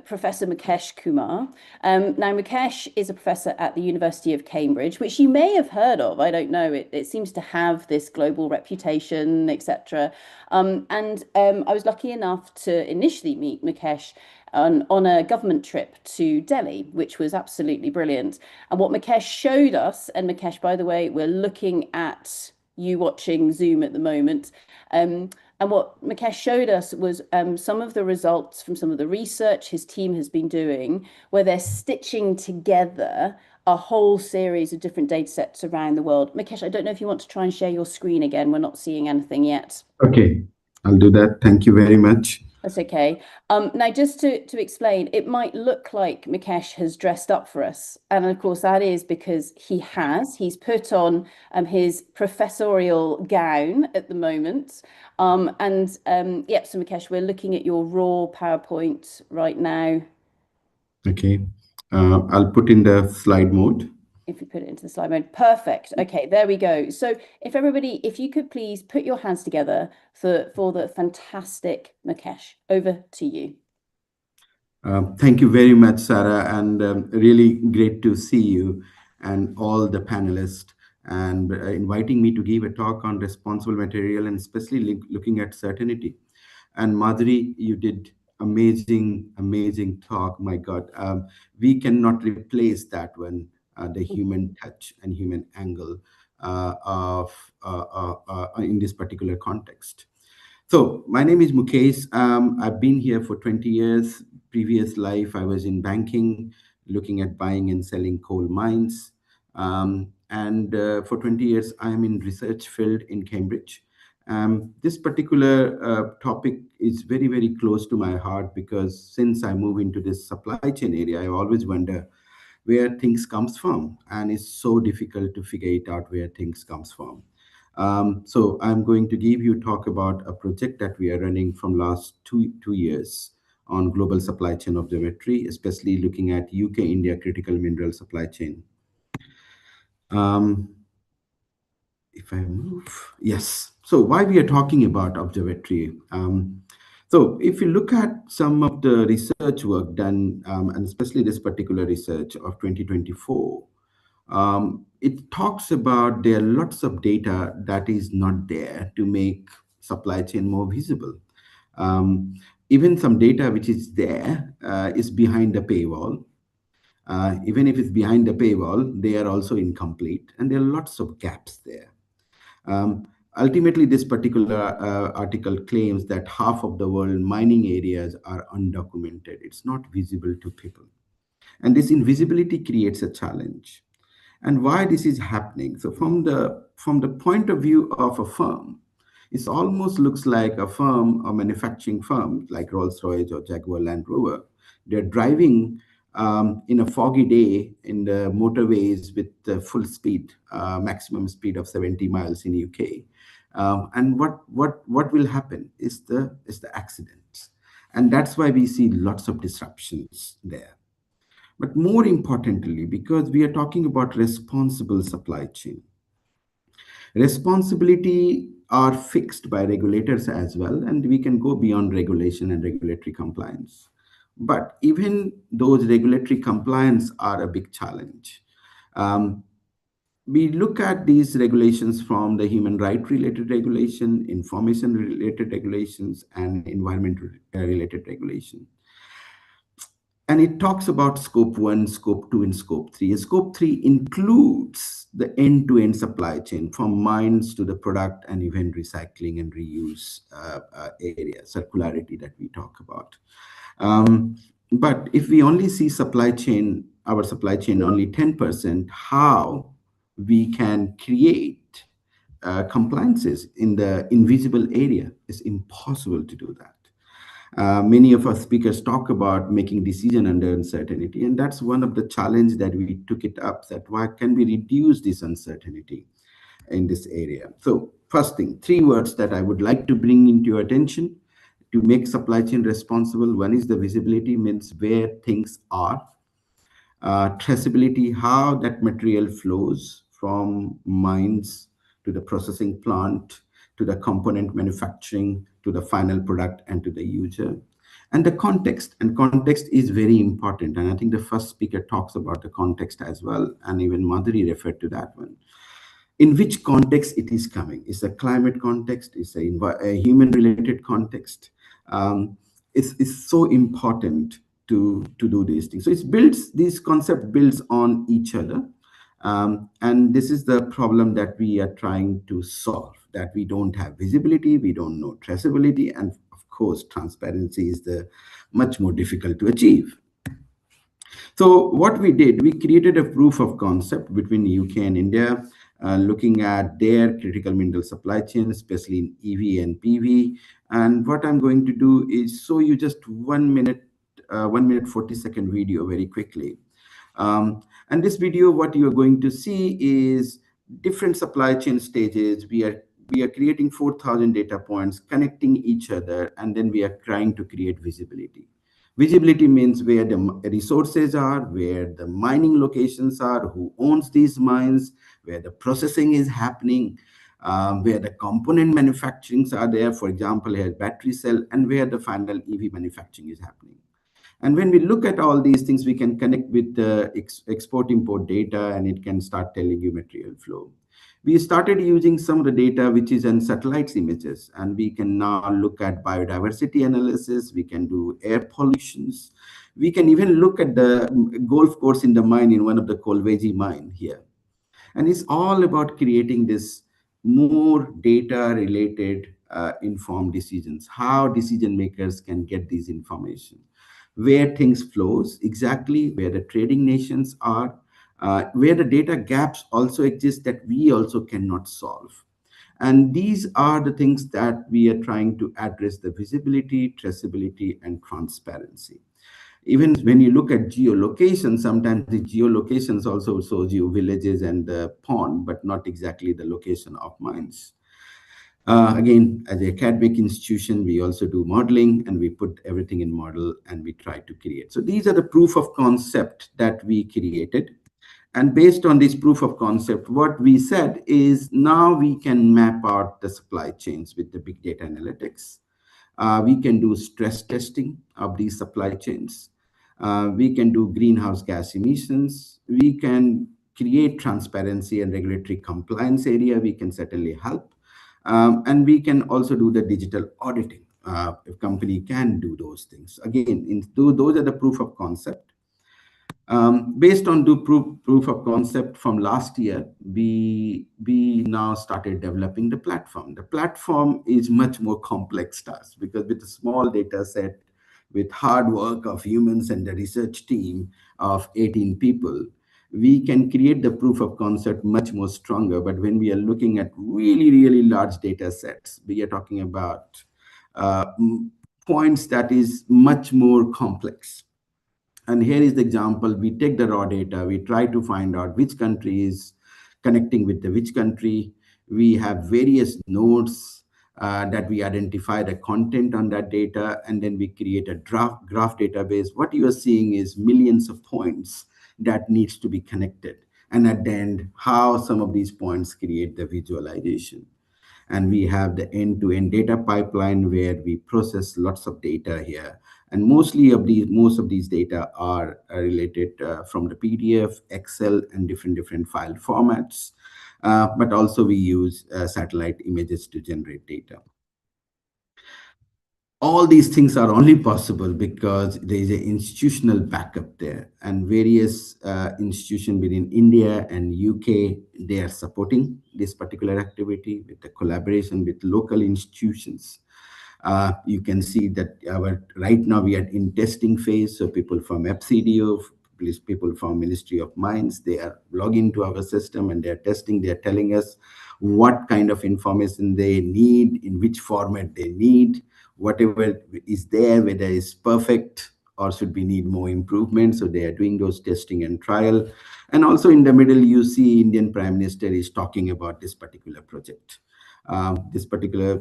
Professor Mukesh Kumar. Now, Mukesh is a professor at the University of Cambridge, which you may have heard of. I don't know. It seems to have this global reputation, etc. I was lucky enough to initially meet Mukesh on a government trip to Delhi, which was absolutely brilliant. And what Mukesh showed us, and Mukesh, by the way, we're looking at you watching Zoom at the moment. And what Mukesh showed us was some of the results from some of the research his team has been doing, where they're stitching together a whole series of different data sets around the world. Mukesh, I don't know if you want to try and share your screen again. We're not seeing anything yet. Okay, I'll do that. Thank you very much. That's okay. Now, just to explain, it might look like Mukesh has dressed up for us. And of course, that is because he's put on his professorial gown at the moment. So Mukesh, we're looking at your raw PowerPoint right now. Okay, I'll put in the slide mode. If you put it into the slide mode, perfect. Okay, there we go. So if you could please put your hands together for the fantastic Mukesh. Over to you. Thank you very much, Sarah, and really great to see you and all the panelists, and inviting me to give a talk on responsible material, and especially looking at certainty. And Madhuri, you did amazing talk. My God, we cannot replace that one. The human touch and human angle in this particular context. So my name is Mukesh. I've been here for 20 years. Previous life, I was in banking, looking at buying and selling coal mines. For 20 years, I am in research field in Cambridge. This particular topic is very close to my heart, because since I moved into this supply chain area, I always wonder where things comes from, and it's so difficult to figure it out where things comes from. So I'm going to give you talk about a project that we are running from last two years on global supply chain observatory, especially looking at UK-India critical mineral supply chain. If I move, yes. So why we are talking about observatory? So if you look at some of the research work done, and especially this particular research of 2024, it talks about there are lots of data that is not there to make supply chain more visible. Even some data which is there is behind the paywall. Even if it's behind the paywall, they are also incomplete, and there are lots of gaps there. Ultimately, this particular article claims that half of the world mining areas are undocumented. It's not visible to people. And this invisibility creates a challenge. And why this is happening? So from the point of view of a firm, it almost looks like a firm, a manufacturing firm like Rolls-Royce or Jaguar Land Rover. They're driving in a foggy day in the motorways with the full speed, maximum speed of 70 miles in UK. And what will happen is the accidents. And that's why we see lots of disruptions there. But more importantly, because we are talking about responsible supply chain, responsibility are fixed by regulators as well, and we can go beyond regulation and regulatory compliance. But even those regulatory compliance are a big challenge. We look at these regulations from the human right related regulation, information related regulations, and environment related regulation. And it talks about scope 1, scope 2, and scope 3. And scope 3 includes the end-to-end supply chain from mines to the product and even recycling and reuse area, circularity that we talk about. But if we only see supply chain, our supply chain only 10%, how we can create compliances in the invisible area is impossible to do that. Many of our speakers talk about making decision under uncertainty, and that's one of the challenge that we took it up, that why can we reduce this uncertainty in this area. So first thing, 3 words that I would like to bring into your attention to make supply chain responsible. One is the visibility, means where things are. Traceability, how that material flows from mines to the processing plant, to the component manufacturing, to the final product, and to the user. And the context, and context is very important. And I think the first speaker talks about the context as well, and even Madhuri referred to that one. In which context it is coming? It's a climate context, it's a human-related context. It's so important to do these things. So this concept builds on each other. And this is the problem that we are trying to solve, that we don't have visibility, we don't know traceability, and of course, transparency is the much more difficult to achieve. So what we did, we created a proof of concept between UK and India, looking at their critical mineral supply chain, especially in EV and PV. And what I'm going to do is show you just 1 minute, 1 minute 40-second video very quickly. And this video, what you are going to see is different supply chain stages. We are creating 4,000 data points, connecting each other, and then we are trying to create visibility. Visibility means where the resources are, where the mining locations are, who owns these mines, where the processing is happening, where the component manufacturings are there, for example, here battery cell, and where the final EV manufacturing is happening. And when we look at all these things, we can connect with the export import data, and it can start telling you material flow. We started using some of the data which is in satellites images, and we can now look at biodiversity analysis. We can do air pollutions. We can even look at the golf course in the mine, in one of the Kolwezi mine here. And it's all about creating this more data related informed decisions, how decision makers can get these information, where things flows exactly, where the trading nations are, where the data gaps also exist that we also cannot solve. And these are the things that we are trying to address: the visibility, traceability, and transparency. Even when you look at geolocation, sometimes the geolocations also shows you villages and the pond, but not exactly the location of mines. Again, as a academic institution, we also do modeling, and we put everything in model and we try to create. So these are the proof of concept that we created. And based on this proof of concept, what we said is now we can map out the supply chains with the big data analytics. We can do stress testing of these supply chains. We can do greenhouse gas emissions. We can create transparency and regulatory compliance area. We can certainly help. And we can also do the digital auditing. If company can do those things. Again, those are the proof of concept. Based on the proof of concept from last year, we now started developing the platform. The platform is much more complex task, because with a small data set, with hard work of humans and the research team of 18 people, we can create the proof of concept much more stronger. But when we are looking at really, really large data sets, we are talking about points that is much more complex. And here is the example. We take the raw data, we try to find out which country is connecting with the which country. We have various nodes that we identify the content on that data, and then we create a graph database. What you are seeing is millions of points that needs to be connected. And at the end, how some of these points create the visualization. And we have the end-to-end data pipeline where we process lots of data here. And most of these data are related from the PDF, Excel, and different file formats. But also we use satellite images to generate data. All these things are only possible because there is an institutional backup there, and various institutions within India and UK, they are supporting this particular activity with the collaboration with local institutions. You can see that right now we are in testing phase. So people from FCDO, people from Ministry of Mines, they are logging to our system and they're testing. They're telling us what kind of information they need, in which format they need, whatever is there, whether it's perfect or should we need more improvement. So they are doing those testing and trial. And also in the middle, you see Indian Prime Minister is talking about this particular project. This particular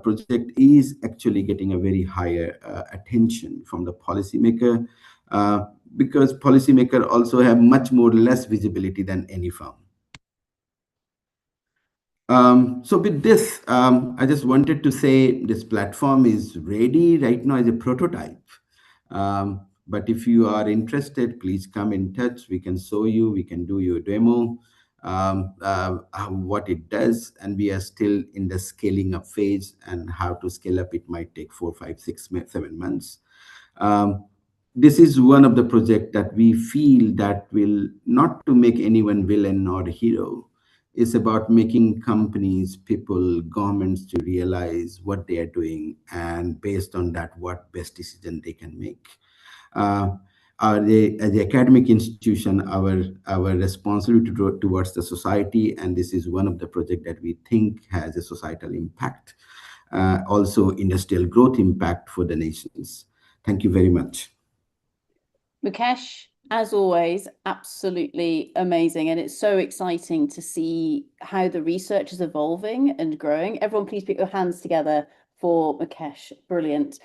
project is actually getting a very higher attention from the policymaker, because policymaker also have much more less visibility than any firm. So with this, I just wanted to say this platform is ready right now as a prototype. But if you are interested, please come in touch. We can show you, we can do your demo, what it does. And we are still in the scaling up phase, and how to scale up, it might take 4, 5, 6, 7 months. This is one of the projects that we feel that will not to make anyone villain or hero. It's about making companies, people, governments to realize what they are doing, and based on that, what best decision they can make. As the academic institution, our responsibility towards the society, and this is one of the projects that we think has a societal impact, also industrial growth impact for the nations. Thank you very much. Mukesh, as always, absolutely amazing. And it's so exciting to see how the research is evolving and growing. Everyone, please put your hands together for Mukesh. Brilliant.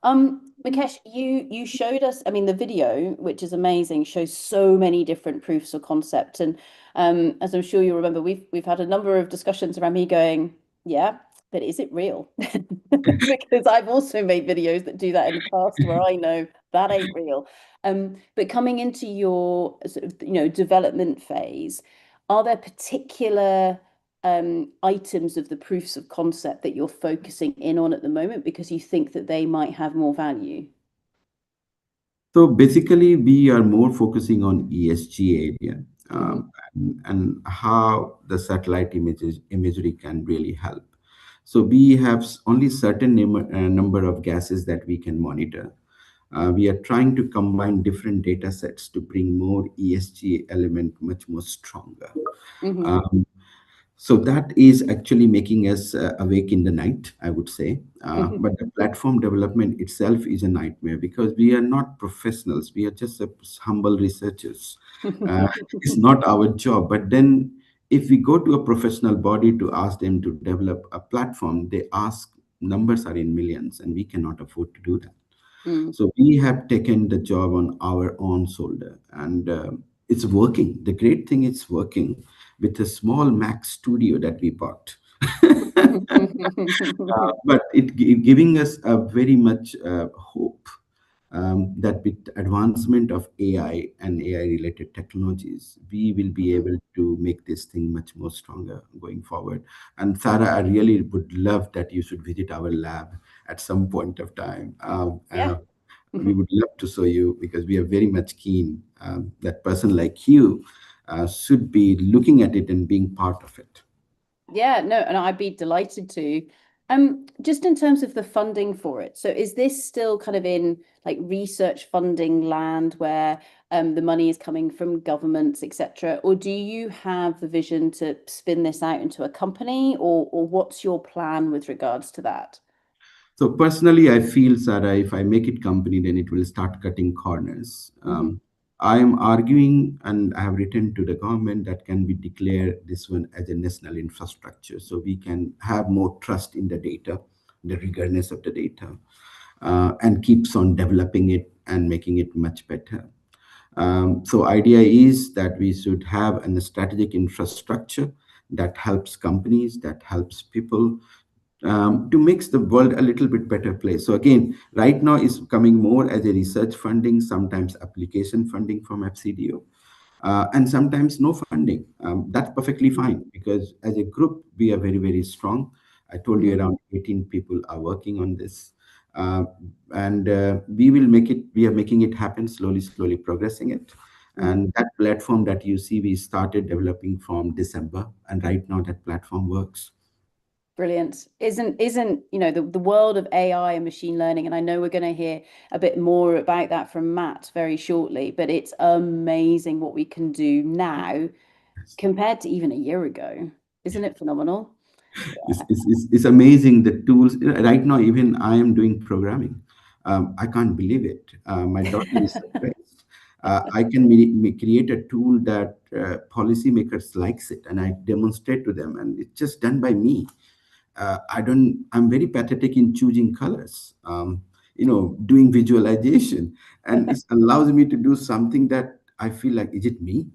Mukesh, you showed us, I mean, the video, which is amazing, shows so many different proofs of concept. And as I'm sure you'll remember, we've had a number of discussions around me going, yeah, but is it real? Because I've also made videos that do that in the past where I know that ain't real. But coming into your sort of, development phase, are there particular items of the proofs of concept that you're focusing in on at the moment because you think that they might have more value? So basically, we are more focusing on ESG area and how the satellite imagery can really help. So we have only certain number of gases that we can monitor. We are trying to combine different data sets to bring more ESG element much more stronger. So that is actually making us awake in the night, I would say. But the platform development itself is a nightmare because we are not professionals. We are just humble researchers. It's not our job. But then if we go to a professional body to ask them to develop a platform, they ask numbers are in millions and we cannot afford to do that. So we have taken the job on our own shoulder and it's working. The great thing is working with a small Mac studio that we bought. But it giving us a very much hope that with advancement of AI and AI related technologies, we will be able to make this thing much more stronger going forward. And Sarah, I really would love that you should visit our lab at some point of time. We would love to show you because we are very much keen that person like you should be looking at it and being part of it. Yeah, no, and I'd be delighted to. Just in terms of the funding for it, so is this still kind of in like research funding land where the money is coming from governments, etc., or do you have the vision to spin this out into a company, or what's your plan with regards to that? So personally, I feel, Sarah, if I make it company, then it will start cutting corners. I am arguing, and I have written to the government that can we declare this one as a national infrastructure so we can have more trust in the data, the rigorness of the data, and keeps on developing it and making it much better. So idea is that we should have a strategic infrastructure that helps companies, that helps people, to make the world a little bit better place. So again, right now is coming more as a research funding, sometimes application funding from FCDO, and sometimes no funding. That's perfectly fine because as a group, we are very, very strong. I told you around 18 people are working on this. And we will make it, we are making it happen slowly progressing it. And that platform that you see, we started developing from December, and right now that platform works. Brilliant. Isn't the world of AI and machine learning, and I know we're going to hear a bit more about that from Matt very shortly, but it's amazing what we can do now compared to even a year ago. Isn't it phenomenal? It's amazing the tools right now. Even I am doing programming. I can't believe it. My daughter is surprised. I can create a tool that policymakers likes it, and I demonstrate to them, and it's just done by me. I'm very pathetic in choosing colors, doing visualization, and it allows me to do something that I feel like, is it me?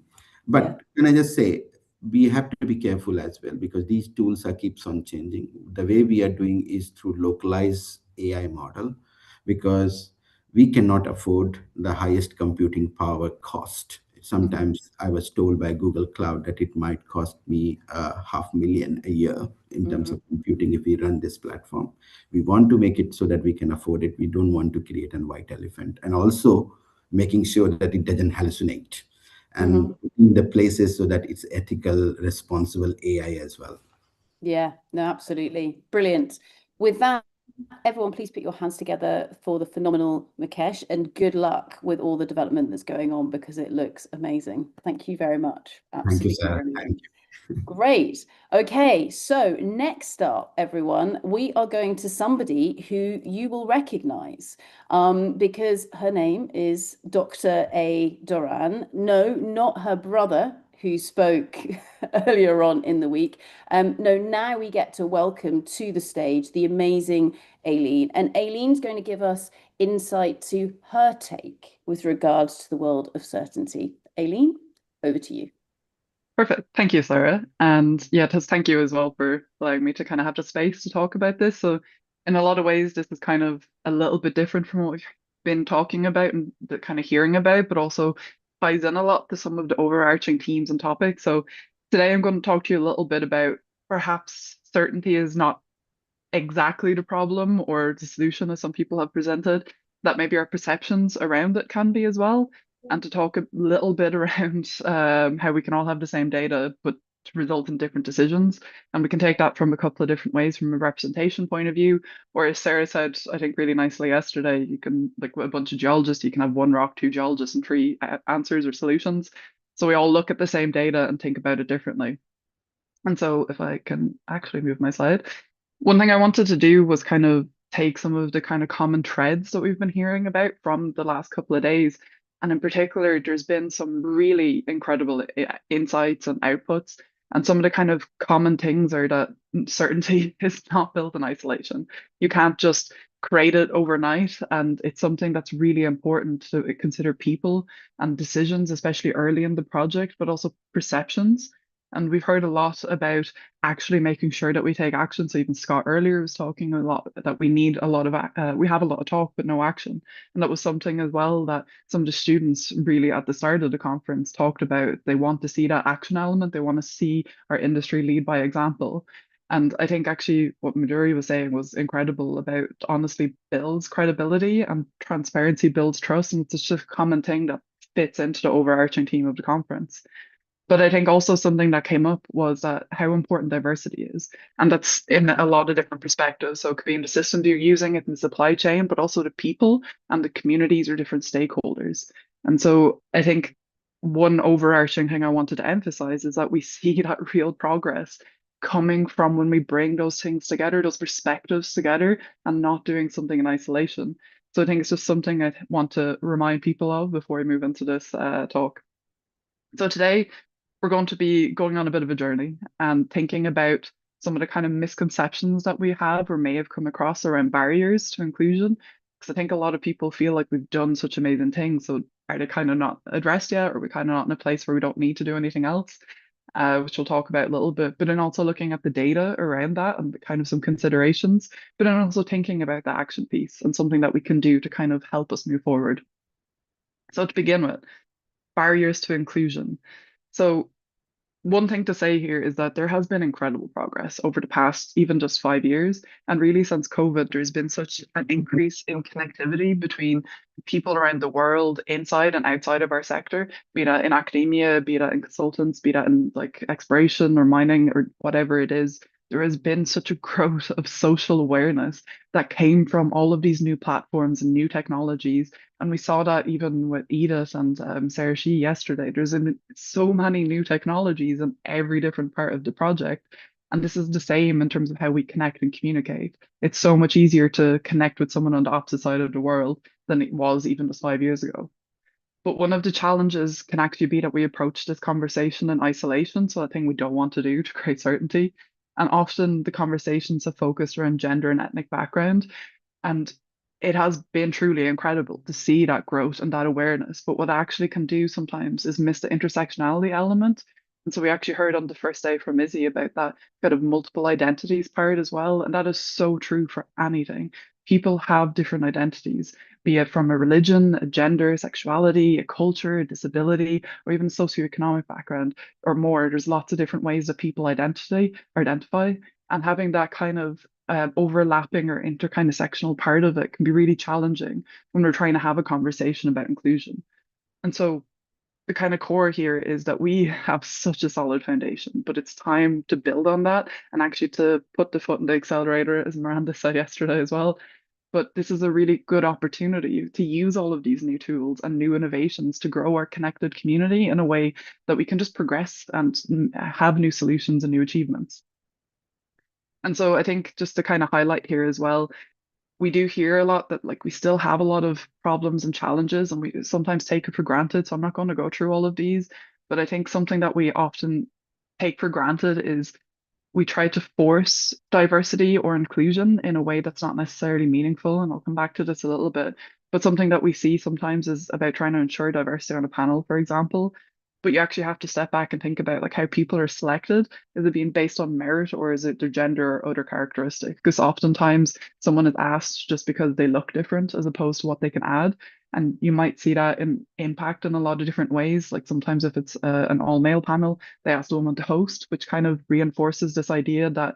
But can I just say, we have to be careful as well because these tools keeps on changing. The way we are doing is through localized AI model because we cannot afford the highest computing power cost. Sometimes I was told by Google Cloud that it might cost me $500,000 a year in terms of computing if we run this platform. We want to make it so that we can afford it. We don't want to create a white elephant, and also making sure that it doesn't hallucinate and in the places so that it's ethical, responsible AI as well. Yeah, no, absolutely. Brilliant. With that, Everyone, please put your hands together for the phenomenal Mukesh, and good luck with all the development that's going on, because it looks amazing. Thank you very much. Thank you, Absolutely Sarah. brilliant. Thank you. Great. Okay, so next up, everyone, we are going to somebody who you will recognize, because her name is Dr. A. Doran. No, not her brother, who spoke earlier on in the week. No, now we get to welcome to the stage the amazing Aileen. And Aileen's going to give us insight to her take with regards to the world of certainty. Aileen, over to you. Perfect. Thank you, Sarah. And yeah, just thank you as well for allowing me to kind of have the space to talk about this. So in a lot of ways, this is kind of a little bit different from what we've been talking about and the kind of hearing about, but also ties in a lot to some of the overarching themes and topics. So today I'm going to talk to you a little bit about perhaps certainty is not exactly the problem or the solution as some people have presented, that maybe our perceptions around it can be as well, and to talk a little bit around how we can all have the same data but to result in different decisions. And we can take that from a couple of different ways, from a representation point of view, or as Sarah said, I think really nicely yesterday, you can, like a bunch of geologists, you can have one rock, two geologists, and three answers or solutions. So we all look at the same data and think about it differently. And so if I can actually move my slide, one thing I wanted to do was kind of take some of the kind of common threads that we've been hearing about from the last couple of days. And in particular, there's been some really incredible insights and outputs. And some of the kind of common things are that certainty is not built in isolation. You can't just create it overnight. And it's something that's really important to consider people and decisions, especially early in the project, but also perceptions. And we've heard a lot about actually making sure that we take action. So even Scott earlier was talking a lot that we need a lot of, we have a lot of talk, but no action. And that was something as well that some of the students really at the start of the conference talked about. They want to see that action element. They want to see our industry lead by example. And I think actually what Madhuri was saying was incredible about honestly builds credibility and transparency builds trust. And it's just a common thing that fits into the overarching theme of the conference. But I think also something that came up was how important diversity is. And that's in a lot of different perspectives. So it could be in the system that you're using, it in the supply chain, but also the people and the communities or different stakeholders. And so I think one overarching thing I wanted to emphasize is that we see that real progress coming from when we bring those things together, those perspectives together, and not doing something in isolation. So I think it's just something I want to remind people of before we move into this talk. So today, we're going to be going on a bit of a journey and thinking about some of the kind of misconceptions that we have or may have come across around barriers to inclusion. Because I think a lot of people feel like we've done such amazing things. So are they kind of not addressed yet, or are we kind of not in a place where we don't need to do anything else? Which we'll talk about a little bit, but then also looking at the data around that and kind of some considerations, but then also thinking about the action piece and something that we can do to kind of help us move forward. So to begin with, barriers to inclusion. So one thing to say here is that there has been incredible progress over the past even just 5 years. And really since COVID, there's been such an increase in connectivity between people around the world, inside and outside of our sector, be that in academia, be that in consultants, be that in like exploration or mining or whatever it is. There has been such a growth of social awareness that came from all of these new platforms and new technologies. And we saw that even with Edith and Sarah Shee yesterday. There's so many new technologies in every different part of the project. And this is the same in terms of how we connect and communicate. It's so much easier to connect with someone on the opposite side of the world than it was even just 5 years ago. But one of the challenges can actually be that we approach this conversation in isolation. So a thing we don't want to do to create certainty. And often the conversations have focused around gender and ethnic background. And it has been truly incredible to see that growth and that awareness. But what it actually can do sometimes is miss the intersectionality element. And so we actually heard on the first day from Izzy about that kind of multiple identities part as well. And that is so true for anything. People have different identities, be it from a religion, a gender, sexuality, a culture, a disability, or even socioeconomic background or more. There's lots of different ways that people identify, and having that kind of overlapping or intersectional part of it can be really challenging when we're trying to have a conversation about inclusion. And so the kind of core here is that we have such a solid foundation, but it's time to build on that and actually to put the foot in the accelerator, as Miranda said yesterday as well. But this is a really good opportunity to use all of these new tools and new innovations to grow our connected community in a way that we can just progress and have new solutions and new achievements. And so I think just to kind of highlight here as well, we do hear a lot that like we still have a lot of problems and challenges, and we sometimes take it for granted. So I'm not going to go through all of these, but I think something that we often take for granted is we try to force diversity or inclusion in a way that's not necessarily meaningful. And I'll come back to this a little bit. But something that we see sometimes is about trying to ensure diversity on a panel, for example. But you actually have to step back and think about like how people are selected. Is it being based on merit, or is it their gender or other characteristic? Because oftentimes someone is asked just because they look different as opposed to what they can add. And you might see that in impact in a lot of different ways. Like sometimes if it's an all male panel, they ask the woman to host, which kind of reinforces this idea that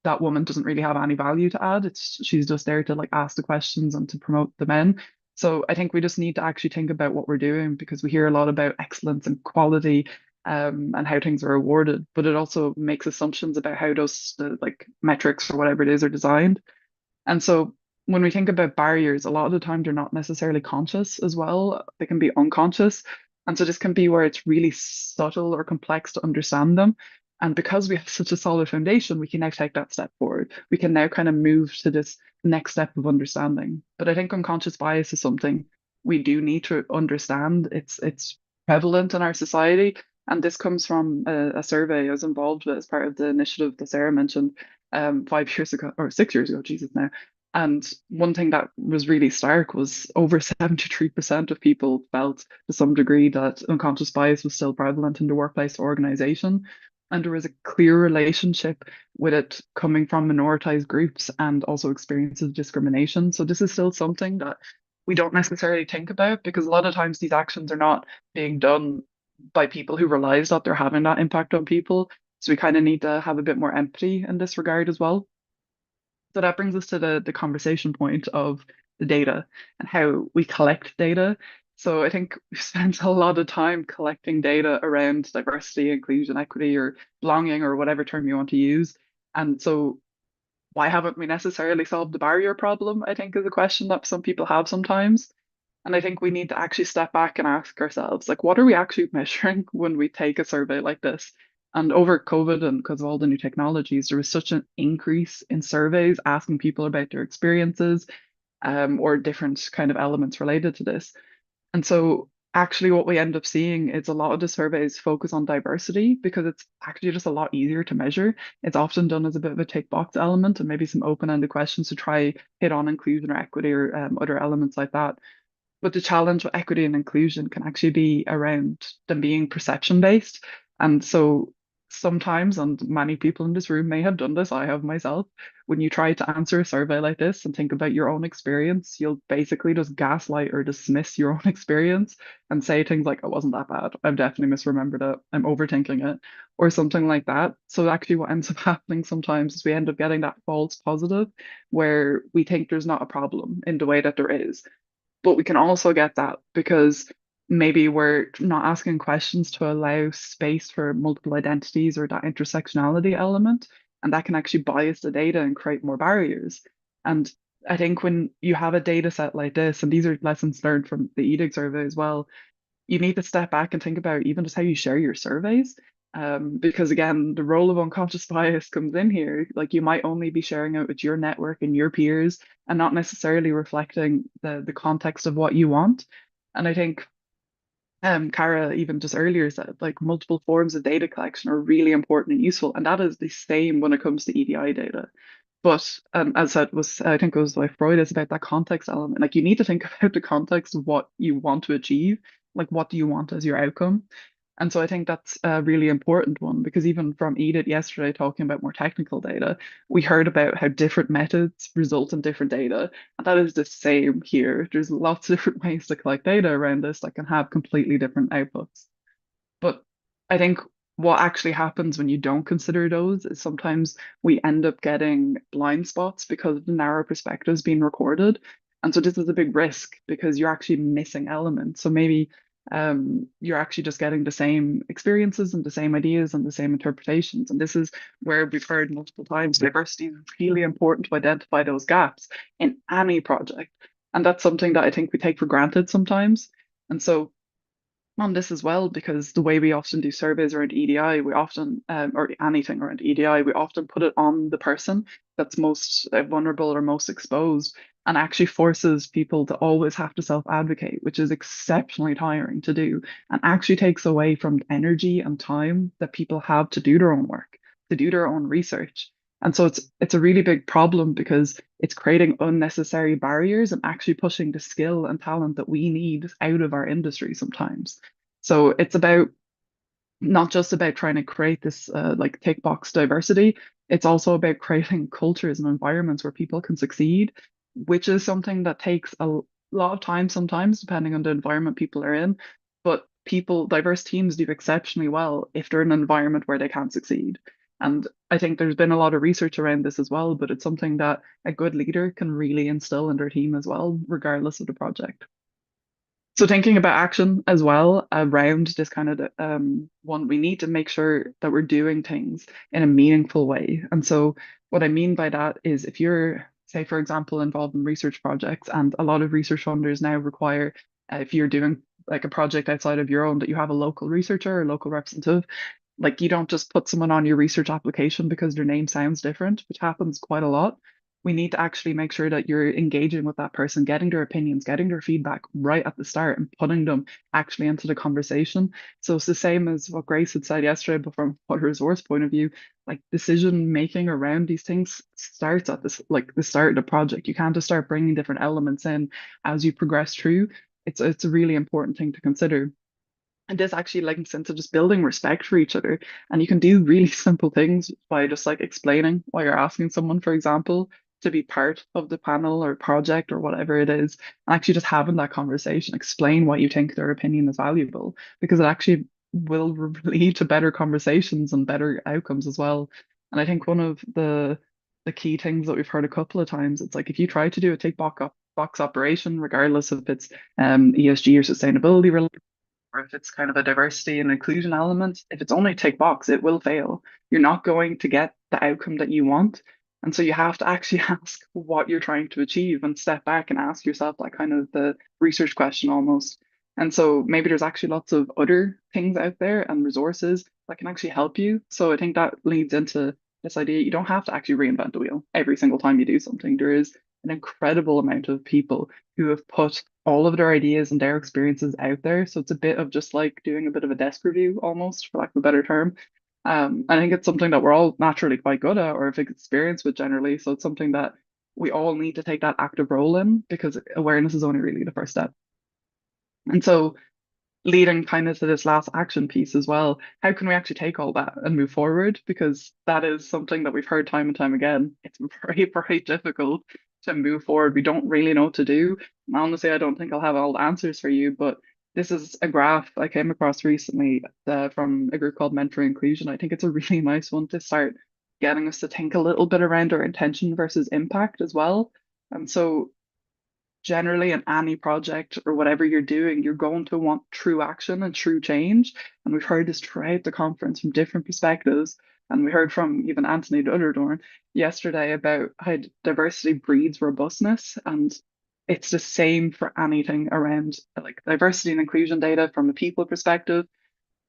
that woman doesn't really have any value to add. She's just there to like ask the questions and to promote the men. So I think we just need to actually think about what we're doing, because we hear a lot about excellence and quality and how things are awarded, but it also makes assumptions about how those like metrics or whatever it is are designed. And so when we think about barriers, a lot of the time they're not necessarily conscious as well. They can be unconscious. And so this can be where it's really subtle or complex to understand them. And because we have such a solid foundation, we can now take that step forward. We can now kind of move to this next step of understanding. But I think unconscious bias is something we do need to understand. It's prevalent in our society. And this comes from a survey I was involved with as part of the initiative that Sarah mentioned 5 years ago, or 6 years ago, Jesus now. And one thing that was really stark was over 73% of people felt to some degree that unconscious bias was still prevalent in the workplace or organization. And there was a clear relationship with it coming from minoritized groups and also experiences of discrimination. So this is still something that we don't necessarily think about, because a lot of times these actions are not being done by people who realize that they're having that impact on people. So we kind of need to have a bit more empathy in this regard as well. So that brings us to the conversation point of the data and how we collect data. So I think we've spent a lot of time collecting data around diversity, inclusion, equity, or belonging, or whatever term you want to use. And so why haven't we necessarily solved the barrier problem, I think, is a question that some people have sometimes. And I think we need to actually step back and ask ourselves, like, what are we actually measuring when we take a survey like this? And over COVID, and because of all the new technologies, there was such an increase in surveys asking people about their experiences or different kind of elements related to this. And so actually what we end up seeing is a lot of the surveys focus on diversity because it's actually just a lot easier to measure. It's often done as a bit of a tick box element and maybe some open-ended questions to try hit on inclusion or equity or other elements like that. But the challenge with equity and inclusion can actually be around them being perception based. And so sometimes, and many people in this room may have done this, I have myself, when you try to answer a survey like this and think about your own experience, you'll basically just gaslight or dismiss your own experience and say things like, it wasn't that bad. I've definitely misremembered it. I'm overthinking it, or something like that. So actually what ends up happening sometimes is we end up getting that false positive where we think there's not a problem in the way that there is. But we can also get that because maybe we're not asking questions to allow space for multiple identities or that intersectionality element. And that can actually bias the data and create more barriers. And I think when you have a data set like this, and these are lessons learned from the EDIG survey as well, you need to step back and think about even just how you share your surveys. Because again, the role of unconscious bias comes in here. Like you might only be sharing it with your network and your peers and not necessarily reflecting the context of what you want. And I think Cara even just earlier said like multiple forms of data collection are really important and useful. And that is the same when it comes to EDI data. But as said, I think it was by Freud, it's about that context element. Like you need to think about the context of what you want to achieve. Like what do you want as your outcome? And so I think that's a really important one because even from Edith yesterday talking about more technical data, we heard about how different methods result in different data. And that is the same here. There's lots of different ways to collect data around this that can have completely different outputs. But I think what actually happens when you don't consider those is sometimes we end up getting blind spots because of the narrow perspectives being recorded. And so this is a big risk because you're actually missing elements. So maybe you're actually just getting the same experiences and the same ideas and the same interpretations. And this is where we've heard multiple times, diversity is really important to identify those gaps in any project. And that's something that I think we take for granted sometimes. And so on this as well, because the way we often do surveys around EDI, we often, or anything around EDI, we often put it on the person that's most vulnerable or most exposed, and actually forces people to always have to self-advocate, which is exceptionally tiring to do, and actually takes away from energy and time that people have to do their own work, to do their own research. And so it's a really big problem because it's creating unnecessary barriers and actually pushing the skill and talent that we need out of our industry sometimes. So it's about not just about trying to create this like tick box diversity, it's also about creating cultures and environments where people can succeed, which is something that takes a lot of time sometimes, depending on the environment people are in. But diverse teams do exceptionally well if they're in an environment where they can succeed. And I think there's been a lot of research around this as well, but it's something that a good leader can really instill in their team as well, regardless of the project. So thinking about action as well around this kind of one, we need to make sure that we're doing things in a meaningful way. And so what I mean by that is if you're, say, for example, involved in research projects, and a lot of research funders now require, if you're doing like a project outside of your own, that you have a local researcher or local representative. Like you don't just put someone on your research application because their name sounds different, which happens quite a lot. We need to actually make sure that you're engaging with that person, getting their opinions, getting their feedback right at the start and putting them actually into the conversation. So it's the same as what Grace had said yesterday, but from a resource point of view, like decision making around these things starts at this, like the start of the project. You can't just start bringing different elements in as you progress through. It's a really important thing to consider. And this actually links into just building respect for each other. And you can do really simple things by just like explaining why you're asking someone, for example, to be part of the panel or project or whatever it is, and actually just having that conversation, explain why you think their opinion is valuable, because it actually will lead to better conversations and better outcomes as well. And I think one of the key things that we've heard a couple of times, it's like if you try to do a tick box operation, regardless if it's ESG or sustainability related, or if it's kind of a diversity and inclusion element, if it's only tick box, it will fail. You're not going to get the outcome that you want. And so you have to actually ask what you're trying to achieve and step back and ask yourself that kind of the research question almost. And so maybe there's actually lots of other things out there and resources that can actually help you. So I think that leads into this idea you don't have to actually reinvent the wheel every single time you do something. There is an incredible amount of people who have put all of their ideas and their experiences out there. So it's a bit of just like doing a bit of a desk review almost, for lack of a better term. I think it's something that we're all naturally quite good at or have experience with generally. So it's something that we all need to take that active role in, because awareness is only really the first step. And so leading kind of to this last action piece as well, how can we actually take all that and move forward? Because that is something that we've heard time and time again. It's very, very difficult to move forward. We don't really know what to do. And honestly, I don't think I'll have all the answers for you, but this is a graph I came across recently from a group called Mentoring Inclusion. I think it's a really nice one to start getting us to think a little bit around our intention versus impact as well. And so generally in any project or whatever you're doing, you're going to want true action and true change. And we've heard this throughout the conference from different perspectives. And we heard from even Anthony Dutterdorn yesterday about how diversity breeds robustness. And it's the same for anything around like diversity and inclusion data from a people perspective.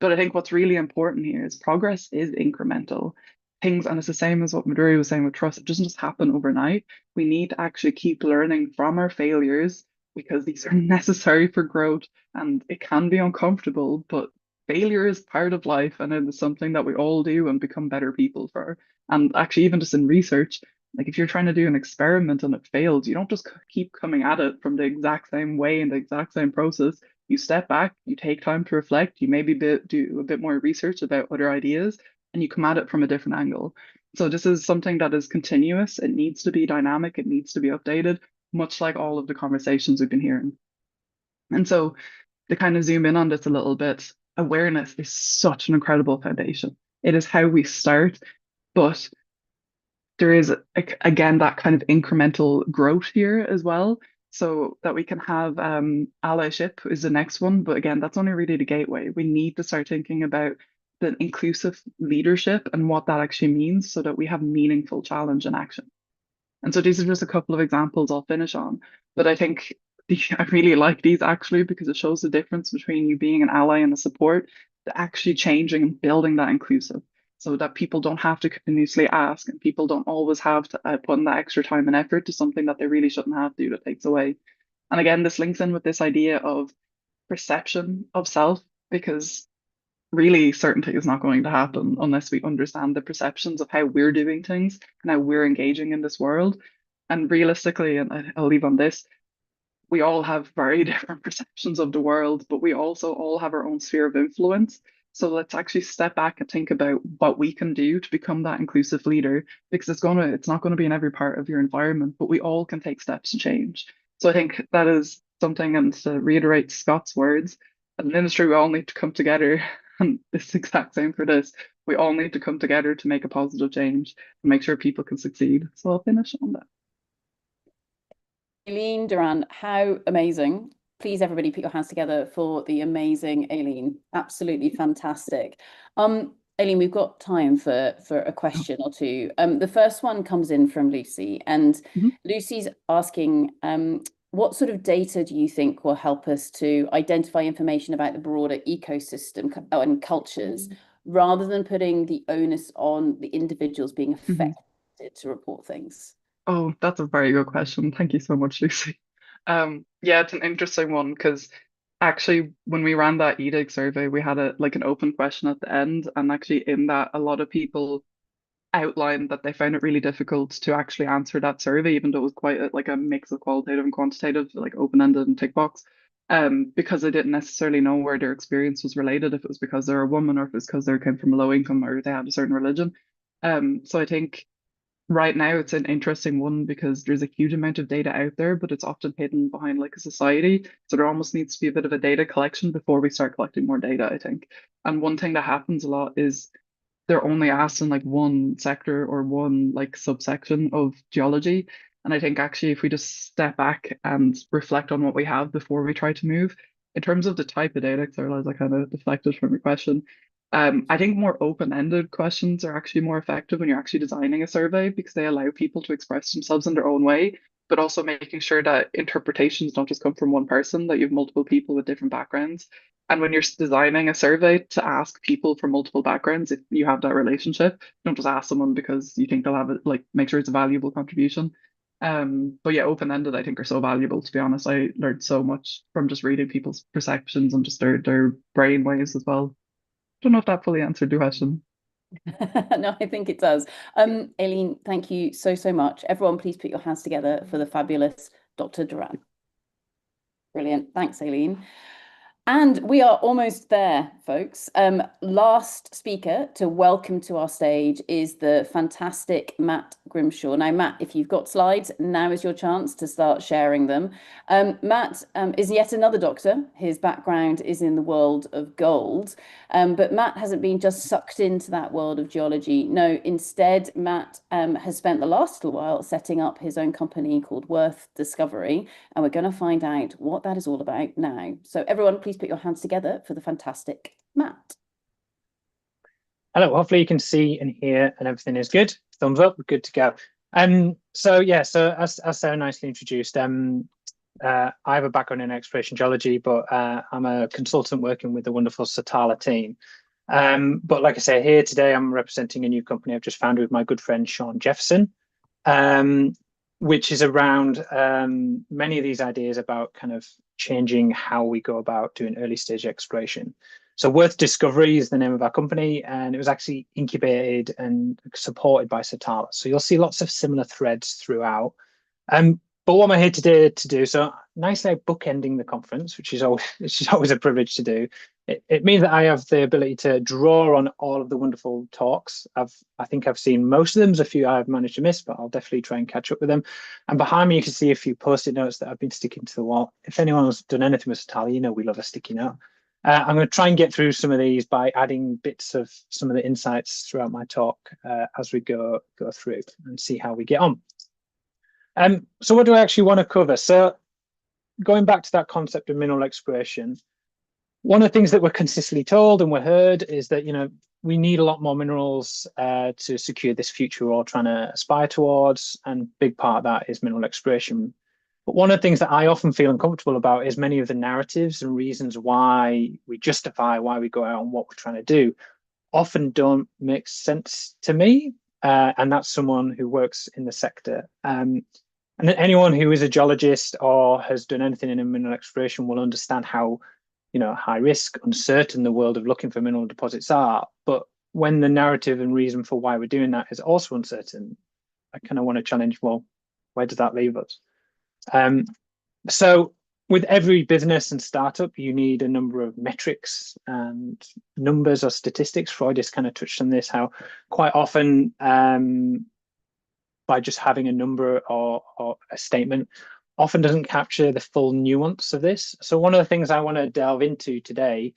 But I think what's really important here is progress is incremental. Things, and it's the same as what Madhuri was saying with trust, it doesn't just happen overnight. We need to actually keep learning from our failures because these are necessary for growth, and it can be uncomfortable, but failure is part of life and it is something that we all do and become better people for. And actually, even just in research, like if you're trying to do an experiment and it fails, you don't just keep coming at it from the exact same way in the exact same process. You step back, you take time to reflect, you maybe do a bit more research about other ideas, and you come at it from a different angle. So this is something that is continuous. It needs to be dynamic. It needs to be updated, much like all of the conversations we've been hearing. And so to kind of zoom in on this a little bit, awareness is such an incredible foundation. It is how we start, but there is, again, that kind of incremental growth here as well. so that we can have allyship is the next one. But again, that's only really the gateway. We need to start thinking about the inclusive leadership and what that actually means so that we have meaningful challenge and action. And so these are just a couple of examples I'll finish on. But I think I really like these actually because it shows the difference between you being an ally and a support to actually changing and building that inclusive so that people don't have to continuously ask and people don't always have to put in that extra time and effort to something that they really shouldn't have to that takes away. And again, this links in with this idea of perception of self, because really certainty is not going to happen unless we understand the perceptions of how we're doing things and how we're engaging in this world. And realistically, and I'll leave on this, we all have very different perceptions of the world, but we also all have our own sphere of influence. So let's actually step back and think about what we can do to become that inclusive leader, because it's not going to be in every part of your environment, but we all can take steps to change. So I think that is something, and to reiterate Scott's words, as an industry, we all need to come together, and it's the exact same for this. We all need to come together to make a positive change and make sure people can succeed. So I'll finish on that. Aileen Duran, how amazing. Please, everybody, put your hands together for the amazing Aileen. Absolutely fantastic. Aileen, we've got time for a question or two. The first one comes in from Lucy, and Lucy's asking, what sort of data do you think will help us to identify information about the broader ecosystem and cultures, rather than putting the onus on the individuals being affected to report things? Oh, that's a very good question. Thank you so much, Lucy. Yeah, it's an interesting one because actually when we ran that EDIG survey, we had an open question at the end, and actually in that a lot of people outlined that they found it really difficult to actually answer that survey, even though it was quite a mix of qualitative and quantitative, like open-ended and tick box, because they didn't necessarily know where their experience was related, if it was because they're a woman or if it's because they came from a low income or they had a certain religion. So I think right now it's an interesting one because there's a huge amount of data out there, but it's often hidden behind like a society. So there almost needs to be a bit of a data collection before we start collecting more data, I think. And one thing that happens a lot is they're only asked in like one sector or one like subsection of geology. And I think actually if we just step back and reflect on what we have before we try to move, in terms of the type of data, because I realize I kind of deflected from your question, I think more open-ended questions are actually more effective when you're actually designing a survey because they allow people to express themselves in their own way, but also making sure that interpretations don't just come from one person, that you have multiple people with different backgrounds. And when you're designing a survey, to ask people from multiple backgrounds, if you have that relationship, don't just ask someone because you think they'll have it, like make sure it's a valuable contribution. But yeah, open-ended I think are so valuable, to be honest. I learned so much from just reading people's perceptions and just their brain waves as well. Don't know if that fully answered your question. No, I think it does. Aileen, thank you so much. Everyone, please put your hands together for the fabulous Dr. Duran. Brilliant. Thanks, Aileen. And we are almost there, folks. Last speaker to welcome to our stage is the fantastic Matt Grimshaw. Now, Matt, if you've got slides, now is your chance to start sharing them. Matt is yet another doctor. His background is in the world of gold, but Matt hasn't been just sucked into that world of geology. No, instead, Matt has spent the last little while setting up his own company called Worth Discovery, and we're going to find out what that is all about now. So everyone, please put your hands together for the fantastic Matt. Hello, hopefully you can see and hear and everything is good. Thumbs up, we're good to go. So as Sarah nicely introduced, I have a background in exploration geology, but I'm a consultant working with the wonderful Satala team. But like I say, here today, I'm representing a new company I've just founded with my good friend, Sean Jefferson, which is around many of these ideas about kind of changing how we go about doing early stage exploration. So Worth Discovery is the name of our company, and it was actually incubated and supported by Satala. So you'll see lots of similar threads throughout. But what am I here today to do? So nicely bookending the conference, which is always a privilege to do. It means that I have the ability to draw on all of the wonderful talks. I think I've seen most of them. There's a few I've managed to miss, but I'll definitely try and catch up with them. And behind me, you can see a few Post-it notes that I've been sticking to the wall. If anyone's done anything with Satala, you know we love a sticky note. I'm going to try and get through some of these by adding bits of some of the insights throughout my talk as we go through and see how we get on. So what do I actually want to cover? So going back to that concept of mineral exploration, one of the things that we're consistently told and we're heard is that, we need a lot more minerals to secure this future we're all trying to aspire towards, and big part of that is mineral exploration. But one of the things that I often feel uncomfortable about is many of the narratives and reasons why we justify why we go out and what we're trying to do often don't make sense to me, and that's someone who works in the sector. And anyone who is a geologist or has done anything in mineral exploration will understand how high risk, uncertain the world of looking for mineral deposits are. But when the narrative and reason for why we're doing that is also uncertain, I kind of want to challenge, well, where does that leave us? So with every business and startup, you need a number of metrics and numbers or statistics. Freud has kind of touched on this, how quite often by just having a number or a statement often doesn't capture the full nuance of this. So one of the things I want to delve into today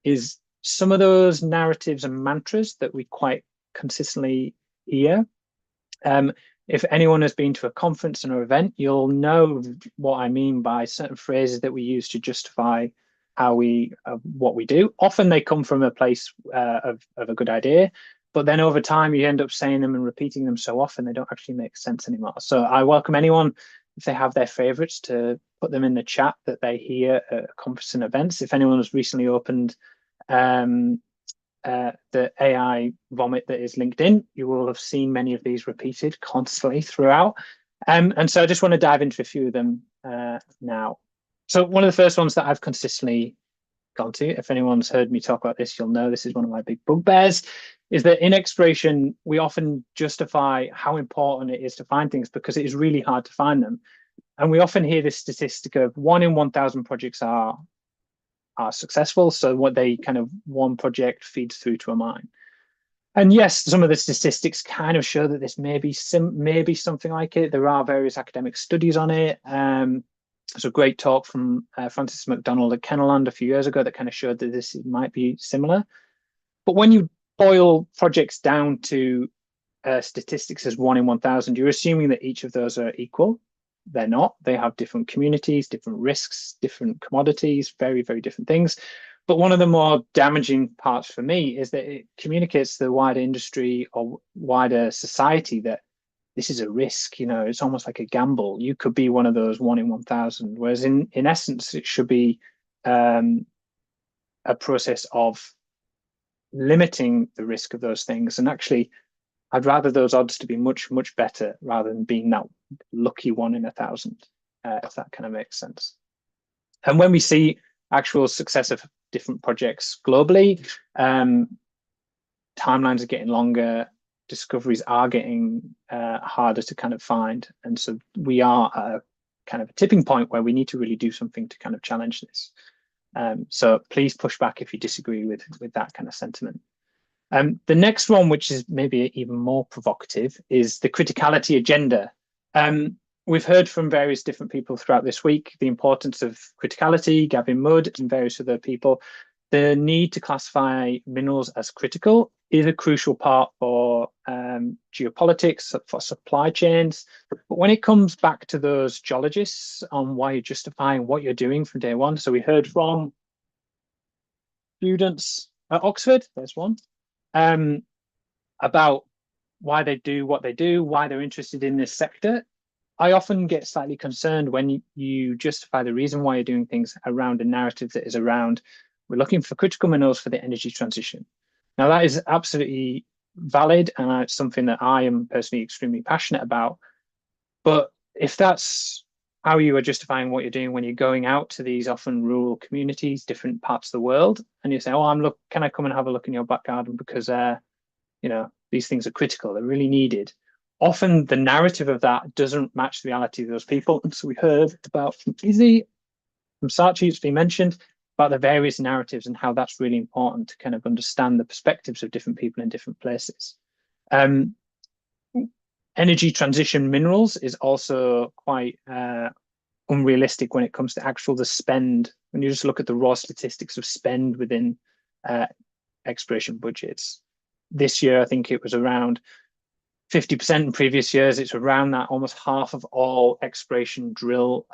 is some of those narratives and mantras that we quite consistently hear. If anyone has been to a conference or an event, you'll know what I mean by certain phrases that we use to justify how what we do. Often they come from a place of a good idea, but then over time you end up saying them and repeating them so often they don't actually make sense anymore. So I welcome anyone, if they have their favorites, to put them in the chat that they hear at conference and events. If anyone has recently opened the AI vomit that is LinkedIn, you will have seen many of these repeated constantly throughout. And so I just want to dive into a few of them now. So one of the first ones that I've consistently gone to, if anyone's heard me talk about this, you'll know this is one of my big bugbears, is that in exploration, we often justify how important it is to find things because it is really hard to find them. And we often hear this statistic of 1 in 1,000 projects are successful. So what they kind of, one project feeds through to a mine. And yes, some of the statistics kind of show that this may be something like it. There are various academic studies on it. There's a great talk from Francis McDonald at Kenneland a few years ago that kind of showed that this might be similar. But when you boil projects down to statistics as 1 in 1,000, you're assuming that each of those are equal. They're not. They have different communities, different risks, different commodities, very, very different things. But one of the more damaging parts for me is that it communicates to the wider industry or wider society that this is a risk. It's almost like a gamble. You could be one of those 1 in 1,000, whereas in essence, it should be a process of limiting the risk of those things. And actually, I'd rather those odds to be much, much better rather than being that lucky 1 in 1,000, if that kind of makes sense. And when we see actual success of different projects globally, timelines are getting longer, discoveries are getting harder to kind of find. And so we are at a kind of a tipping point where we need to really do something to kind of challenge this. So please push back if you disagree with that kind of sentiment. The next one, which is maybe even more provocative, is the criticality agenda. We've heard from various different people throughout this week the importance of criticality, Gavin Mudd and various other people. The need to classify minerals as critical is a crucial part for geopolitics, for supply chains. But when it comes back to those geologists on why you're justifying what you're doing from day one, so we heard from students at Oxford, there's one, about why they do what they do, why they're interested in this sector. I often get slightly concerned when you justify the reason why you're doing things around a narrative that is around, we're looking for critical minerals for the energy transition. Now, that is absolutely valid, and it's something that I am personally extremely passionate about. But if that's how you are justifying what you're doing when you're going out to these often rural communities, different parts of the world, and you say, oh, can I come and have a look in your back garden because these things are critical, they're really needed. Often the narrative of that doesn't match the reality of those people. And so we heard about from Izzy, from Saatchi, it's been mentioned, about the various narratives and how that's really important to kind of understand the perspectives of different people in different places. Energy transition minerals is also quite unrealistic when it comes to the spend. When you just look at the raw statistics of spend within exploration budgets. This year, I think it was around 50%. In previous years, it's around that, almost half of all exploration drill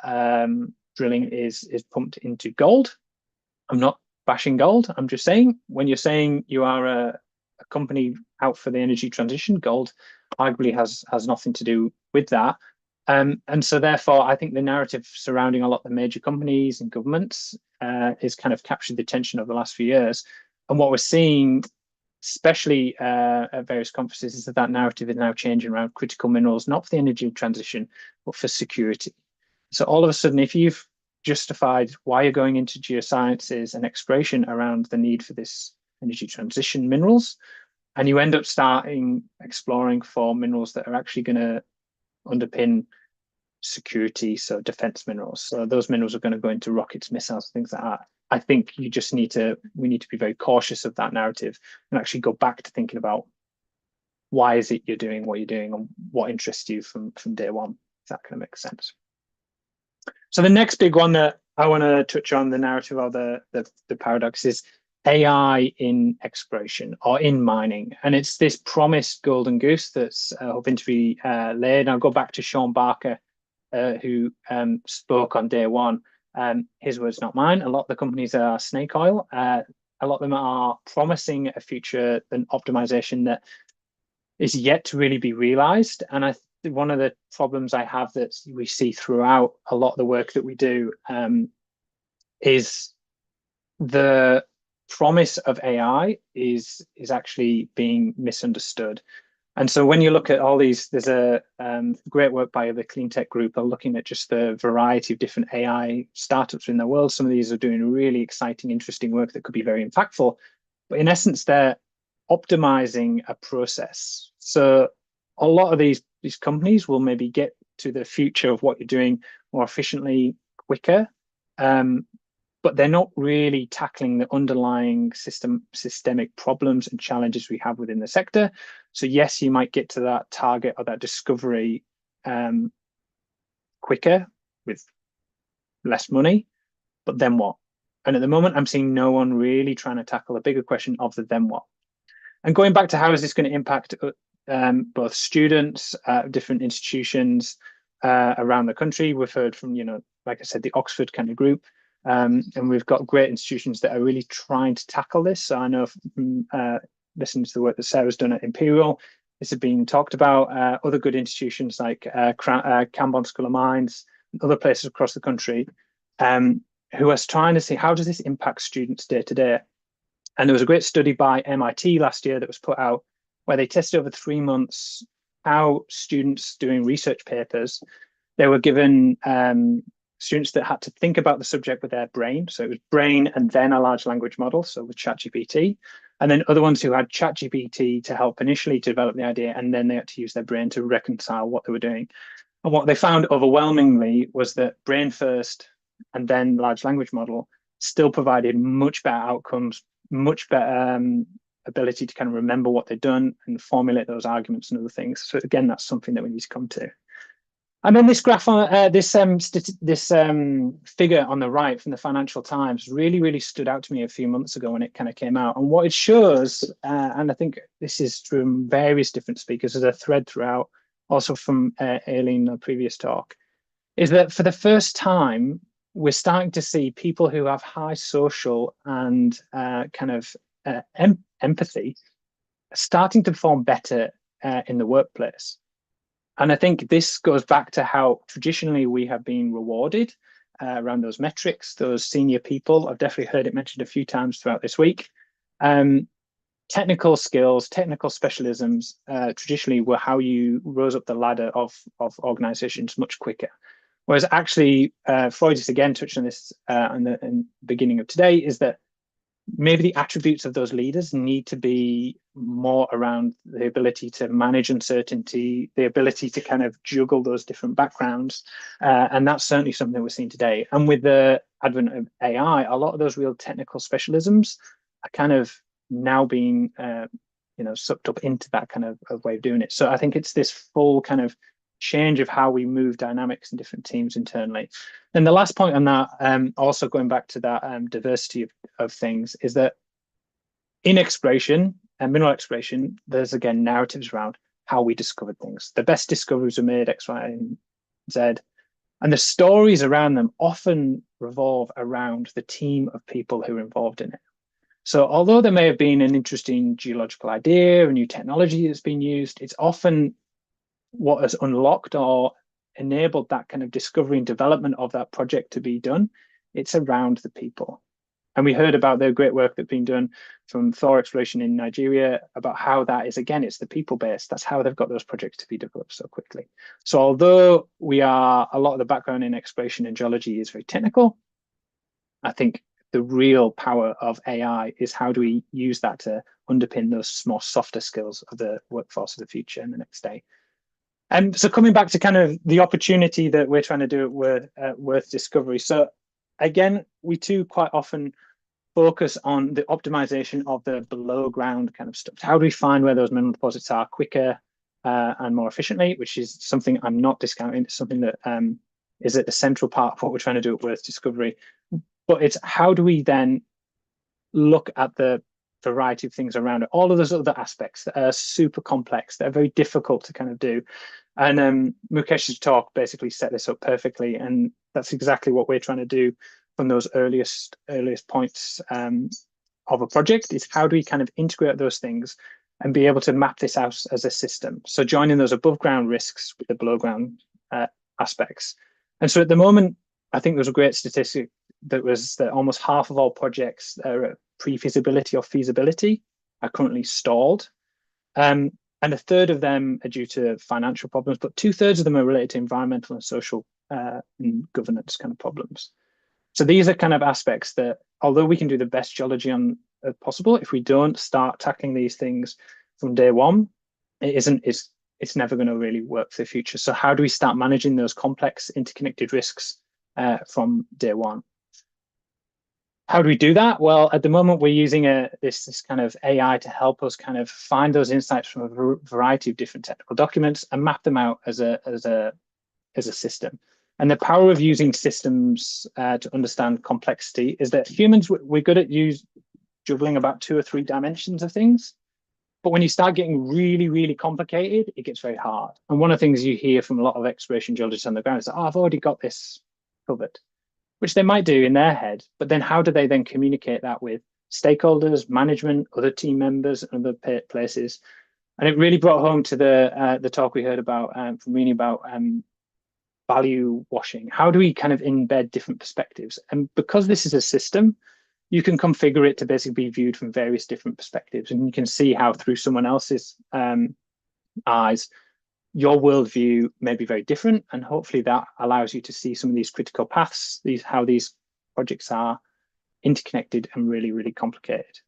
drilling is pumped into gold. I'm not bashing gold. I'm just saying, when you're saying you are a company out for the energy transition, gold arguably has nothing to do with that. And so therefore, I think the narrative surrounding a lot of the major companies and governments is kind of captured the attention over the last few years. And what we're seeing, especially at various conferences, is that narrative is now changing around critical minerals, not for the energy transition, but for security. So all of a sudden, if you've justified why you're going into geosciences and exploration around the need for this energy transition minerals, and you end up starting exploring for minerals that are actually going to underpin security, so defense minerals. So those minerals are going to go into rockets, missiles, things like that. I think we need to be very cautious of that narrative and actually go back to thinking about why is it you're doing what you're doing and what interests you from day one, if that kind of makes sense. So the next big one that I want to touch on, the narrative of the paradox, is AI in exploration or in mining. And it's this promised golden goose that's hoping to be laid. And I'll go back to Sean Barker, who spoke on day one. His words, not mine. A lot of the companies are snake oil. A lot of them are promising a future and optimization that is yet to really be realized. And one of the problems I have that we see throughout a lot of the work that we do is the promise of AI is actually being misunderstood. And so when you look at all these, there's a great work by the Clean Tech Group looking at just the variety of different AI startups in the world. Some of these are doing really exciting, interesting work that could be very impactful. But in essence, they're optimizing a process. So a lot of these companies will maybe get to the future of what you're doing more efficiently, quicker, but they're not really tackling the underlying systemic problems and challenges we have within the sector. So yes, you might get to that target or that discovery quicker with less money, but then what? And at the moment, I'm seeing no one really trying to tackle a bigger question of the then what. And going back to how is this going to impact both students, different institutions around the country. We've heard from, like I said, the Oxford kind of group, and we've got great institutions that are really trying to tackle this. So I know from listening to the work that Sarah's done at Imperial, this has been talked about. Other good institutions like Cambon School of Mines, and other places across the country, who are trying to see how does this impact students day to day. And there was a great study by MIT last year that was put out where they tested over 3 months how students doing research papers, they were given students that had to think about the subject with their brain. So it was brain and then a large language model, so with ChatGPT. And then other ones who had ChatGPT to help initially to develop the idea, and then they had to use their brain to reconcile what they were doing. And what they found overwhelmingly was that brain first and then large language model still provided much better outcomes, much better ability to kind of remember what they've done and formulate those arguments and other things. So again, that's something that we need to come to. And then this graph on this figure on the right from the Financial Times really stood out to me a few months ago when it kind of came out. And what it shows, and I think this is from various different speakers, there's a thread throughout, also from Aileen, the previous talk, is that for the first time, we're starting to see people who have high social and empathy starting to perform better in the workplace. And I think this goes back to how traditionally we have been rewarded around those metrics, those senior people. I've definitely heard it mentioned a few times throughout this week. Technical skills, technical specialisms traditionally were how you rose up the ladder of organizations much quicker. Whereas actually, Freud has again touched on this in the beginning of today, is that maybe the attributes of those leaders need to be more around the ability to manage uncertainty, the ability to kind of juggle those different backgrounds. And that's certainly something we're seeing today. And with the advent of AI, a lot of those real technical specialisms are kind of now being sucked up into that kind of way of doing it. So I think it's this full kind of change of how we move dynamics in different teams internally. And the last point on that, also going back to that diversity of things, is that in exploration and mineral exploration, there's again narratives around how we discovered things. The best discoveries were made X, Y, and Z And the stories around them often revolve around the team of people who are involved in it. So although there may have been an interesting geological idea, a new technology that's been used, it's often what has unlocked or enabled that kind of discovery and development of that project to be done. It's around the people. And we heard about the great work that's been done from Thor Exploration in Nigeria about how that is, again, it's the people based. That's how they've got those projects to be developed so quickly. So although a lot of the background in exploration and geology is very technical, I think the real power of AI is how do we use that to underpin those more softer skills of the workforce of the future and the next day. And so coming back to kind of the opportunity that we're trying to do at Worth Discovery. So again, we too quite often focus on the optimization of the below ground kind of stuff. How do we find where those mineral deposits are quicker and more efficiently, which is something I'm not discounting. It's something that is at the central part of what we're trying to do at Worth Discovery. But it's how do we then look at the variety of things around it, all of those other aspects that are super complex, that are very difficult to kind of do. And Mukesh's talk basically set this up perfectly. And that's exactly what we're trying to do from those earliest points of a project, is how do we kind of integrate those things and be able to map this out as a system. So joining those above ground risks with the below ground aspects. And so at the moment, I think there was a great statistic that was that almost half of all projects that are at pre-feasibility or feasibility are currently stalled. And a third of them are due to financial problems, but 2/3 of them are related to environmental and social and governance kind of problems. So these are kind of aspects that, although we can do the best geology on possible, if we don't start tackling these things from day one, it's never going to really work for the future. So how do we start managing those complex interconnected risks from day one? How do we do that? Well, at the moment, we're using this kind of AI to help us kind of find those insights from a variety of different technical documents and map them out as a system. And the power of using systems to understand complexity is that humans, we're good at juggling about 2 or 3 dimensions of things. But when you start getting really, really complicated, it gets very hard. And one of the things you hear from a lot of exploration geologists on the ground is, oh, I've already got this covered, which they might do in their head. But then how do they then communicate that with stakeholders, management, other team members, and other places? And it really brought home to the talk we heard about from Rini about value washing. How do we kind of embed different perspectives? And because this is a system, you can configure it to basically be viewed from various different perspectives. And you can see how through someone else's eyes, your worldview may be very different. And hopefully that allows you to see some of these critical paths, how these projects are interconnected and really, really complicated.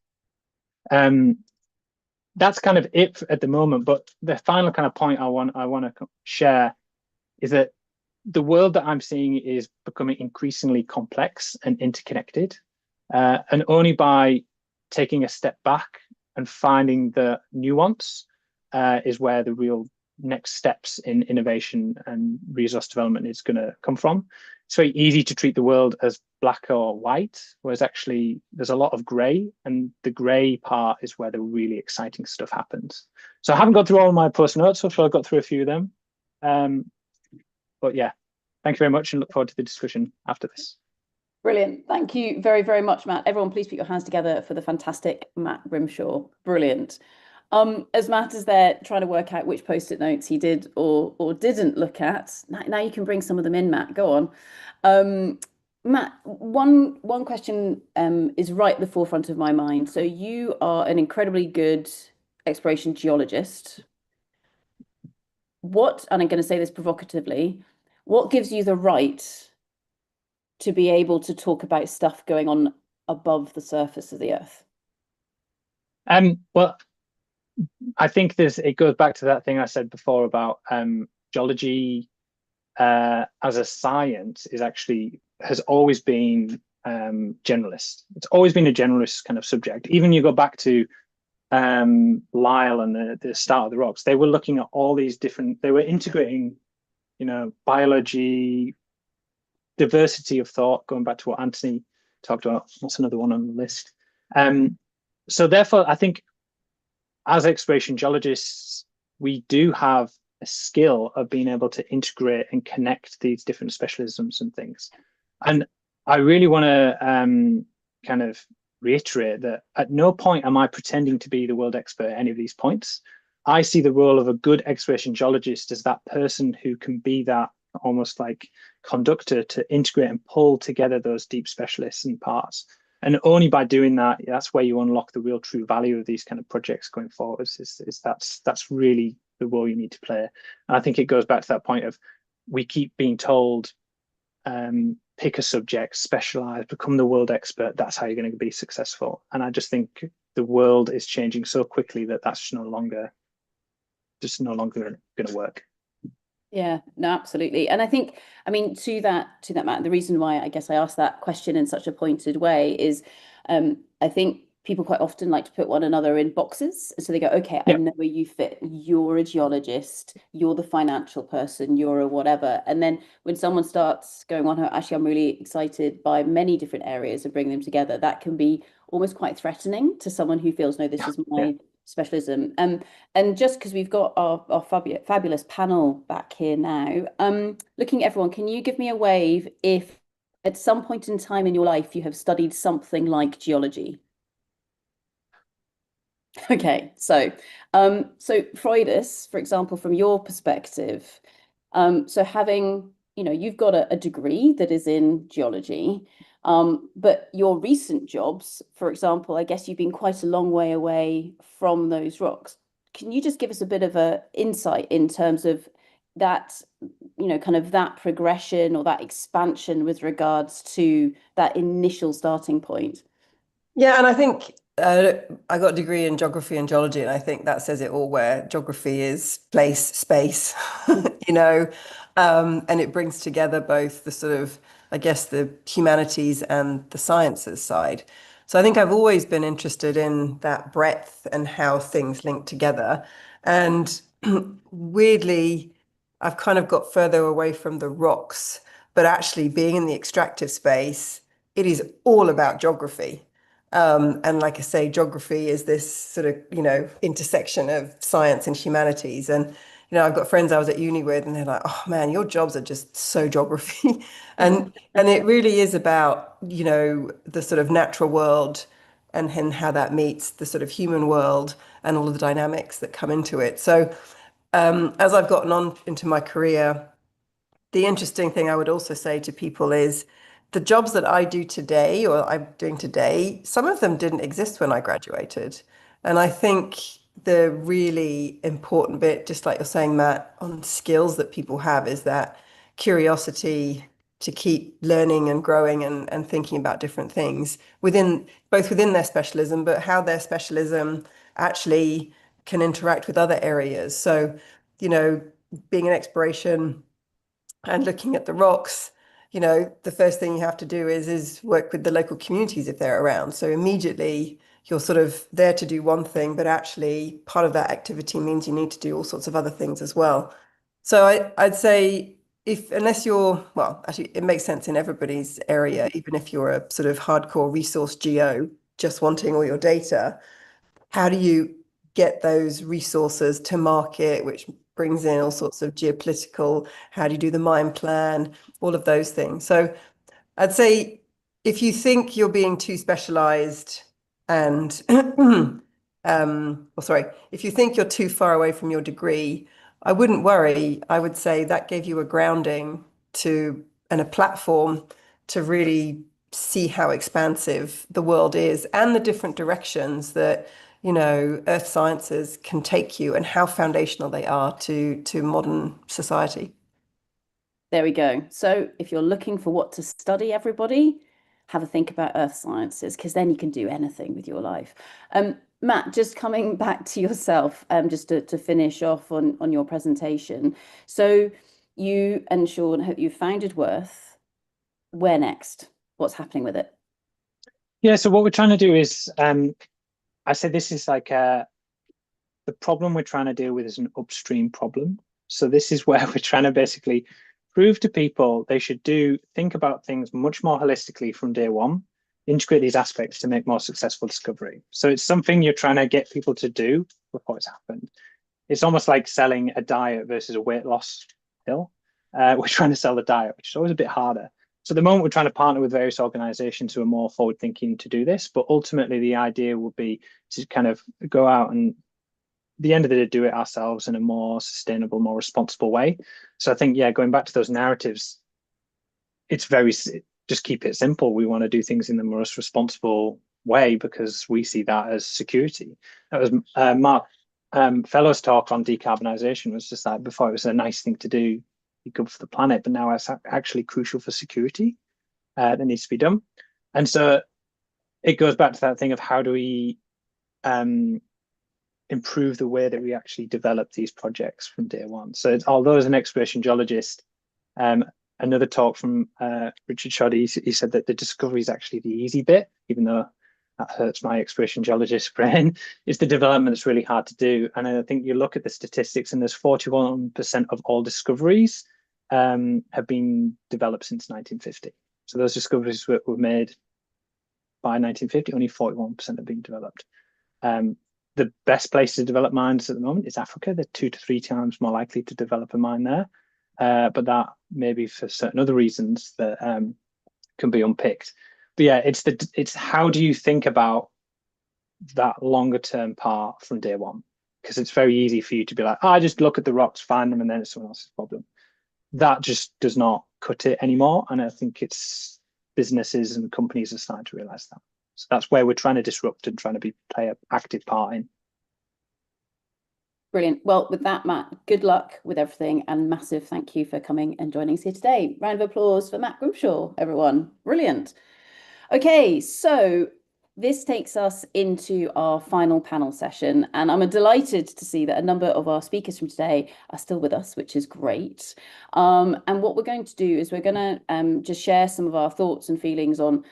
That's kind of it at the moment. But the final kind of point I want to share is that the world that I'm seeing is becoming increasingly complex and interconnected. And only by taking a step back and finding the nuance is where the real next steps in innovation and resource development is going to come from. It's very easy to treat the world as black or white, whereas actually there's a lot of grey, and the grey part is where the really exciting stuff happens. So I haven't got through all of my post notes, so I got through a few of them. But yeah, thank you very much and look forward to the discussion after this. Brilliant. Thank you very, very much, Matt. Everyone, please put your hands together for the fantastic Matt Grimshaw. Brilliant. As Matt is there trying to work out which post-it notes he did or didn't look at, now you can bring some of them in, Matt. Go on. Matt, one question is right at the forefront of my mind. So you are an incredibly good exploration geologist. And I'm going to say this provocatively, what gives you the right to be able to talk about stuff going on above the surface of the earth? Well, I think it goes back to that thing I said before about geology as a science has always been generalist. It's always been a generalist kind of subject. Even you go back to Lyell and the start of the rocks, they were looking at all these they were integrating, biology, diversity of thought, going back to what Anthony talked about. What's another one on the list? So therefore, I think as exploration geologists, we do have skill of being able to integrate and connect these different specialisms and things. And I really want to kind of reiterate that at no point am I pretending to be the world expert at any of these points. I see the role of a good exploration geologist as that person who can be that almost like conductor to integrate and pull together those deep specialists and parts. And only by doing that, that's where you unlock the real true value of these kind of projects going forwards. That's really the role you need to play. And I think it goes back to that point of, we keep being told, pick a subject, specialize, become the world expert. That's how you're going to be successful. And I just think the world is changing so quickly that that's just no longer going to work. Yeah, no, absolutely. And I think, I mean, to that, Matt, the reason why I guess I asked that question in such a pointed way is, I think people quite often like to put one another in boxes. So they go, okay, I know where you fit. You're a geologist, you're the financial person, you're a whatever. And then when someone starts going on, actually, I'm really excited by many different areas and bringing them together, that can be almost quite threatening to someone who feels, no, this is my specialism. And just because we've got our fabulous panel back here now, looking at everyone, can you give me a wave if at some point in time in your life you have studied something like geology? Okay, so Freudis, for example, from your perspective, so having, you've got a degree that is in geology, but your recent jobs, for example, I guess you've been quite a long way away from those rocks. Can you just give us a bit of a insight in terms of that, kind of that progression or that expansion with regards to that initial starting point? Yeah, and I think I got a degree in geography and geology, and I think that says it all, where geography is place, space, and it brings together both the sort of, I guess, the humanities and the sciences side. So I think I've always been interested in that breadth and how things link together. And weirdly, I've kind of got further away from the rocks, but actually being in the extractive space, it is all about geography. And like I say, geography is this sort of, intersection of science and humanities. And, I've got friends I was at uni with, and they're like, oh man, your jobs are just so geography. and it really is about, the sort of natural world and how that meets the sort of human world and all of the dynamics that come into it. So as I've gotten on into my career, the interesting thing I would also say to people is, the jobs that I do today, or I'm doing today, some of them didn't exist when I graduated. And I think the really important bit, just like you're saying, Matt, on skills that people have, is that curiosity to keep learning and growing and thinking about different things both within their specialism, but how their specialism actually can interact with other areas. So, being an exploration and looking at the rocks, the first thing you have to do is work with the local communities if they're around. So immediately you're sort of there to do one thing, but actually part of that activity means you need to do all sorts of other things as well. So I'd say, unless you're, well, actually it makes sense in everybody's area, even if you're a sort of hardcore resource geo, just wanting all your data, how do you get those resources to market, which brings in all sorts of geopolitical, how do you do the mine plan, all of those things. So I'd say if you think you're being too specialized and, if you think you're too far away from your degree, I wouldn't worry. I would say that gave you a grounding and a platform to really see how expansive the world is and the different directions that earth sciences can take you and how foundational they are to modern society. There we go. So if you're looking for what to study, everybody, have a think about earth sciences, because then you can do anything with your life. Matt, just coming back to yourself, just to finish off on your presentation. So you and Sean, you founded Worth. Where next? What's happening with it? Yeah, so what we're trying to do is, I say this is like the problem we're trying to deal with is an upstream problem. So this is where we're trying to basically prove to people they should think about things much more holistically from day one, integrate these aspects to make more successful discovery. So it's something you're trying to get people to do before it's happened. it's almost like selling a diet versus a weight loss pill. We're trying to sell the diet, which is always a bit harder. So at the moment, we're trying to partner with various organizations who are more forward thinking to do this, but ultimately the idea would be to kind of go out and, at the end of the day, do it ourselves in a more sustainable, more responsible way. So I think, yeah, going back to those narratives, it's just keep it simple. We want to do things in the most responsible way because we see that as security. That was Mark Fellow's talk on decarbonisation was just like, before it was a nice thing to do, be good for the planet, but now it's actually crucial for security that needs to be done. And so it goes back to that thing of how do we improve the way that we actually develop these projects from day one. So although as an exploration geologist, another talk from Richard Shoddy, he said that the discovery is actually the easy bit, even though that hurts my exploration geologist brain. It's the development that's really hard to do. And I think you look at the statistics and there's 41% of all discoveries have been developed since 1950. So those discoveries were made by 1950, only 41% have been developed. The best place to develop mines at the moment is Africa. They're 2 to 3 times more likely to develop a mine there. But that maybe for certain other reasons that can be unpicked. But yeah, it's how do you think about that longer term part from day one? Because it's very easy for you to be like, I just look at the rocks, find them, and then it's someone else's problem. That just does not cut it anymore. And I think it's businesses and companies are starting to realize that. So that's where we're trying to disrupt and trying to play an active part in. Brilliant. Well, with that, Matt, good luck with everything and massive thank you for coming and joining us here today. Round of applause for Matt Grimshaw, everyone. Brilliant. Okay, so this takes us into our final panel session, and I'm delighted to see that a number of our speakers from today are still with us, which is great. And what we're going to do is we're going to just share some of our thoughts and feelings on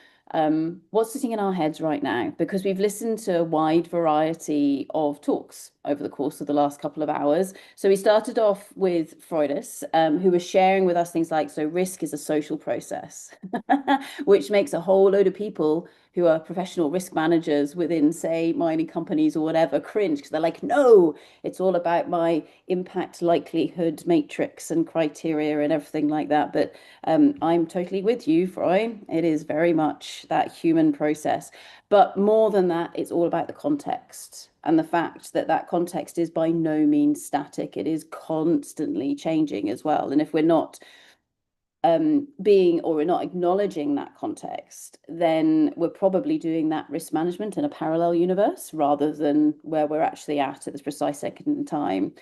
what's sitting in our heads right now, because we've listened to a wide variety of talks over the course of the last couple of hours. So we started off with Freudis, who was sharing with us things like, so risk is a social process, which makes a whole load of people who are professional risk managers within, say, mining companies or whatever, cringe, because they're like, no, it's all about my impact likelihood matrix and criteria and everything like that. But I'm totally with you, Froy. It is very much that human process. But more than that, it's all about the context and the fact that that context is by no means static. It is constantly changing as well. And if we're not we're not acknowledging that context, then we're probably doing that risk management in a parallel universe rather than where we're actually at this precise second in time.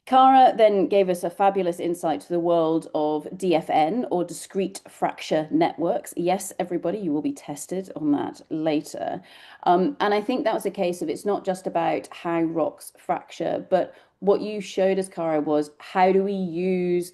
Cara then gave us a fabulous insight to the world of DFN, or discrete fracture networks. Yes, everybody, you will be tested on that later. And I think that was a case of it's not just about how rocks fracture, but what you showed us, Cara, was how do we use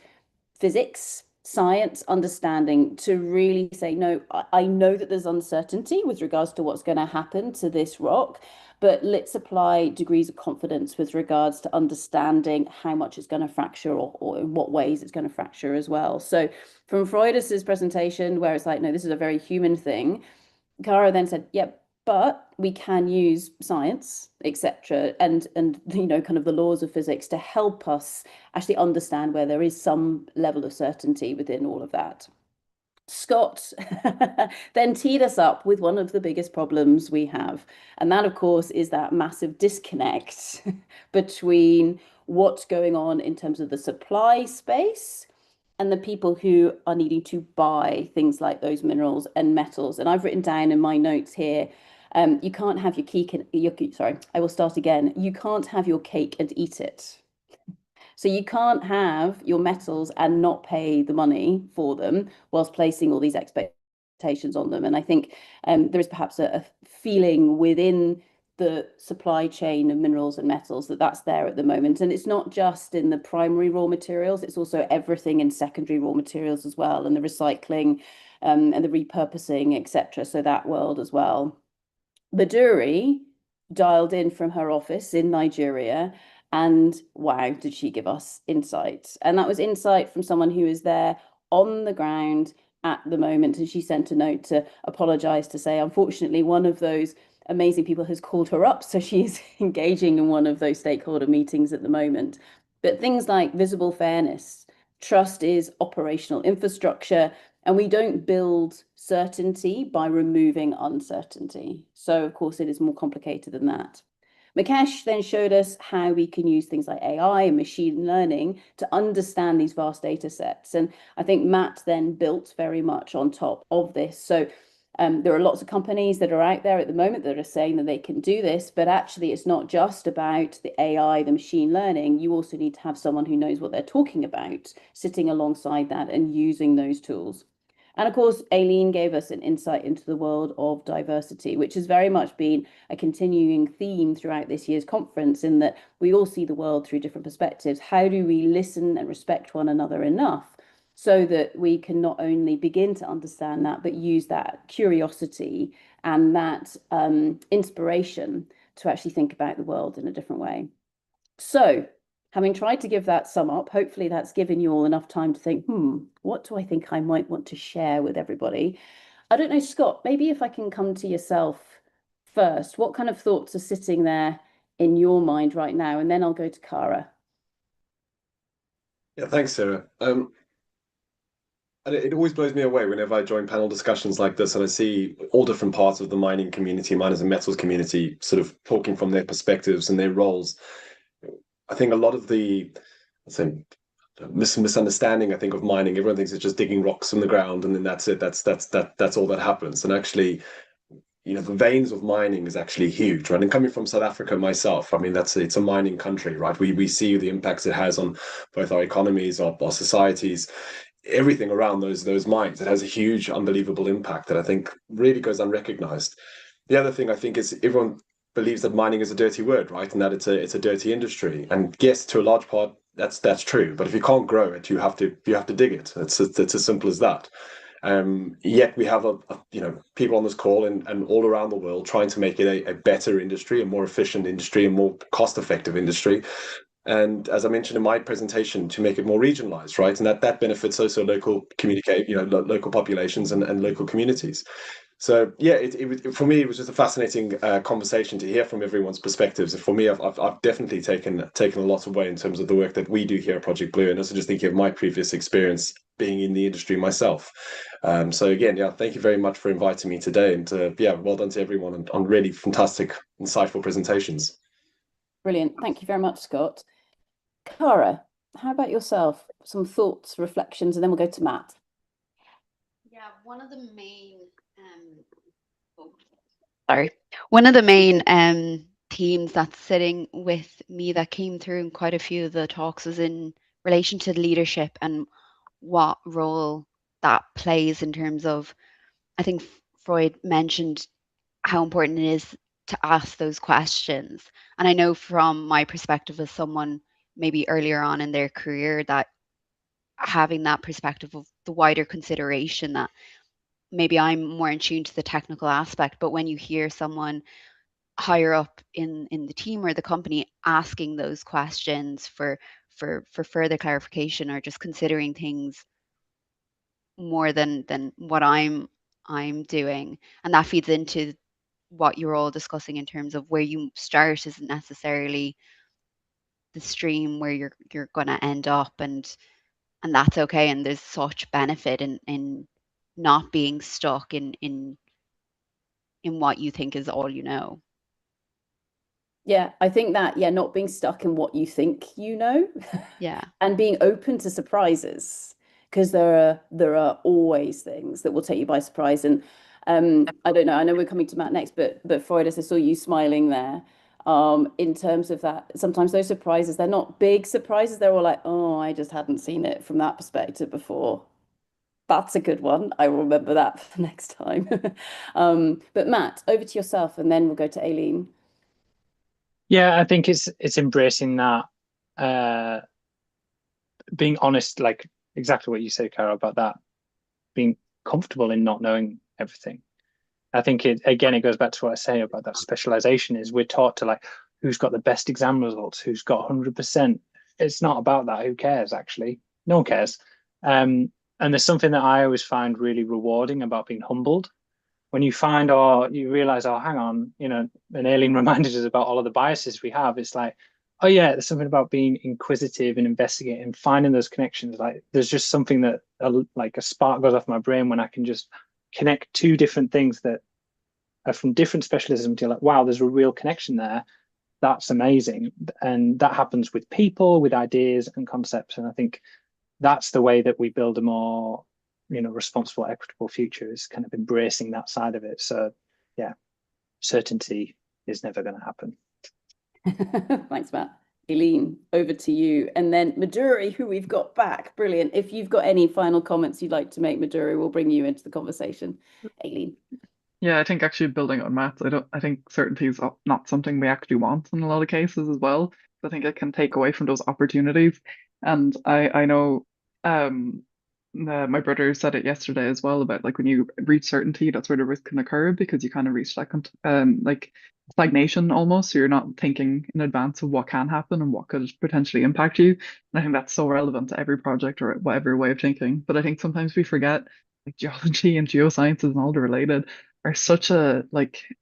physics, science, understanding to really say, no, I know that there's uncertainty with regards to what's going to happen to this rock, but let's apply degrees of confidence with regards to understanding how much it's going to fracture or in what ways it's going to fracture as well. So from Freudis's presentation, where it's like, no, this is a very human thing, Cara then said, yep, but we can use science, etc., and you know, kind of the laws of physics to help us actually understand where there is some level of certainty within all of that. Scott then teed us up with one of the biggest problems we have, and that, of course, is that massive disconnect between what's going on in terms of the supply space and the people who are needing to buy things like those minerals and metals. And I've written down in my notes here, you can't have your cake and sorry, I will start again. You can't have your cake and eat it. So you can't have your metals and not pay the money for them whilst placing all these expectations on them. And I think there is perhaps a feeling within the supply chain of minerals and metals that's there at the moment. And it's not just in the primary raw materials, it's also everything in secondary raw materials as well, and the recycling and the repurposing, etc. So that world as well. Baduri dialed in from her office in Nigeria, and wow, did she give us insight. And that was insight from someone who is there on the ground at the moment. And she sent a note to apologize, to say, unfortunately, one of those amazing people, has called her up. So she's engaging in one of those stakeholder meetings at the moment. But things like visible fairness, trust is operational infrastructure, and we don't build certainty by removing uncertainty. So, of course, it is more complicated than that. Mukesh then showed us how we can use things like AI and machine learning to understand these vast data sets. And I think Matt then built very much on top of this. So there are lots of companies that are out there at the moment that are saying that they can do this, but actually it's not just about the AI, the machine learning. You also need to have someone who knows what they're talking about, sitting alongside that and using those tools. And of course, Aileen gave us an insight into the world of diversity, which has very much been a continuing theme throughout this year's conference, in that we all see the world through different perspectives. How do we listen and respect one another enough so that we can not only begin to understand that, but use that curiosity and that inspiration to actually think about the world in a different way? So, having tried to give that sum up, hopefully that's given you all enough time to think, what do I think I might want to share with everybody? I don't know, Scott, maybe if I can come to yourself first, what kind of thoughts are sitting there in your mind right now? And then I'll go to Cara. Yeah, thanks, Sarah. And it always blows me away whenever I join panel discussions like this and I see all different parts of the mining community, miners and metals community, sort of talking from their perspectives and their roles. I think a lot of the, let's say, misunderstanding, I think, of mining, everyone thinks it's just digging rocks from the ground and then that's it. That's all that happens. And actually, the veins of mining is actually huge, right? And coming from South Africa myself, I mean, it's a mining country, right? We see the impacts it has on both our economies, our societies, everything around those mines. It has a huge, unbelievable impact that I think really goes unrecognized. The other thing I think is everyone believes that mining is a dirty word, right? And that it's a dirty industry. And yes, to a large part, that's true. But if you can't grow it, you have to dig it. It's as simple as that. Yet we have people on this call and all around the world trying to make it a better industry, a more efficient industry, a more cost-effective industry. And as I mentioned in my presentation, to make it more regionalized, right? And that benefits also local local populations and local communities. So yeah, for me, it was just a fascinating conversation to hear from everyone's perspectives. For me, I've definitely taken a lot away in terms of the work that we do here at Project Blue, and also just thinking of my previous experience being in the industry myself. So again, yeah, thank you very much for inviting me today, and well done to everyone on really fantastic, insightful presentations. Brilliant. Thank you very much, Scott. Cara, how about yourself? Some thoughts, reflections, and then we'll go to Matt. Yeah, one of the main themes that's sitting with me that came through in quite a few of the talks was in relation to leadership and what role that plays in terms of, I think Freud mentioned how important it is to ask those questions. And I know from my perspective as someone maybe earlier on in their career, that having that perspective of the wider consideration, that maybe I'm more in tune to the technical aspect, but when you hear someone higher up in the team or the company asking those questions for further clarification, or just considering things more than what I'm doing, and that feeds into what you're all discussing in terms of where you start isn't necessarily the stream where you're going to end up, and that's okay. And there's such benefit in not being stuck in what you think is all you know. Yeah, I think that, not being stuck in what you think you know. Yeah. And being open to surprises, because there are always things that will take you by surprise. And I don't know, I know we're coming to Matt next, but Freud, as I saw you smiling there, in terms of that, sometimes those surprises, they're not big surprises. They're all like, oh, I just hadn't seen it from that perspective before. That's a good one. I will remember that for the next time. But Matt, over to yourself, and then we'll go to Aileen. Yeah, I think it's embracing that, being honest, like exactly what you said, Cara, about that, being comfortable in not knowing everything. I think it goes back to what I say about that specialization. Is we're taught to like, who's got the best exam results, who's got 100%. It's not about that. Who cares, actually? No one cares. And there's something that I always find really rewarding about being humbled, when you find, or you realize, oh, hang on, you know, and Aileen reminded us about all of the biases we have. It's like, oh yeah, there's something about being inquisitive and investigating and finding those connections. Like there's just something that like a spark goes off my brain when I can just connect two different things that are from different specialisms. You're like, wow, there's a real connection there. That's amazing. And that happens with people, with ideas and concepts. And I think that's the way that we build a more, you know, responsible, equitable future, is kind of embracing that side of it. So yeah, certainty is never going to happen. Thanks, Matt. Aileen, over to you. And then Madhuri, who we've got back. Brilliant. If you've got any final comments you'd like to make, Madhuri, we'll bring you into the conversation. Aileen. Yeah, I think actually building on Matt's, I think certainty is not something we actually want in a lot of cases as well. I think it can take away from those opportunities. And I know my brother said it yesterday as well, about like when you reach certainty, that's where the risk can occur, because you kind of reach that like stagnation almost. So you're not thinking in advance of what can happen and what could potentially impact you. And I think that's so relevant to every project or whatever way of thinking. But I think sometimes we forget, like geology and geosciences and all the related are such an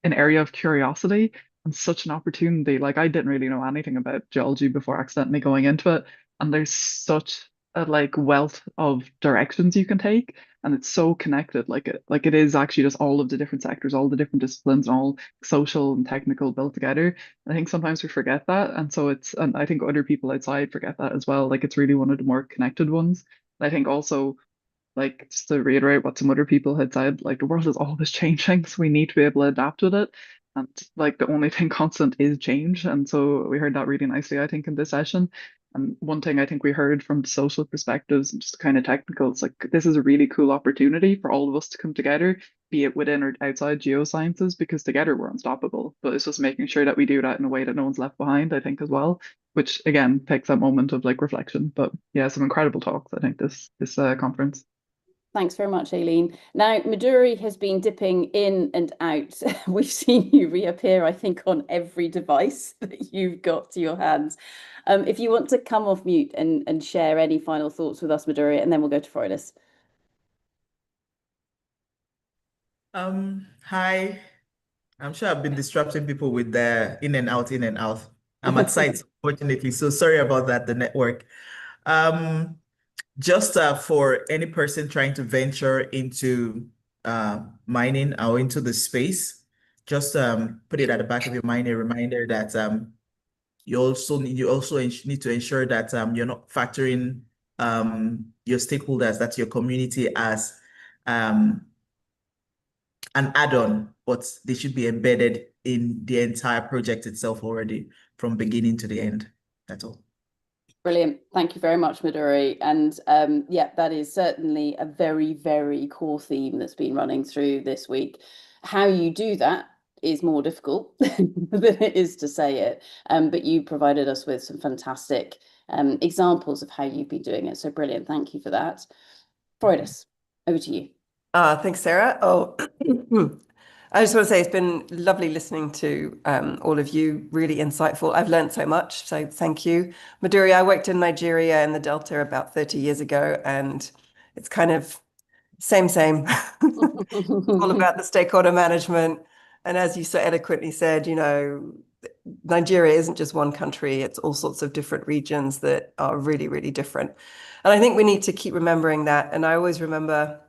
area of curiosity and such an opportunity. Like I didn't really know anything about geology before accidentally going into it, and there's such a like wealth of directions you can take, and it's so connected. Like it is actually just all of the different sectors, all the different disciplines, all social and technical built together. I think sometimes we forget that, and I think other people outside forget that as well. Like it's really one of the more connected ones. I think also, like, just to reiterate what some other people had said, like the world is always changing, so we need to be able to adapt with it. And like the only thing constant is change. And so we heard that really nicely, I think, in this session. And one thing I think we heard from social perspectives and just kind of technical, it's like this is a really cool opportunity for all of us to come together, be it within or outside geosciences, because together we're unstoppable. But it's just making sure that we do that in a way that no one's left behind, I think, as well, which again takes that moment of like reflection. But yeah, some incredible talks, I think, this conference. Thanks very much, Aileen. Now, Madhuri has been dipping in and out. We've seen you reappear, I think, on every device that you've got to your hands. If you want to come off mute and share any final thoughts with us, Madhuri, and then we'll go to Freudis. Hi. I'm sure I've been disrupting people with the in and out, in and out. I'm at site, unfortunately, so sorry about that, the network. Just for any person trying to venture into mining or into the space, just put it at the back of your mind, a reminder that you also need to ensure that you're not factoring your stakeholders, that's your community, as an add-on, but they should be embedded in the entire project itself already from beginning to the end. That's all. Brilliant. Thank you very much, Madhuri. And yeah, that is certainly a very, very core theme that's been running through this week. How you do that is more difficult than it is to say it. But you provided us with some fantastic examples of how you've been doing it. So brilliant. Thank you for that. Freudis, over to you. Thanks, Sarah. I just want to say it's been lovely listening to all of you, really insightful. I've learned so much, so thank you. Madhuri, I worked in Nigeria in the Delta about 30 years ago, and it's kind of same. It's all about the stakeholder management. And as you so eloquently said, you know, Nigeria isn't just one country, it's all sorts of different regions that are really, really different. And I think we need to keep remembering that. And I always remember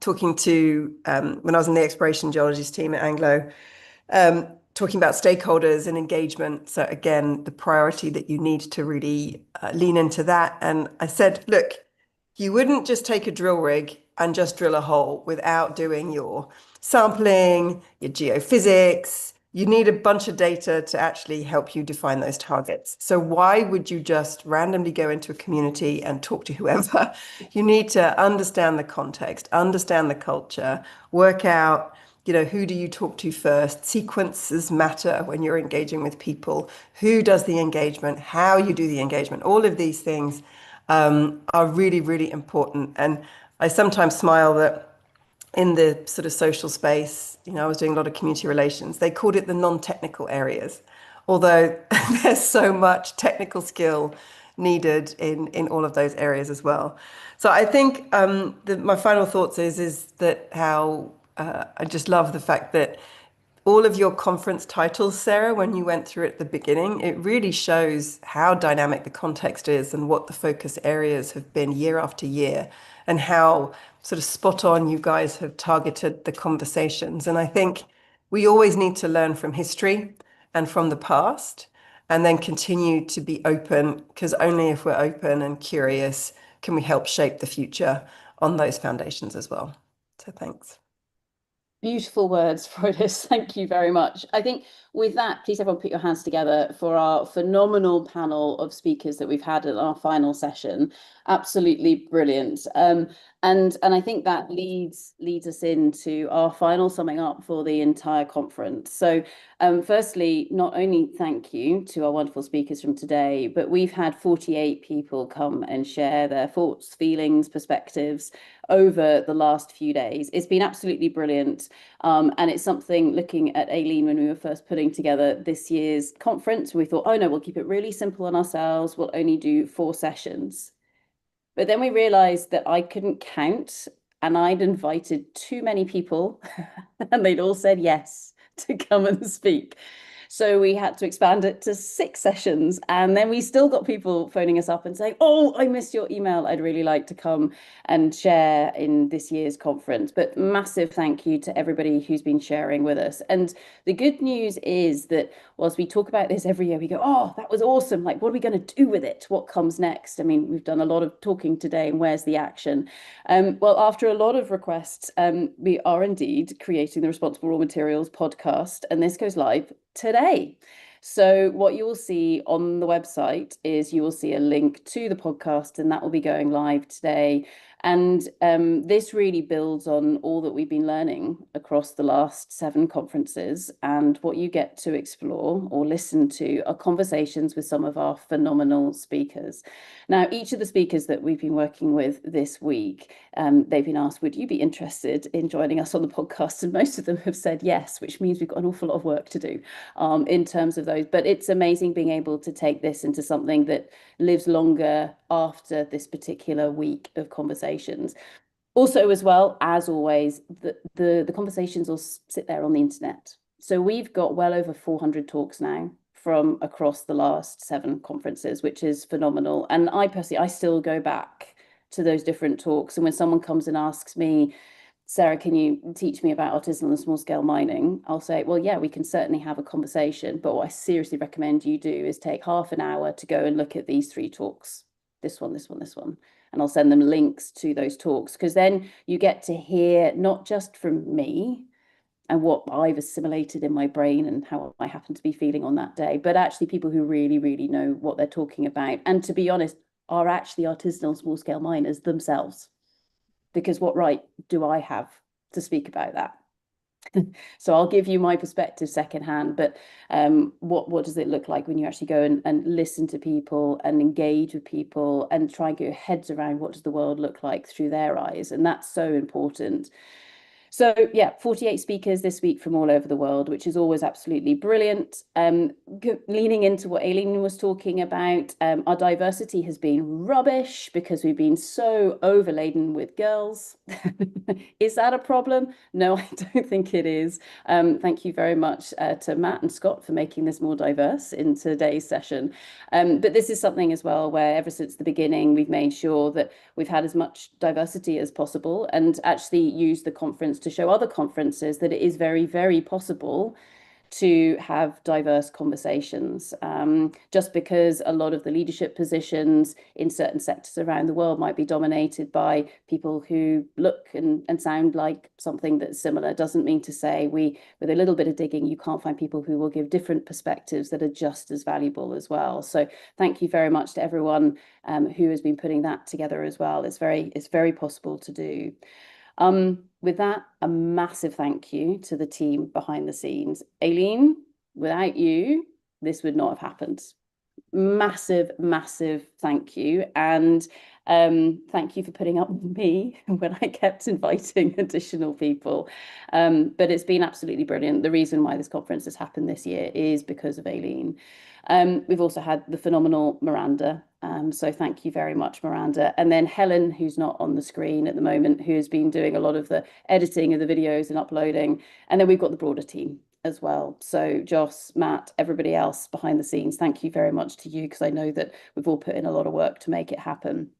talking to, when I was in the exploration geologies team at Anglo, talking about stakeholders and engagement. So again, the priority that you need to really lean into that. And I said, look, you wouldn't just take a drill rig and just drill a hole without doing your sampling, your geophysics. You need a bunch of data to actually help you define those targets. So why would you just randomly go into a community and talk to whoever? You need to understand the context, understand the culture, work out, you know, who do you talk to first? Sequences matter when you're engaging with people. Who does the engagement? How you do the engagement? All of these things are really, really important. And I sometimes smile that in the sort of social space, you know, I was doing a lot of community relations. They called it the non-technical areas, although there's so much technical skill needed in all of those areas as well. So I think my final thoughts is that how I just love the fact that all of your conference titles, Sarah, when you went through it at the beginning, it really shows how dynamic the context is and what the focus areas have been year after year, and how sort of spot on you guys have targeted the conversations. And I think we always need to learn from history and from the past, and then continue to be open, because only if we're open and curious can we help shape the future on those foundations as well. So thanks. Beautiful words, Freudis. Thank you very much. I think with that, please everyone put your hands together for our phenomenal panel of speakers that we've had at our final session. Absolutely brilliant. And I think that leads us into our final summing up for the entire conference. So firstly, not only thank you to our wonderful speakers from today, but we've had 48 people come and share their thoughts, feelings, perspectives over the last few days. It's been absolutely brilliant. And it's something, looking at Aileen when we were first putting together this year's conference, we thought, oh no, we'll keep it really simple on ourselves. We'll only do 4 sessions. But then we realized that I couldn't count, and I'd invited too many people and they'd all said yes to come and speak. So we had to expand it to 6 sessions. And then we still got people phoning us up and saying, oh, I missed your email. I'd really like to come and share in this year's conference. But massive thank you to everybody who's been sharing with us. And the good news is that whilst we talk about this every year, we go, oh, that was awesome. Like, what are we going to do with it? What comes next? I mean, we've done a lot of talking today, and where's the action? Well, after a lot of requests, we are indeed creating the Responsible Raw Materials podcast, and this goes live today. So what you will see on the website is you will see a link to the podcast, and that will be going live today. And this really builds on all that we've been learning across the last 7 conferences. And what you get to explore or listen to are conversations with some of our phenomenal speakers. Now, each of the speakers that we've been working with this week, they've been asked, would you be interested in joining us on the podcast? And most of them have said yes, which means we've got an awful lot of work to do in terms of those. But it's amazing being able to take this into something that lives longer after this particular week of conversations. Also, as well, as always, the conversations will sit there on the internet. So we've got well over 400 talks now from across the last 7 conferences, which is phenomenal. And I personally, I still go back to those different talks. And when someone comes and asks me, Sarah, can you teach me about artisanal and small scale mining? I'll say, well, yeah, we can certainly have a conversation. But what I seriously recommend you do is take half an hour to go and look at these 3 talks. This one, this one, this one. And I'll send them links to those talks, because then you get to hear not just from me and what I've assimilated in my brain and how I happen to be feeling on that day, but actually people who really, really know what they're talking about. And to be honest, are actually artisanal small scale miners themselves. Because what right do I have to speak about that? So I'll give you my perspective secondhand, but what does it look like when you actually go and listen to people and engage with people and try and get your heads around what does the world look like through their eyes? And that's so important. So yeah, 48 speakers this week from all over the world, which is always absolutely brilliant. Leaning into what Aileen was talking about, our diversity has been rubbish because we've been so overladen with girls. Is that a problem? No, I don't think it is. Thank you very much to Matt and Scott for making this more diverse in today's session. But this is something as well where ever since the beginning, we've made sure that we've had as much diversity as possible and actually used the conference to show other conferences that it is very, very possible to have diverse conversations. Just because a lot of the leadership positions in certain sectors around the world might be dominated by people who look and sound like something that's similar doesn't mean to say with a little bit of digging, you can't find people who will give different perspectives that are just as valuable as well. So thank you very much to everyone who has been putting that together as well. It's very possible to do. With that, a massive thank you to the team behind the scenes. Aileen, without you, this would not have happened. Massive, massive thank you. And Thank you for putting up with me when I kept inviting additional people. But it's been absolutely brilliant. The reason why this conference has happened this year is because of Aileen. We've also had the phenomenal Miranda. So thank you very much, Miranda. And then Helen, who's not on the screen at the moment, who has been doing a lot of the editing of the videos and uploading. And then we've got the broader team as well. So Joss, Matt, everybody else behind the scenes, thank you very much to you, because I know that we've all put in a lot of work to make it happen.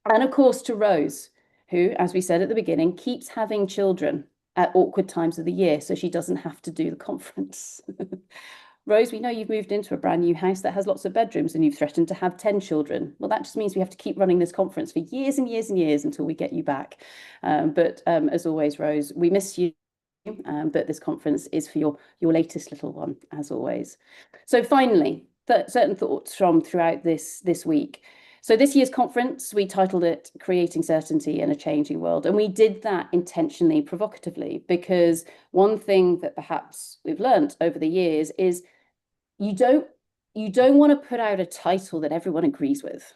And of course to Rose, who, as we said at the beginning, keeps having children at awkward times of the year so she doesn't have to do the conference. Rose, we know you've moved into a brand new house that has lots of bedrooms and you've threatened to have 10 children. Well, that just means we have to keep running this conference for years and years and years until we get you back. But as always, Rose, we miss you. But this conference is for your latest little one, as always. So finally, certain thoughts from throughout this week. So this year's conference, we titled it Creating Certainty in a Changing World. And we did that intentionally, provocatively, because one thing that perhaps we've learned over the years is you don't want to put out a title that everyone agrees with.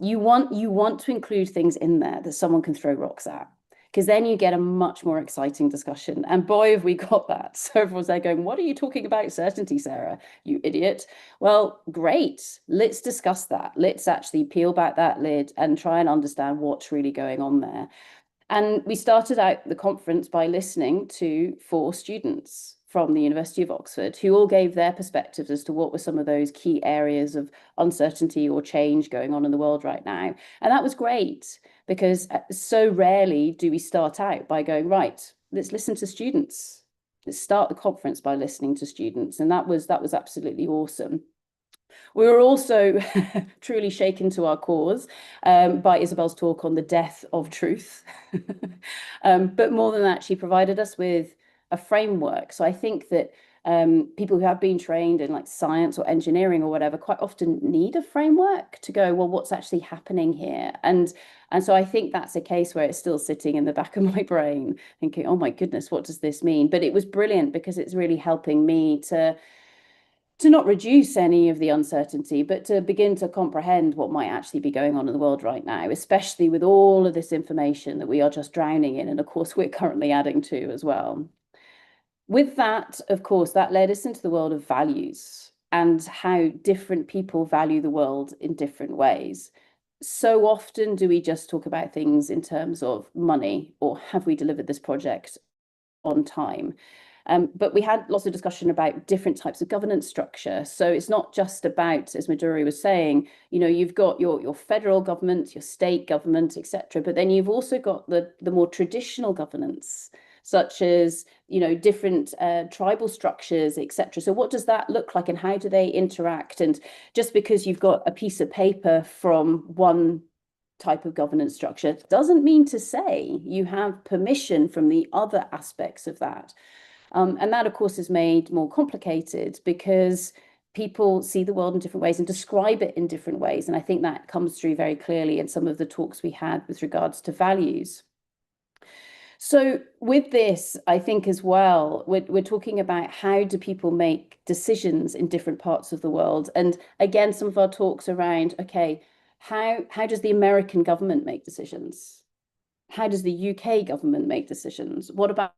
You want to include things in there that someone can throw rocks at, because then you get a much more exciting discussion. And boy, have we got that. So everyone's there going, what are you talking about certainty, Sarah, you idiot? Well, great. Let's discuss that. Let's actually peel back that lid and try and understand what's really going on there. And we started out the conference by listening to 4 students from the University of Oxford, who all gave their perspectives as to what were some of those key areas of uncertainty or change going on in the world right now. And that was great, because so rarely do we start out by going, right, let's listen to students. Let's start the conference by listening to students. And that was absolutely awesome. We were also truly shaken to our cause by Isabel's talk on the death of truth. But more than that, she provided us with a framework. So I think that people who have been trained in like science or engineering or whatever quite often need a framework to go, well, what's actually happening here? And so I think that's a case where it's still sitting in the back of my brain thinking, oh my goodness, what does this mean? But it was brilliant, because it's really helping me to not reduce any of the uncertainty, but to begin to comprehend what might actually be going on in the world right now, especially with all of this information that we are just drowning in. And of course, we're currently adding to as well. With that, of course, that led us into the world of values and how different people value the world in different ways. So often do we just talk about things in terms of money, or have we delivered this project on time? But we had lots of discussion about different types of governance structure. So it's not just about, as Midori was saying, you've got your federal government, your state government, etc. But then you've also got the more traditional governance, such as different tribal structures, etc. So what does that look like, and how do they interact? And just because you've got a piece of paper from one type of governance structure doesn't mean to say you have permission from the other aspects of that. And that, of course, is made more complicated because people see the world in different ways and describe it in different ways. And I think that comes through very clearly in some of the talks we had with regards to values. So with this, I think as well, we're talking about how do people make decisions in different parts of the world. And again, some of our talks around, okay, how does the American government make decisions? How does the UK government make decisions? What about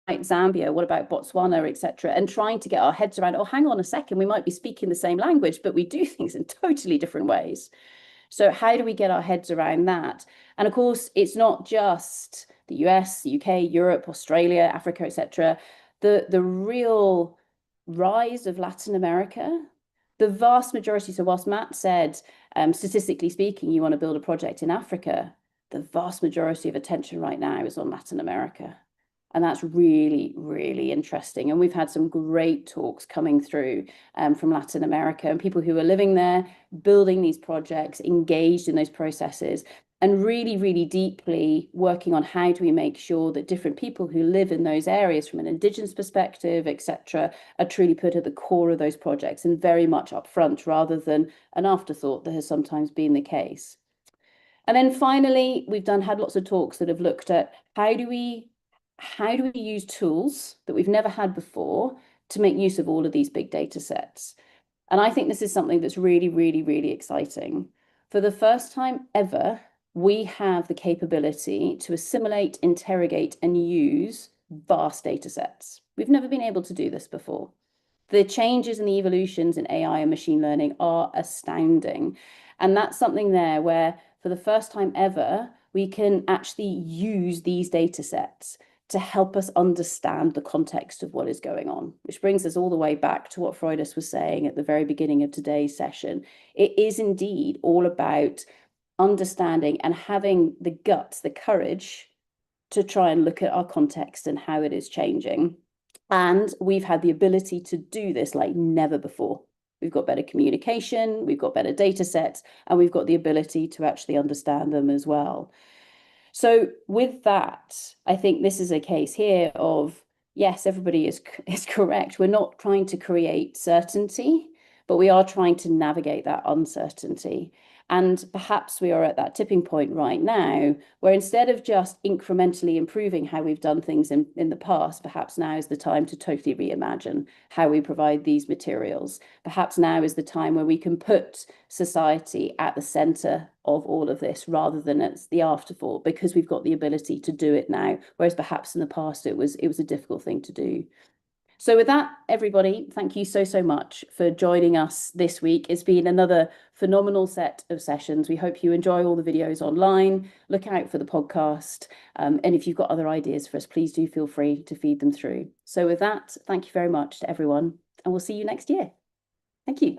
Zambia? What about Botswana, etc.? And trying to get our heads around, oh, hang on a second, we might be speaking the same language, but we do things in totally different ways. So how do we get our heads around that? And of course, it's not just the US, the UK, Europe, Australia, Africa, etc. The real rise of Latin America, the vast majority, so whilst Matt said, statistically speaking, you want to build a project in Africa, the vast majority of attention right now is on Latin America. And that's really, really interesting. And we've had some great talks coming through from Latin America, and people who are living there, building these projects, engaged in those processes, and really, really deeply working on how do we make sure that different people who live in those areas from an Indigenous perspective, etc., are truly put at the core of those projects and very much upfront rather than an afterthought that has sometimes been the case. And then finally, we've had lots of talks that have looked at how do we use tools that we've never had before to make use of all of these big data sets. And I think this is something that's really, really, really exciting. For the first time ever, we have the capability to assimilate, interrogate, and use vast data sets. We've never been able to do this before. The changes and the evolutions in AI and machine learning are astounding. And that's something there where, for the first time ever, we can actually use these data sets to help us understand the context of what is going on, which brings us all the way back to what Freudis was saying at the very beginning of today's session. It is indeed all about understanding and having the guts, the courage to try and look at our context and how it is changing. And we've had the ability to do this like never before. We've got better communication, we've got better data sets, and we've got the ability to actually understand them as well. So with that, I think this is a case here of, yes, everybody is correct. We're not trying to create certainty, but we are trying to navigate that uncertainty. And perhaps we are at that tipping point right now where instead of just incrementally improving how we've done things in the past, perhaps now is the time to totally reimagine how we provide these materials. Perhaps now is the time where we can put society at the center of all of this rather than as the afterthought, because we've got the ability to do it now, whereas perhaps in the past it was a difficult thing to do. So with that, everybody, thank you so much for joining us this week. It's been another phenomenal set of sessions. We hope you enjoy all the videos online. Look out for the podcast. And if you've got other ideas for us, please do feel free to feed them through. So with that, thank you very much to everyone, and we'll see you next year. Thank you.